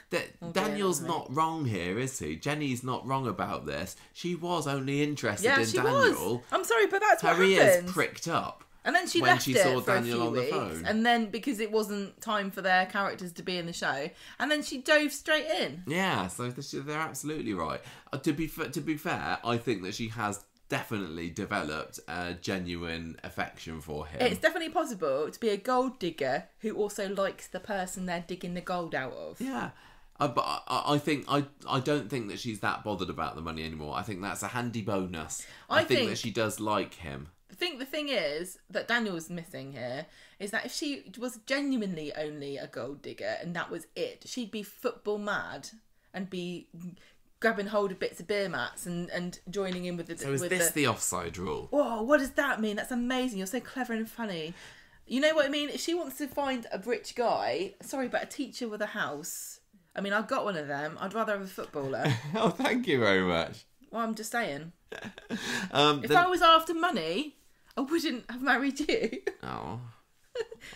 Daniel's not wrong here, is he? Jenny's not wrong about this. She was only interested in Daniel. Was. I'm sorry, but that's what happened. Her ears pricked up. And then she when left she it saw for Daniel a few on the weeks, phone. and then because it wasn't time for their characters to be in the show, and then she dove straight in. Yeah, so they're absolutely right. To be fair, I think that she has definitely developed a genuine affection for him. It's definitely possible to be a gold digger who also likes the person they're digging the gold out of. Yeah. But I don't think that she's that bothered about the money anymore. I think that's a handy bonus. I think that she does like him. I think the thing is that Daniel's missing here is that if she was genuinely only a gold digger and that was it, she'd be football mad and be grabbing hold of bits of beer mats and joining in with the... So is this the offside rule? Whoa, what does that mean? That's amazing. You're so clever and funny. You know what I mean? If she wants to find a rich guy, sorry, but a teacher with a house... I mean, I've got one of them. I'd rather have a footballer. Oh, thank you very much. Well, I'm just saying. If I was after money... I wouldn't have married you. Oh.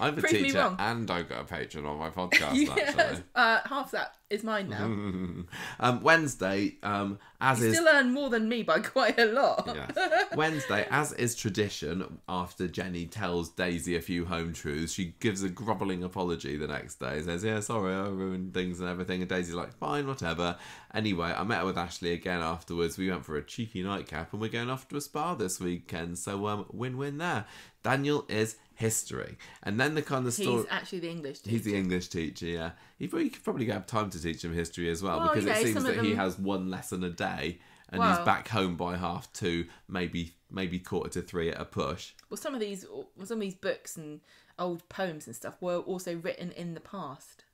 I'm a teacher and I've got a patron on my podcast, yes. actually. Half that is mine now. Wednesday, you still earn more than me by quite a lot. Yes. Wednesday, as is tradition, after Jenny tells Daisy a few home truths, she gives a grovelling apology the next day. Says, yeah, sorry, I ruined things and everything. And Daisy's like, fine, whatever. Anyway, I met her with Ashley again afterwards. We went for a cheeky nightcap and we're going off to a spa this weekend. So win-win there. Daniel is history. And then the kind of story... He's actually the English teacher. He's the English teacher, yeah. He could probably have time to teach him history as well, because it seems that he has one lesson a day and he's back home by 2:30, maybe 2:45 at a push. Well, some of these books and old poems and stuff were also written in the past.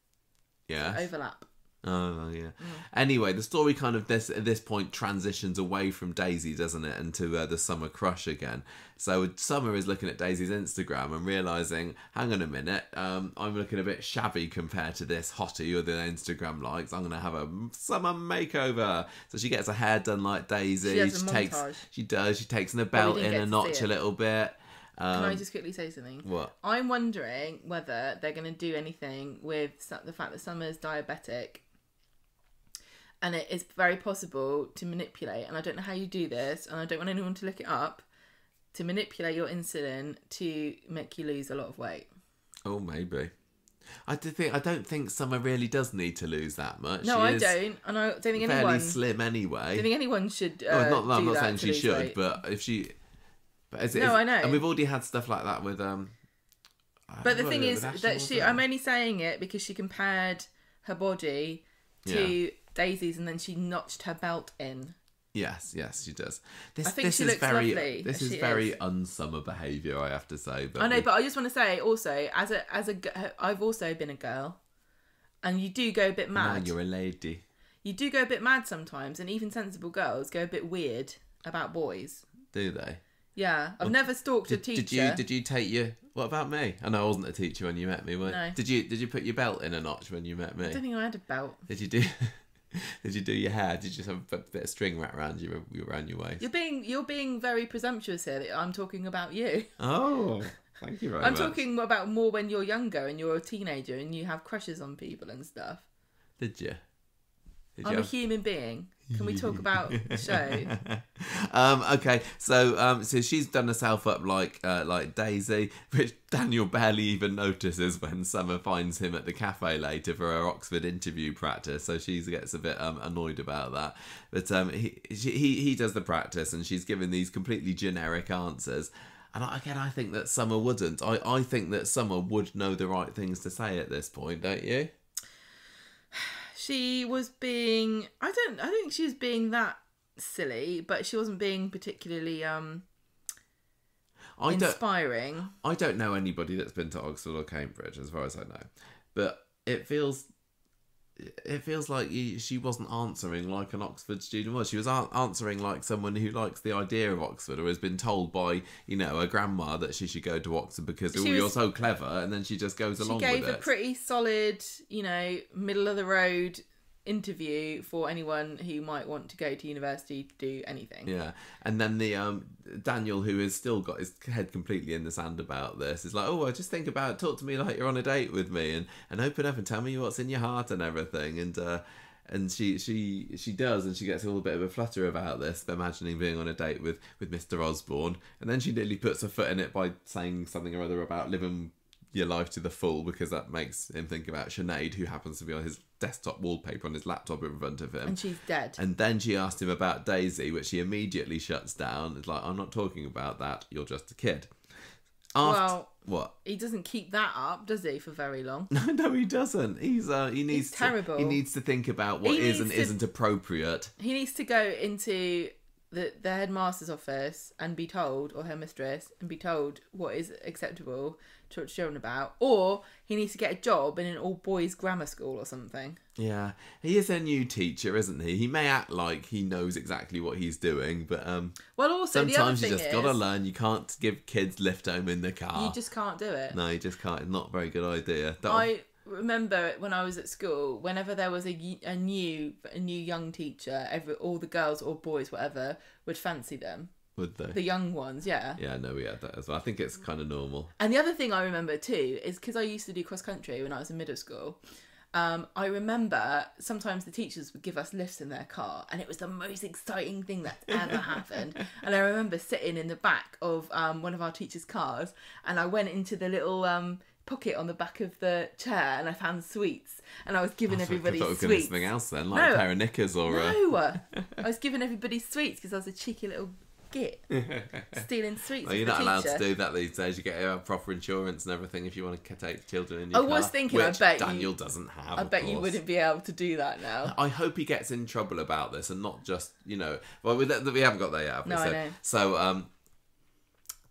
Yeah. Overlap. Oh, yeah. Anyway, the story kind of at this point transitions away from Daisy, doesn't it, and to the Summer crush again. So Summer is looking at Daisy's Instagram and realising, hang on a minute, I'm looking a bit shabby compared to this hottie who the Instagram likes. I'm going to have a Summer makeover. So she gets her hair done like Daisy. She has a montage. She takes the belt in a notch a little bit. Can I just quickly say something? What? I'm wondering whether they're going to do anything with the fact that Summer's diabetic. And it is very possible to manipulate, and I don't know how you do this, and I don't want anyone to look it up, to manipulate your insulin to make you lose a lot of weight. Oh, maybe. I don't think Summer really does need to lose that much. No, I don't, and I don't think anyone. Fairly slim anyway. I don't think anyone should. I'm not saying she should, weight. but if she. I know. And we've already had stuff like that with. But the thing is that I'm only saying it because she compared her body to Daisy's, and then she notched her belt in. Yes, she does. I think she looks lovely. This is very unsummer behaviour, I have to say. But I know, but I just want to say also, I've also been a girl, and you do go a bit mad. Now you're a lady. You do go a bit mad sometimes, and even sensible girls go a bit weird about boys. Do they? Yeah, I've never stalked a teacher. Did you take your? What about me? I know I wasn't a teacher when you met me. No. Did you put your belt in a notch when you met me? I don't think I had a belt. Did you do? Did you do your hair? Did you just have a bit of string wrapped around around your waist? You're being very presumptuous here. That I'm talking about you. Oh, thank you very much. I'm talking about more when you're younger and you're a teenager and you have crushes on people and stuff. Did you? I'm a human being. Can we talk about the show? Okay, so she's done herself up like Daisy, which Daniel barely even notices when Summer finds him at the cafe later for her Oxford interview practice. So she gets a bit annoyed about that. But he does the practice, and she's given these completely generic answers. And again, I think that Summer wouldn't. I think that Summer would know the right things to say at this point, don't you? She was being... I think she was being that silly, but she wasn't being particularly inspiring. I don't know anybody that's been to Oxford or Cambridge, as far as I know. But it feels like she wasn't answering like an Oxford student was. She was answering like someone who likes the idea of Oxford, or has been told by, her grandma that she should go to Oxford because you're so clever, and then she just goes along with it. She gave a pretty solid, middle of the road interview for anyone who might want to go to university to do anything. Yeah, and then the Daniel, who has still got his head completely in the sand about this, is like, oh, just think about it, talk to me like you're on a date with me, and open up and tell me what's in your heart and everything. And she does, and she gets a little bit of a flutter about this, imagining being on a date with Mr. Osborne, and then she nearly puts her foot in it by saying something or other about living your life to the full, because that makes him think about Sinead, who happens to be on his desktop wallpaper on his laptop in front of him. And she's dead. And then she asked him about Daisy, which he immediately shuts down. It's like, I'm not talking about that, you're just a kid. What? He doesn't keep that up, does he, for very long? No, he doesn't. He's terrible. He needs to think about what is and isn't appropriate. He needs to go into the headmaster's office and be told, or her mistress, and be told what is acceptable to talk to children about, or he needs to get a job in an all-boys grammar school or something. Yeah, he is a new teacher, isn't he? He may act like he knows exactly what he's doing, but well, also sometimes you just gotta learn. You can't give kids lift home in the car. You just can't do it. No, you just can't. It's not a very good idea. I remember when I was at school, whenever there was a new young teacher, all the girls or boys, whatever, would fancy them. Would they? The young ones, yeah. Yeah, no, we had that as well. I think it's kind of normal. And the other thing I remember too is because I used to do cross country when I was in middle school. I remember sometimes the teachers would give us lifts in their car, and it was the most exciting thing that's ever happened. And I remember sitting in the back of one of our teachers' cars, and I went into the little pocket on the back of the chair, and I found sweets, and I was giving everybody sweets. Something else then, like a pair of knickers or I was giving everybody sweets because I was a cheeky little git stealing sweets. Well, you're not allowed to do that these days. You get proper insurance and everything if you want to take children in your car. I was thinking, which Daniel doesn't have. I bet you wouldn't be able to do that now. I hope he gets in trouble about this, and not just well, we haven't got there yet, have we? No, I know. So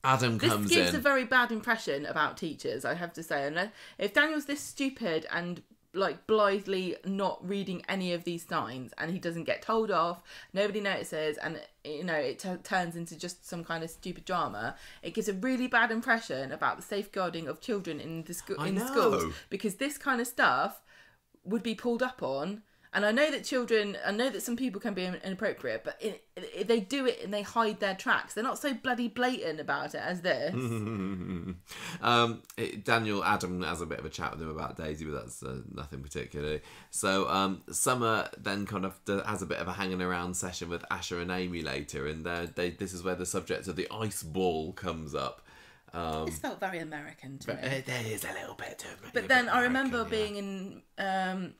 Adam comes in. This gives a very bad impression about teachers, I have to say. And if Daniel's this stupid and like blithely not reading any of these signs, and he doesn't get told off, nobody notices, and you know it turns into just some kind of stupid drama. It gives a really bad impression about the safeguarding of children in the schools, because this kind of stuff would be pulled up on. And I know that some people can be inappropriate, but they do it and they hide their tracks. They're not so bloody blatant about it as this. Daniel Adam has a bit of a chat with him about Daisy, but that's nothing particularly. So Summer then kind of has a bit of a hanging around session with Asher and Amy later, and this is where the subject of the ice ball comes up. This felt very American to me. There is a little bit to it. But then I remember being in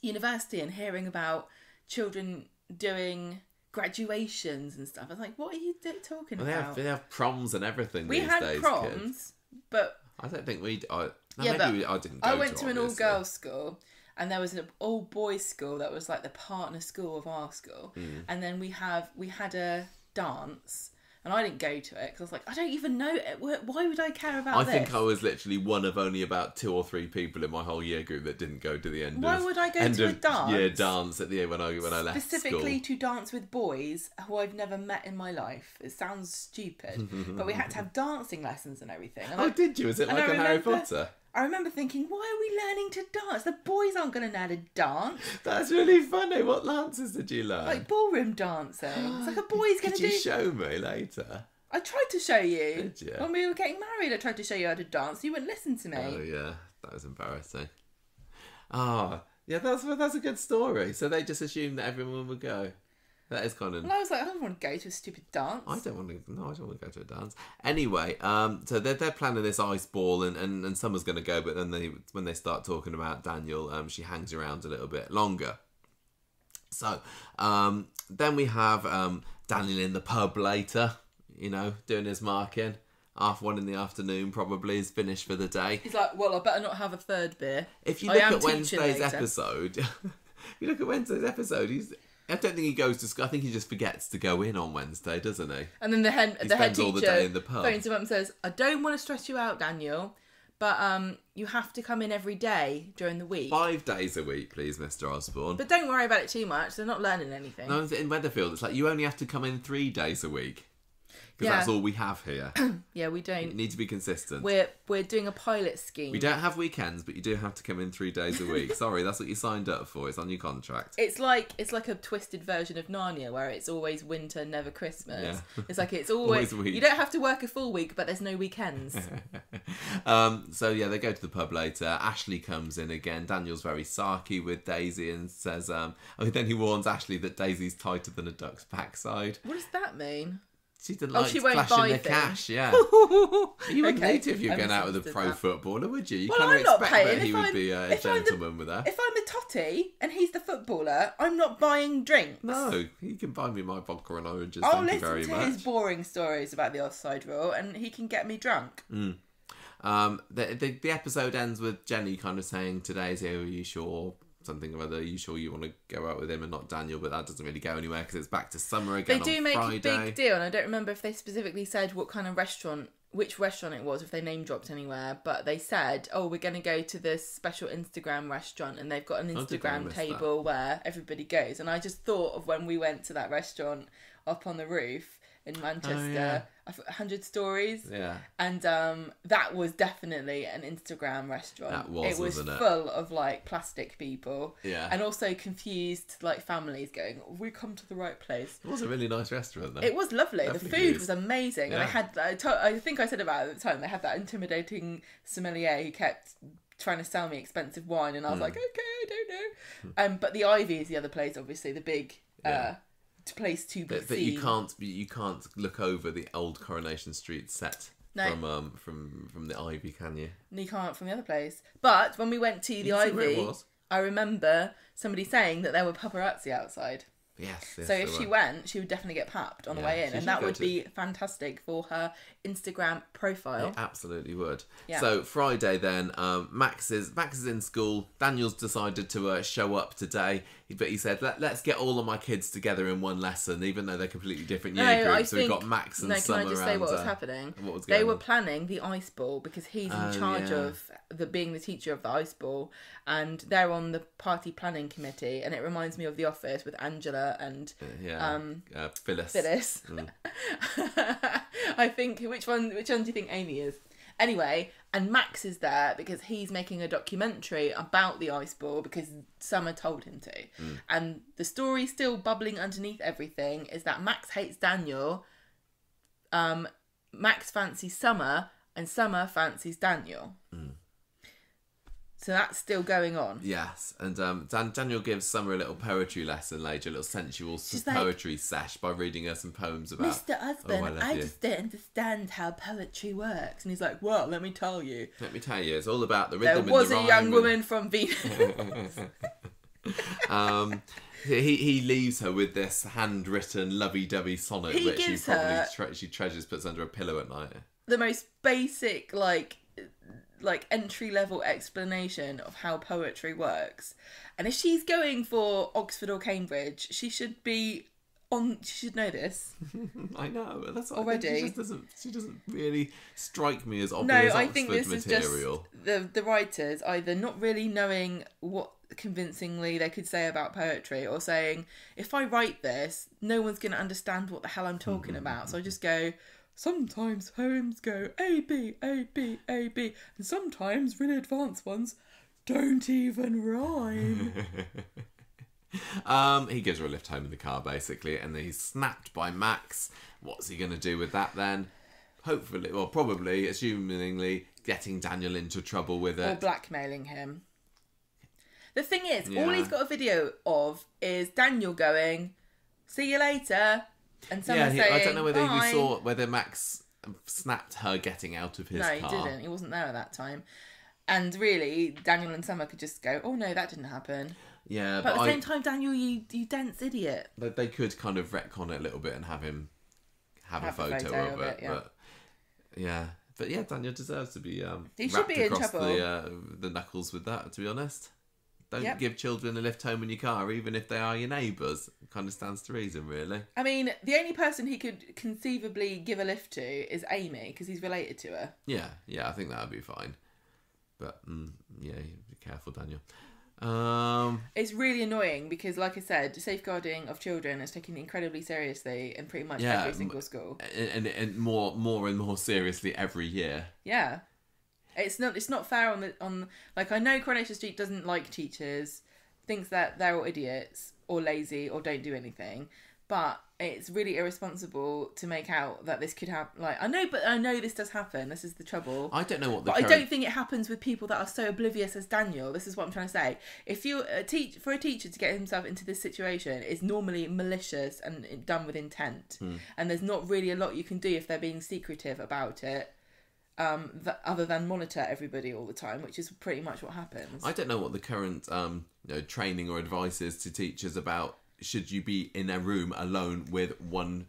university and hearing about children doing graduations and stuff. I was like, what are you talking about? They have proms and everything we these had days, proms, kids. But I don't think we... I didn't go I went to an obviously. all-girls school, and there was an all-boys school that was like the partner school of our school. And then we had a dance, and I didn't go to it because I was like, I don't even know it. Why would I care about this? I think I was literally one of only about 2 or 3 people in my whole year group that didn't go to the end. Why would I go to a dance? Yeah, dance at the end when I left specifically school. to dance with boys who I've never met in my life. It sounds stupid, but we had to have dancing lessons and everything. And did you? Is it like Harry Potter? I remember thinking, why are we learning to dance? The boys aren't going to know how to dance. That's really funny. What dances did you learn? Like ballroom dancing. It's like a boy's going to do... Could you show me later? I tried to show you. Did you? When we were getting married, I tried to show you how to dance. You wouldn't listen to me. Oh, yeah. That was embarrassing. Yeah, that's a good story. So they just assumed that everyone would go. That is kind of... Well, I was like, I don't want to go to a stupid dance. I don't want to go to a dance. Anyway, so they're planning this ice ball, and Summer's going to go, but then when they start talking about Daniel, she hangs around a little bit longer. So then we have Daniel in the pub later, you know, doing his marking. 1:30 in the afternoon, probably, is finished for the day. He's like, well, I better not have a third beer. If you look at Wednesday's episode, I don't think he goes to school. I think he just forgets to go in on Wednesday, doesn't he? And then the head teacher all the day in the pub. Phones him up and says, I don't want to stress you out, Daniel, but you have to come in every day during the week. 5 days a week, please, Mr. Osborne. But don't worry about it too much. They're not learning anything. No, in Weatherfield, it's like you only have to come in 3 days a week. Because that's all we have here. Yeah, we don't. You need to be consistent. We're doing a pilot scheme. We don't have weekends, but you do have to come in 3 days a week. Sorry, that's what you signed up for. It's on your contract. It's like a twisted version of Narnia where it's always winter, never Christmas. Yeah. It's like it's always you don't have to work a full week, but there's no weekends. So yeah, they go to the pub later. Ashley comes in again. Daniel's very sarky with Daisy and says, then he warns Ashley that Daisy's tighter than a duck's backside. What does that mean? She didn't like she won't flashing buy the things. cash, yeah. You wouldn't need to if you're going out with a pro footballer, would you? You well, kind I'm of not expect paying. that he would be a gentleman with her. If I'm the totty and he's the footballer, I'm not buying drinks. No, he can buy me my vodka and oranges. I'll Thank you very listen to much. his boring stories about the offside rule and he can get me drunk. The episode ends with Jenny kind of saying to Daisy, are you sure? Something or other, are you sure you want to go out with him and not Daniel? But that doesn't really go anywhere because it's back to Summer again. They do on make Friday. a big deal, and I don't remember if they specifically said what kind of which restaurant it was, if they name dropped anywhere, but they said, we're going to go to this special Instagram restaurant, and they've got an Instagram table where everybody goes. And I just thought of when we went to that restaurant up on the roof in Manchester, 100 Stories. Yeah. And that was definitely an Instagram restaurant. It was full of like plastic people. Yeah. And also confused like families going, we come to the right place. It was a really nice restaurant though. It was lovely. The food was amazing. Yeah. And I think I said about it at the time, they had that intimidating sommelier who kept trying to sell me expensive wine, and I was like, okay, I don't know. But the Ivy is the other place, obviously, the big place to be but seen. you can't look over the old Coronation Street set from the Ivy, can you? No, you can't from the other place. But when we went to the Ivy, I remember somebody saying that there were paparazzi outside. Yes. So if she went, she would definitely get papped on the way in, and that would be fantastic for her Instagram profile. It absolutely would. Yeah. So Friday then, Max is in school. Daniel's decided to show up today, but he said, let's get all of my kids together in one lesson, even though they're completely different year groups. So we've got Max and Summer. Can I just say what was happening? What was going They were on? planning the ice ball because he's in charge of being the teacher of the ice ball, and they're on the party planning committee. And it reminds me of The Office with Angela and Phyllis. I think which one do you think Amy is? Anyway, and Max is there because he's making a documentary about the ice ball because Summer told him to. And the story still bubbling underneath everything is that Max hates Daniel, Max fancies Summer, and Summer fancies Daniel. So that's still going on. Yes, and Daniel gives Summer a little poetry lesson later, a little sensual poetry sesh by reading her some poems about... Mr. Husband, I just don't understand how poetry works. And he's like, well, let me tell you. Let me tell you, it's all about the rhythm and the There was rhyme a young woman from Venus. He leaves her with this handwritten lovey-dovey sonnet, which she probably she treasures, puts under a pillow at night. The most basic, like entry-level explanation of how poetry works. And if she's going for Oxford or Cambridge, she should know this. I know, that's what already. I think she doesn't really strike me as obvious No, Oxford I think this material. is just the writers either not really knowing what convincingly they could say about poetry, or saying, if I write this, no one's going to understand what the hell I'm talking about. So I just go, sometimes poems go A, B, A, B, A, B, and sometimes really advanced ones don't even rhyme. He gives her a lift home in the car, basically, and then he's snapped by Max. What's he going to do with that then? Hopefully, well, probably, assumingly, getting Daniel into trouble with it. Or blackmailing him. The thing is, all he's got a video of is Daniel going, see you later, and someone saying, I don't know whether bye. we saw whether Max snapped her getting out of his car. No, he didn't. He wasn't there at that time. And really, Daniel and Summer could just go, oh no, that didn't happen. Yeah, but at the same time, Daniel, you dense idiot. They could kind of retcon it a little bit and have him have a photo of it. But Daniel deserves to be he should be in across trouble. the knuckles with that, to be honest. Don't give children a lift home in your car, even if they are your neighbours. It kind of stands to reason, really. I mean, the only person he could conceivably give a lift to is Amy, because he's related to her. Yeah, I think that would be fine. But, be careful, Daniel. It's really annoying because, like I said, safeguarding of children is taken incredibly seriously in pretty much every single school. And more and more seriously every year. Yeah. It's not fair on like, I know Coronation Street doesn't like teachers, thinks that they're all idiots or lazy or don't do anything, but it's really irresponsible to make out that this could happen. Like, I know this does happen. This is the trouble. I don't know what I don't think it happens with people that are so oblivious as Daniel. This is what I'm trying to say. If you for a teacher to get himself into this situation is normally malicious and done with intent, and there's not really a lot you can do if they're being secretive about it. Other than monitor everybody all the time, which is pretty much what happens. I don't know what the current training or advice is to teachers about should you be in a room alone with one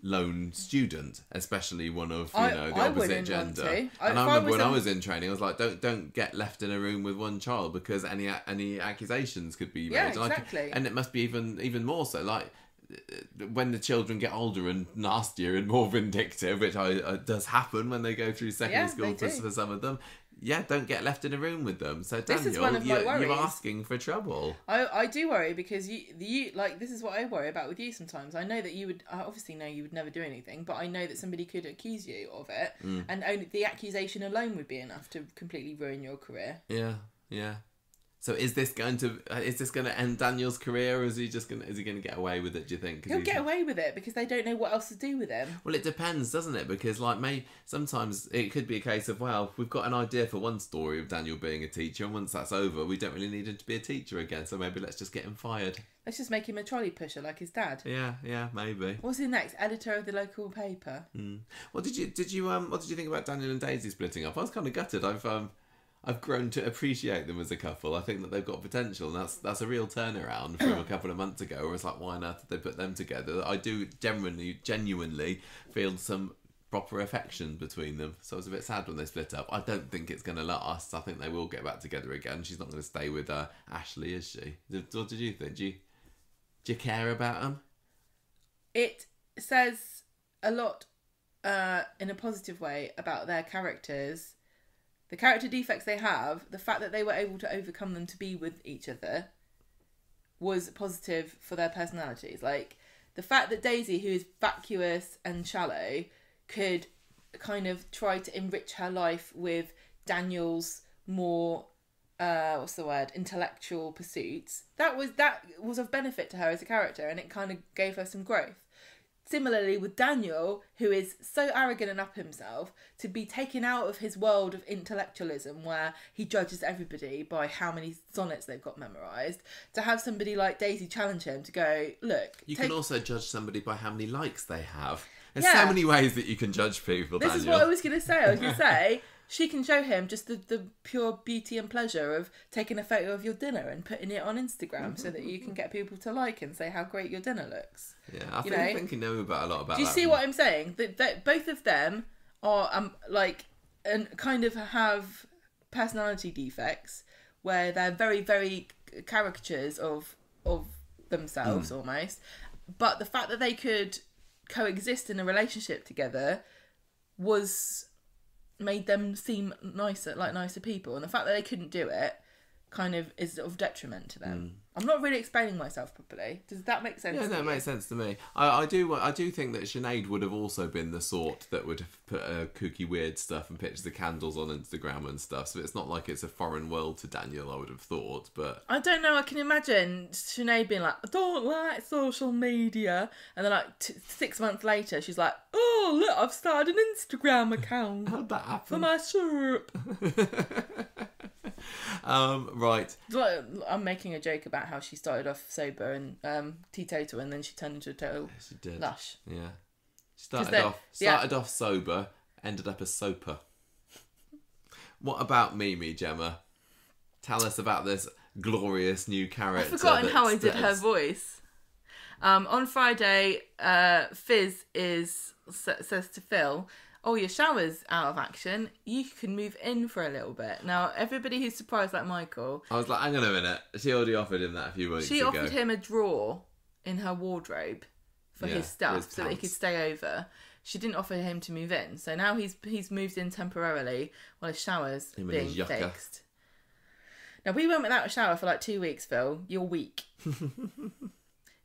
lone student, especially one of the opposite gender. And I remember when I was in training, I was like, don't get left in a room with one child because any accusations could be made. Yeah, exactly. And it must be even more so. Like, when the children get older and nastier and more vindictive, which does happen when they go through secondary school for some of them. Yeah, don't get left in a room with them. So Daniel, this is one of my worries. You're asking for trouble. I do worry because you like, this is what I worry about with you sometimes. I know that you would, I obviously know you would never do anything, but I know that somebody could accuse you of it, and only the accusation alone would be enough to completely ruin your career. Yeah. So is this going to end Daniel's career, or is he going to get away with it, do you think? He'll get away with it because they don't know what else to do with him. Well, it depends, doesn't it? Because sometimes it could be a case of, well, we've got an idea for one story of Daniel being a teacher, and once that's over, we don't really need him to be a teacher again, so maybe let's just get him fired. Let's just make him a trolley pusher like his dad. Yeah, maybe. What's he next? Editor of the local I've grown to appreciate them as a couple. I think that they've got potential, and that's a real turnaround from a couple of months ago, where it's like, why on earth did they put them together? I do genuinely feel some proper affection between them, so I was a bit sad when they split up. I don't think it's going to last. I think they will get back together again. She's not going to stay with Ashley, is she? What did you think? Do you care about them? It says a lot in a positive way about their characters. The character defects they have, the fact that they were able to overcome them to be with each other was positive for their personalities. Like, the fact that Daisy, who is vacuous and shallow, could kind of try to enrich her life with Daniel's more, intellectual pursuits, that was of benefit to her as a character, and it kind of gave her some growth. Similarly with Daniel, who is so arrogant and up himself, to be taken out of his world of intellectualism where he judges everybody by how many sonnets they've got memorised, to have somebody like Daisy challenge him to go, look... You can also judge somebody by how many likes they have. There's so many ways that you can judge people, Daniel. This is what I was going to say. I was going to say... She can show him just the pure beauty and pleasure of taking a photo of your dinner and putting it on Instagram so that you can get people to like and say how great your dinner looks. Yeah, I think you know about a lot about that. Do you see what I'm saying? That both of them are and kind of have personality defects where they're very, very caricatures of themselves almost. But the fact that they could coexist in a relationship together made them seem nicer people, and the fact that they couldn't do it kind of is of detriment to them. I'm not really explaining myself properly. Does that make sense? Yeah, no, it makes sense to me. I do think that Sinead would have also been the sort that would have put kooky weird stuff and pictures of candles on Instagram and stuff, so it's not like it's a foreign world to Daniel, I would have thought. But I don't know, I can imagine Sinead being like, I don't like social media, and then 6 months later she's like, oh look, I've started an Instagram account. How'd that happen? For my syrup. Right. I'm making a joke about how she started off sober and teetotal, and then she turned into a total lush. Yeah. Started off sober, ended up a soper. What about Mimi, Gemma? Tell us about this glorious new character. I've forgotten how I did her voice. On Friday, Fizz says to Phil, oh, your shower's out of action. You can move in for a little bit. Now, everybody who's surprised like Michael... I was like, hang on a minute. She already offered him that a few weeks ago. She offered him a drawer in her wardrobe for his stuff so that he could stay over. She didn't offer him to move in. So now he's moved in temporarily while his shower's being fixed. Now, we went without a shower for like 2 weeks, Phil. You're weak.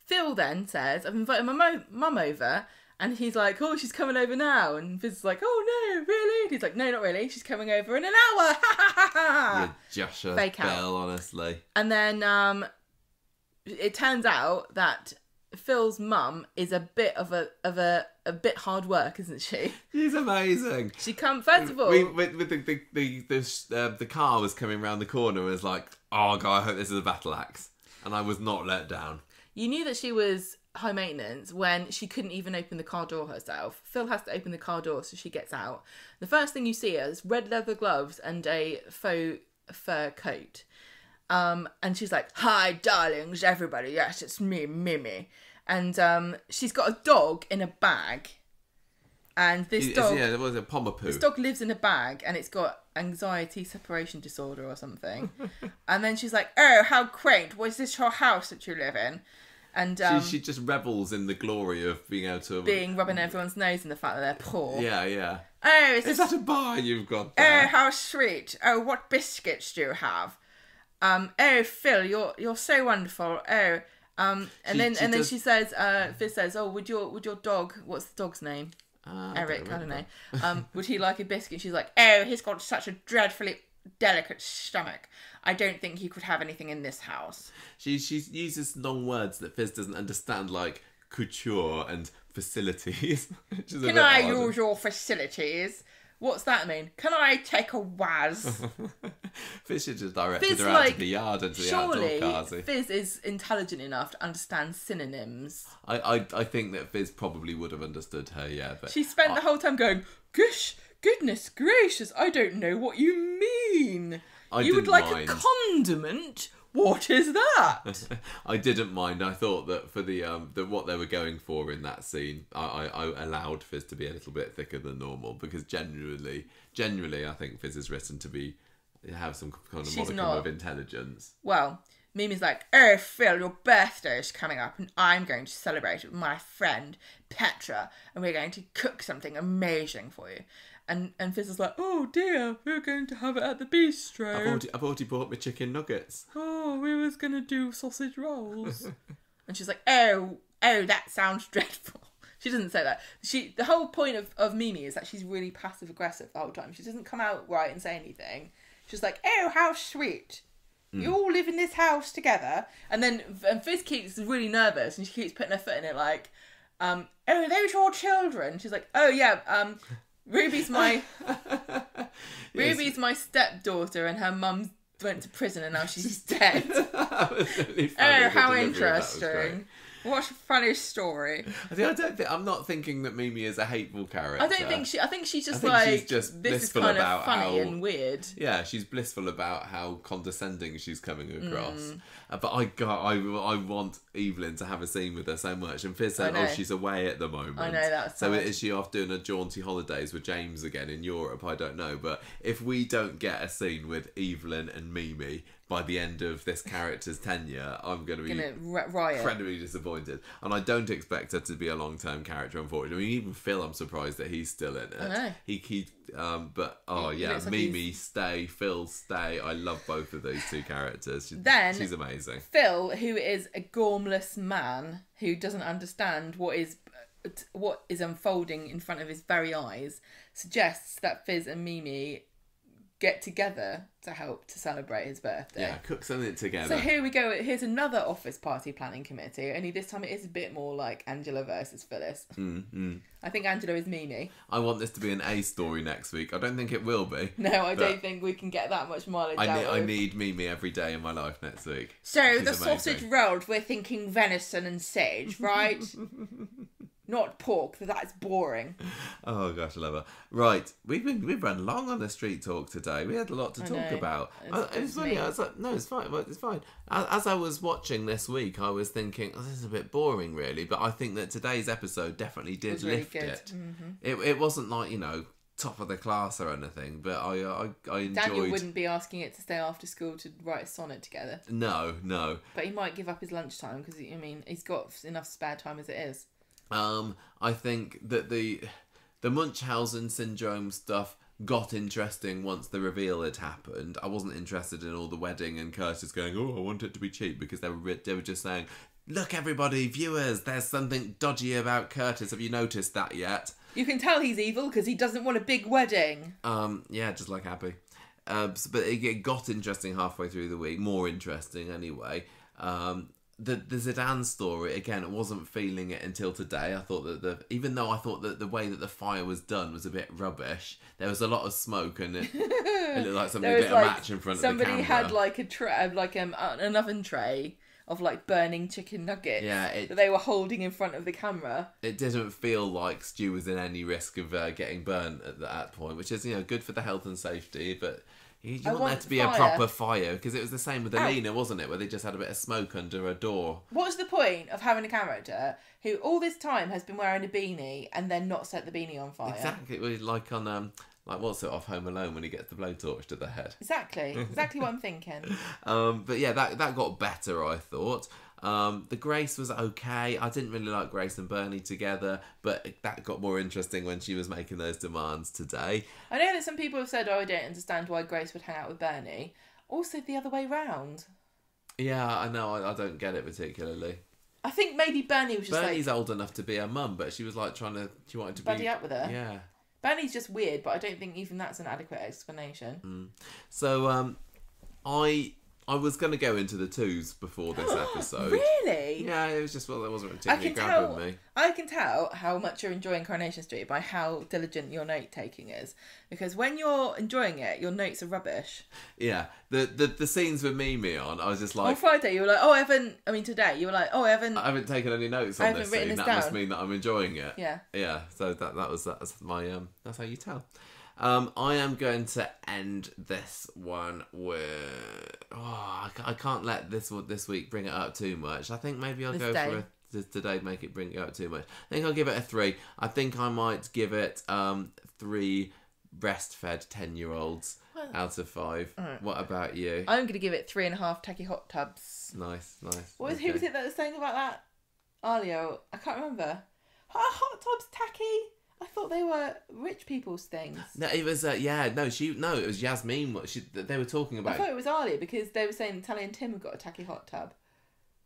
Phil then says, I've invited my mum over... And he's like, oh, she's coming over now. And Fizz is like, oh, no, really? And he's like, no, not really. She's coming over in an hour. Ha, ha, ha, ha. Yeah, Joshua Fake Bell, out. Honestly. And then it turns out that Phil's mum is a bit of a bit hard work, isn't she? She's amazing. She come first of all. The car was coming round the corner and was like, oh, God, I hope this is a battle axe. And I was not let down. You knew that she was high maintenance when she couldn't even open the car door herself. Phil has to open the car door so she gets out. The first thing you see is red leather gloves and a faux fur coat. And she's like, hi, darlings, everybody. Yes, it's me, Mimi. And she's got a dog in a bag. And this dog... Yeah, there was a Pomapoo. This dog lives in a bag and it's got anxiety separation disorder or something. And then she's like, oh, how quaint. Was this your house that you live in? And she just revels in the glory of being able to... rubbing everyone's nose in the fact that they're poor. Yeah, yeah. Oh, is that a bar you've got there? Oh, how sweet. Oh, what biscuits do you have? Oh, Phil, you're so wonderful. Oh, and then she says, Fizz says, oh, would your dog, what's the dog's name? Eric, I don't know. Would he like a biscuit? She's like, oh, he's got such a dreadfully delicate stomach. I don't think he could have anything in this house. She uses long words that Fizz doesn't understand, like couture and facilities. Can I use your facilities? What's that mean? Can I take a waz? Fizz should just directed her out to the yard and to the outdoor cars. Surely Fizz is intelligent enough to understand synonyms. I think that Fizz probably would have understood her, yeah. But she spent the whole time going, gush, goodness gracious, I don't know what you mean. You would like a condiment? What is that? I didn't mind. I thought that for the what they were going for in that scene, I allowed Fizz to be a little bit thicker than normal, because generally, I think Fizz is written to have some kind of modicum of intelligence. Well, Mimi's like, oh, Phil, your birthday is coming up and I'm going to celebrate it with my friend Petra, and we're going to cook something amazing for you. And Fizz is like, oh dear, we're going to have it at the bistro. I've already bought my chicken nuggets. Oh, we was going to do sausage rolls. And she's like, oh, that sounds dreadful. She doesn't say that. The whole point of Mimi is that she's really passive aggressive the whole time. She doesn't come out right and say anything. She's like, oh, how sweet. You all live in this house together. And then Fizz keeps really nervous and she keeps putting her foot in it like, oh, are those your children? She's like, oh yeah, Ruby's my my stepdaughter and her mum went to prison and now she's dead. Really funny. Oh, how interesting. What a funny story. I'm not thinking that Mimi is a hateful character. I think she's just this is kind of funny and weird. Yeah, she's blissful about how condescending she's coming across. But I want Evelyn to have a scene with her so much. And Fizz said, she's away at the moment. I know, that's so is she off doing a jaunty holidays with James again in Europe? I don't know. But if we don't get a scene with Evelyn and Mimi by the end of this character's tenure, I'm going to be incredibly disappointed. And I don't expect her to be a long-term character, unfortunately. I mean, even Phil, I'm surprised that he's still in it. I know. But Mimi, stay. Phil, stay. I love both of those two characters. She's amazing. Phil, who is a gormless man who doesn't understand what is unfolding in front of his very eyes, suggests that Fizz and Mimi get together to help to celebrate his birthday. Yeah, cook something together. So here we go. Here's another office party planning committee. Only this time it is a bit more like Angela versus Phyllis. I think Angela is Mimi. I want this to be an A story next week. I don't think it will be. No, I don't think we can get that much mileage out of. I need Mimi every day in my life next week. So the sausage rolled, we're thinking venison and sage, right? Not pork, that's boring. Oh gosh, I love her. Right, we've run long on the street talk today. We had a lot to talk about. It's funny. I was like, no, it's fine. It's fine. As I was watching this week, I was thinking, this is a bit boring, really. But I think that today's episode definitely did lift it. It wasn't like, top of the class or anything, but I enjoyed. Daniel wouldn't be asking it to stay after school to write a sonnet together. No. But he might give up his lunchtime because he's got enough spare time as it is. I think that the Munchausen syndrome stuff got interesting once the reveal had happened. I wasn't interested in all the wedding and Curtis going, oh, I want it to be cheap, because they were just saying, look everybody, viewers, there's something dodgy about Curtis. Have you noticed that yet? You can tell he's evil because he doesn't want a big wedding. Yeah, just like Abby. But it got interesting halfway through the week, more interesting anyway. The Zeedan story, again, I wasn't feeling it until today. I thought that even though I thought that the way that the fire was done was a bit rubbish, there was a lot of smoke and it looked like somebody lit a match in front of the camera. Somebody had like a tray, an oven tray of like burning chicken nuggets that they were holding in front of the camera. It didn't feel like Stu was in any risk of getting burnt at that point, which is good for the health and safety, but you want there to be a proper fire, because it was the same with Alina, wasn't it, where they just had a bit of smoke under a door. What's the point of having a character who all this time has been wearing a beanie and then not set the beanie on fire? Exactly, like on what's it, off Home Alone, when he gets the blowtorch to the head. Exactly what I'm thinking. But yeah, that got better, I thought. The Grace was okay. I didn't really like Grace and Bernie together, but that got more interesting when she was making those demands today. I know that some people have said, I don't understand why Grace would hang out with Bernie. Also the other way round. Yeah, I know. I don't get it particularly. I think maybe Bernie was just Bernie's old enough to be her mum, but she was like she wanted to buddy up with her. Yeah. Bernie's just weird, but I don't think even that's an adequate explanation. So, I was going to go into the twos before this episode. Really? Yeah, it was just, that wasn't particularly grabbing me. I can tell how much you're enjoying Coronation Street by how diligent your note-taking is. Because when you're enjoying it, your notes are rubbish. Yeah. The scenes with Mimi on, I was just like... On Friday, you were like, today, you were like, I haven't taken any notes on this scene. That must mean that I'm enjoying it. Yeah. Yeah, so that's my... that's how you tell. I am going to end this one with... Oh, I can't let this week bring it up too much. I think maybe I'll go for today, make it bring it up too much. I think I'll give it a 3. I think I might give it 3 breastfed 10-year-olds out of 5. Right. What about you? I'm going to give it 3.5 tacky hot tubs. Nice. Who was it that was saying about that? Arleo, I can't remember. Hot tubs tacky? I thought they were rich people's things. No, it was it was Yasmin. They were talking about. I thought it was Arlie because they were saying Tally and Tim have got a tacky hot tub.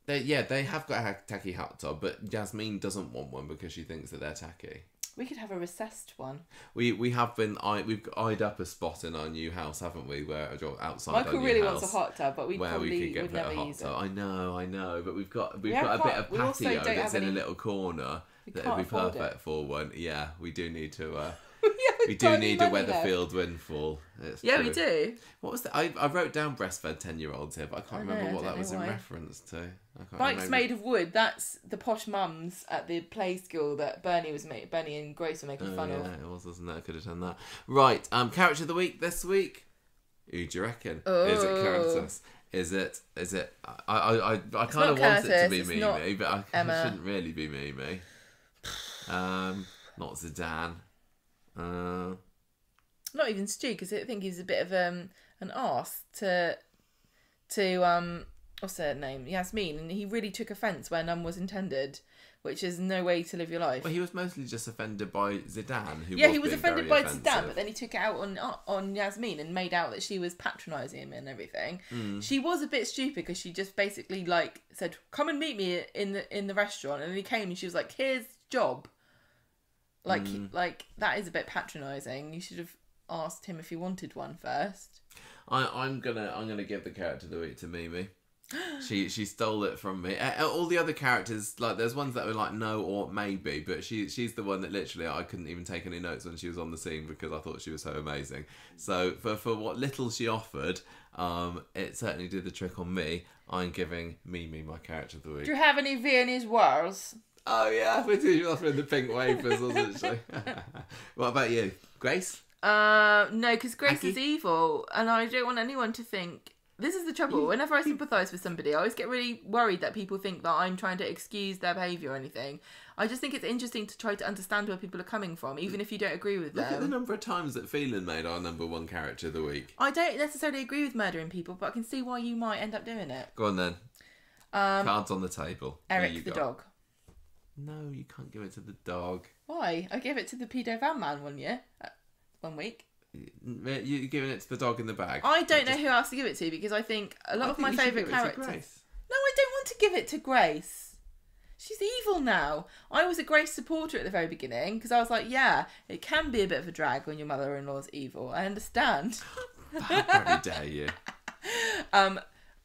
They have got a tacky hot tub, but Yasmin doesn't want one because she thinks that they're tacky. We could have a recessed one. We've eyed up a spot in our new house, haven't we? Where outside Michael our new really house, wants a hot tub, but we probably would never use it. I know, but we've got a bit of patio that's in a little corner that would be perfect for one. Yeah, we do need to. We do need a Weatherfield windfall. It's true. We do. What was that? I wrote down breastfed 10-year-olds here, but I can't remember what that was in reference to. Bikes made of wood. That's the posh mums at the play school that Bernie and Grace were making fun of. Yeah, it was, wasn't it? I could have done that. Right. Character of the week this week. Who do you reckon? Oh. Is it Curtis? Is it? I kind of want it to be Mimi, but it shouldn't really be Mimi. Not Zeedan. Not even Stu, because I think he's a bit of an arse to what's her name, Yasmin, and he really took offence where none was intended, which is no way to live your life. Well, he was mostly just offended by Zeedan, he was offended by Zeedan, but then he took it out on Yasmin and made out that she was patronising him and everything. She was a bit stupid because she just basically said, "Come and meet me in the restaurant," and then he came and she was like, "Here's the job." Like that is a bit patronising. You should have asked him if he wanted one first. I'm gonna give the character of the week to Mimi. She stole it from me. All the other characters, there's ones that were like no or maybe, but she's the one that literally I couldn't even take any notes when she was on the scene because I thought she was so amazing. So for what little she offered, it certainly did the trick on me. I'm giving Mimi my character of the week. Do you have any Viennese wars? Oh yeah, she was offering the pink wafers, wasn't she? What about you, Grace? No, because Grace is evil, and I don't want anyone to think. This is the trouble. Whenever I sympathise with somebody, I always get really worried that people think that I'm trying to excuse their behaviour or anything. I just think it's interesting to try to understand where people are coming from, even if you don't agree with them. Look at the number of times that Phelan made our number 1 character of the week. I don't necessarily agree with murdering people, but I can see why you might end up doing it. Go on then. Cards on the table. Eric the dog. No, you can't give it to the dog. Why? I gave it to the pedo van man 1 week. You're giving it to the dog in the bag. I don't know who else to give it to because I think a lot of my favourite characters. No, I don't want to give it to Grace. She's evil now. I was a Grace supporter at the very beginning because I was like, yeah, it can be a bit of a drag when your mother-in-law's evil. I understand. How dare you?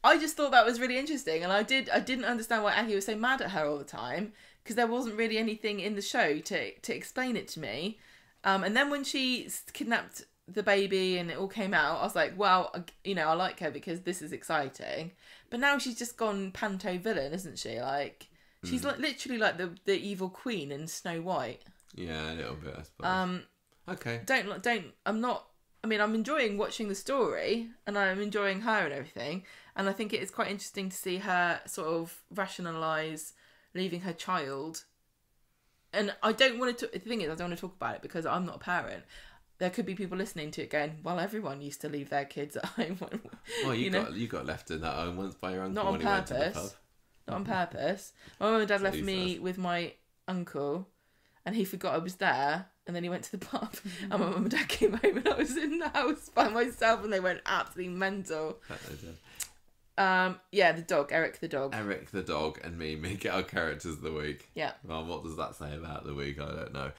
I just thought that was really interesting, and I didn't understand why Aggie was so mad at her all the time because there wasn't really anything in the show to explain it to me. And then when she kidnapped the baby and it all came out, I was like, well, I like her because this is exciting. But now she's just gone panto villain, isn't she? She's literally like the evil queen in Snow White. Yeah, a little bit, I suppose. Okay. I'm enjoying watching the story and I'm enjoying her and everything. And I think it is quite interesting to see her sort of rationalise leaving her child. And I don't want to... The thing is, I don't want to talk about it because I'm not a parent. There could be people listening to it going, well, everyone used to leave their kids at home. Well, you got left in that home once by your uncle when he went to the pub. Not on purpose. My mum and dad left me with my uncle and he forgot I was there and then he went to the pub and my mum and dad came home and I was in the house by myself and they went absolutely mental. The dog, Eric the dog. Eric the dog and Mimi get our characters of the week. Yeah. Well, what does that say about the week? I don't know.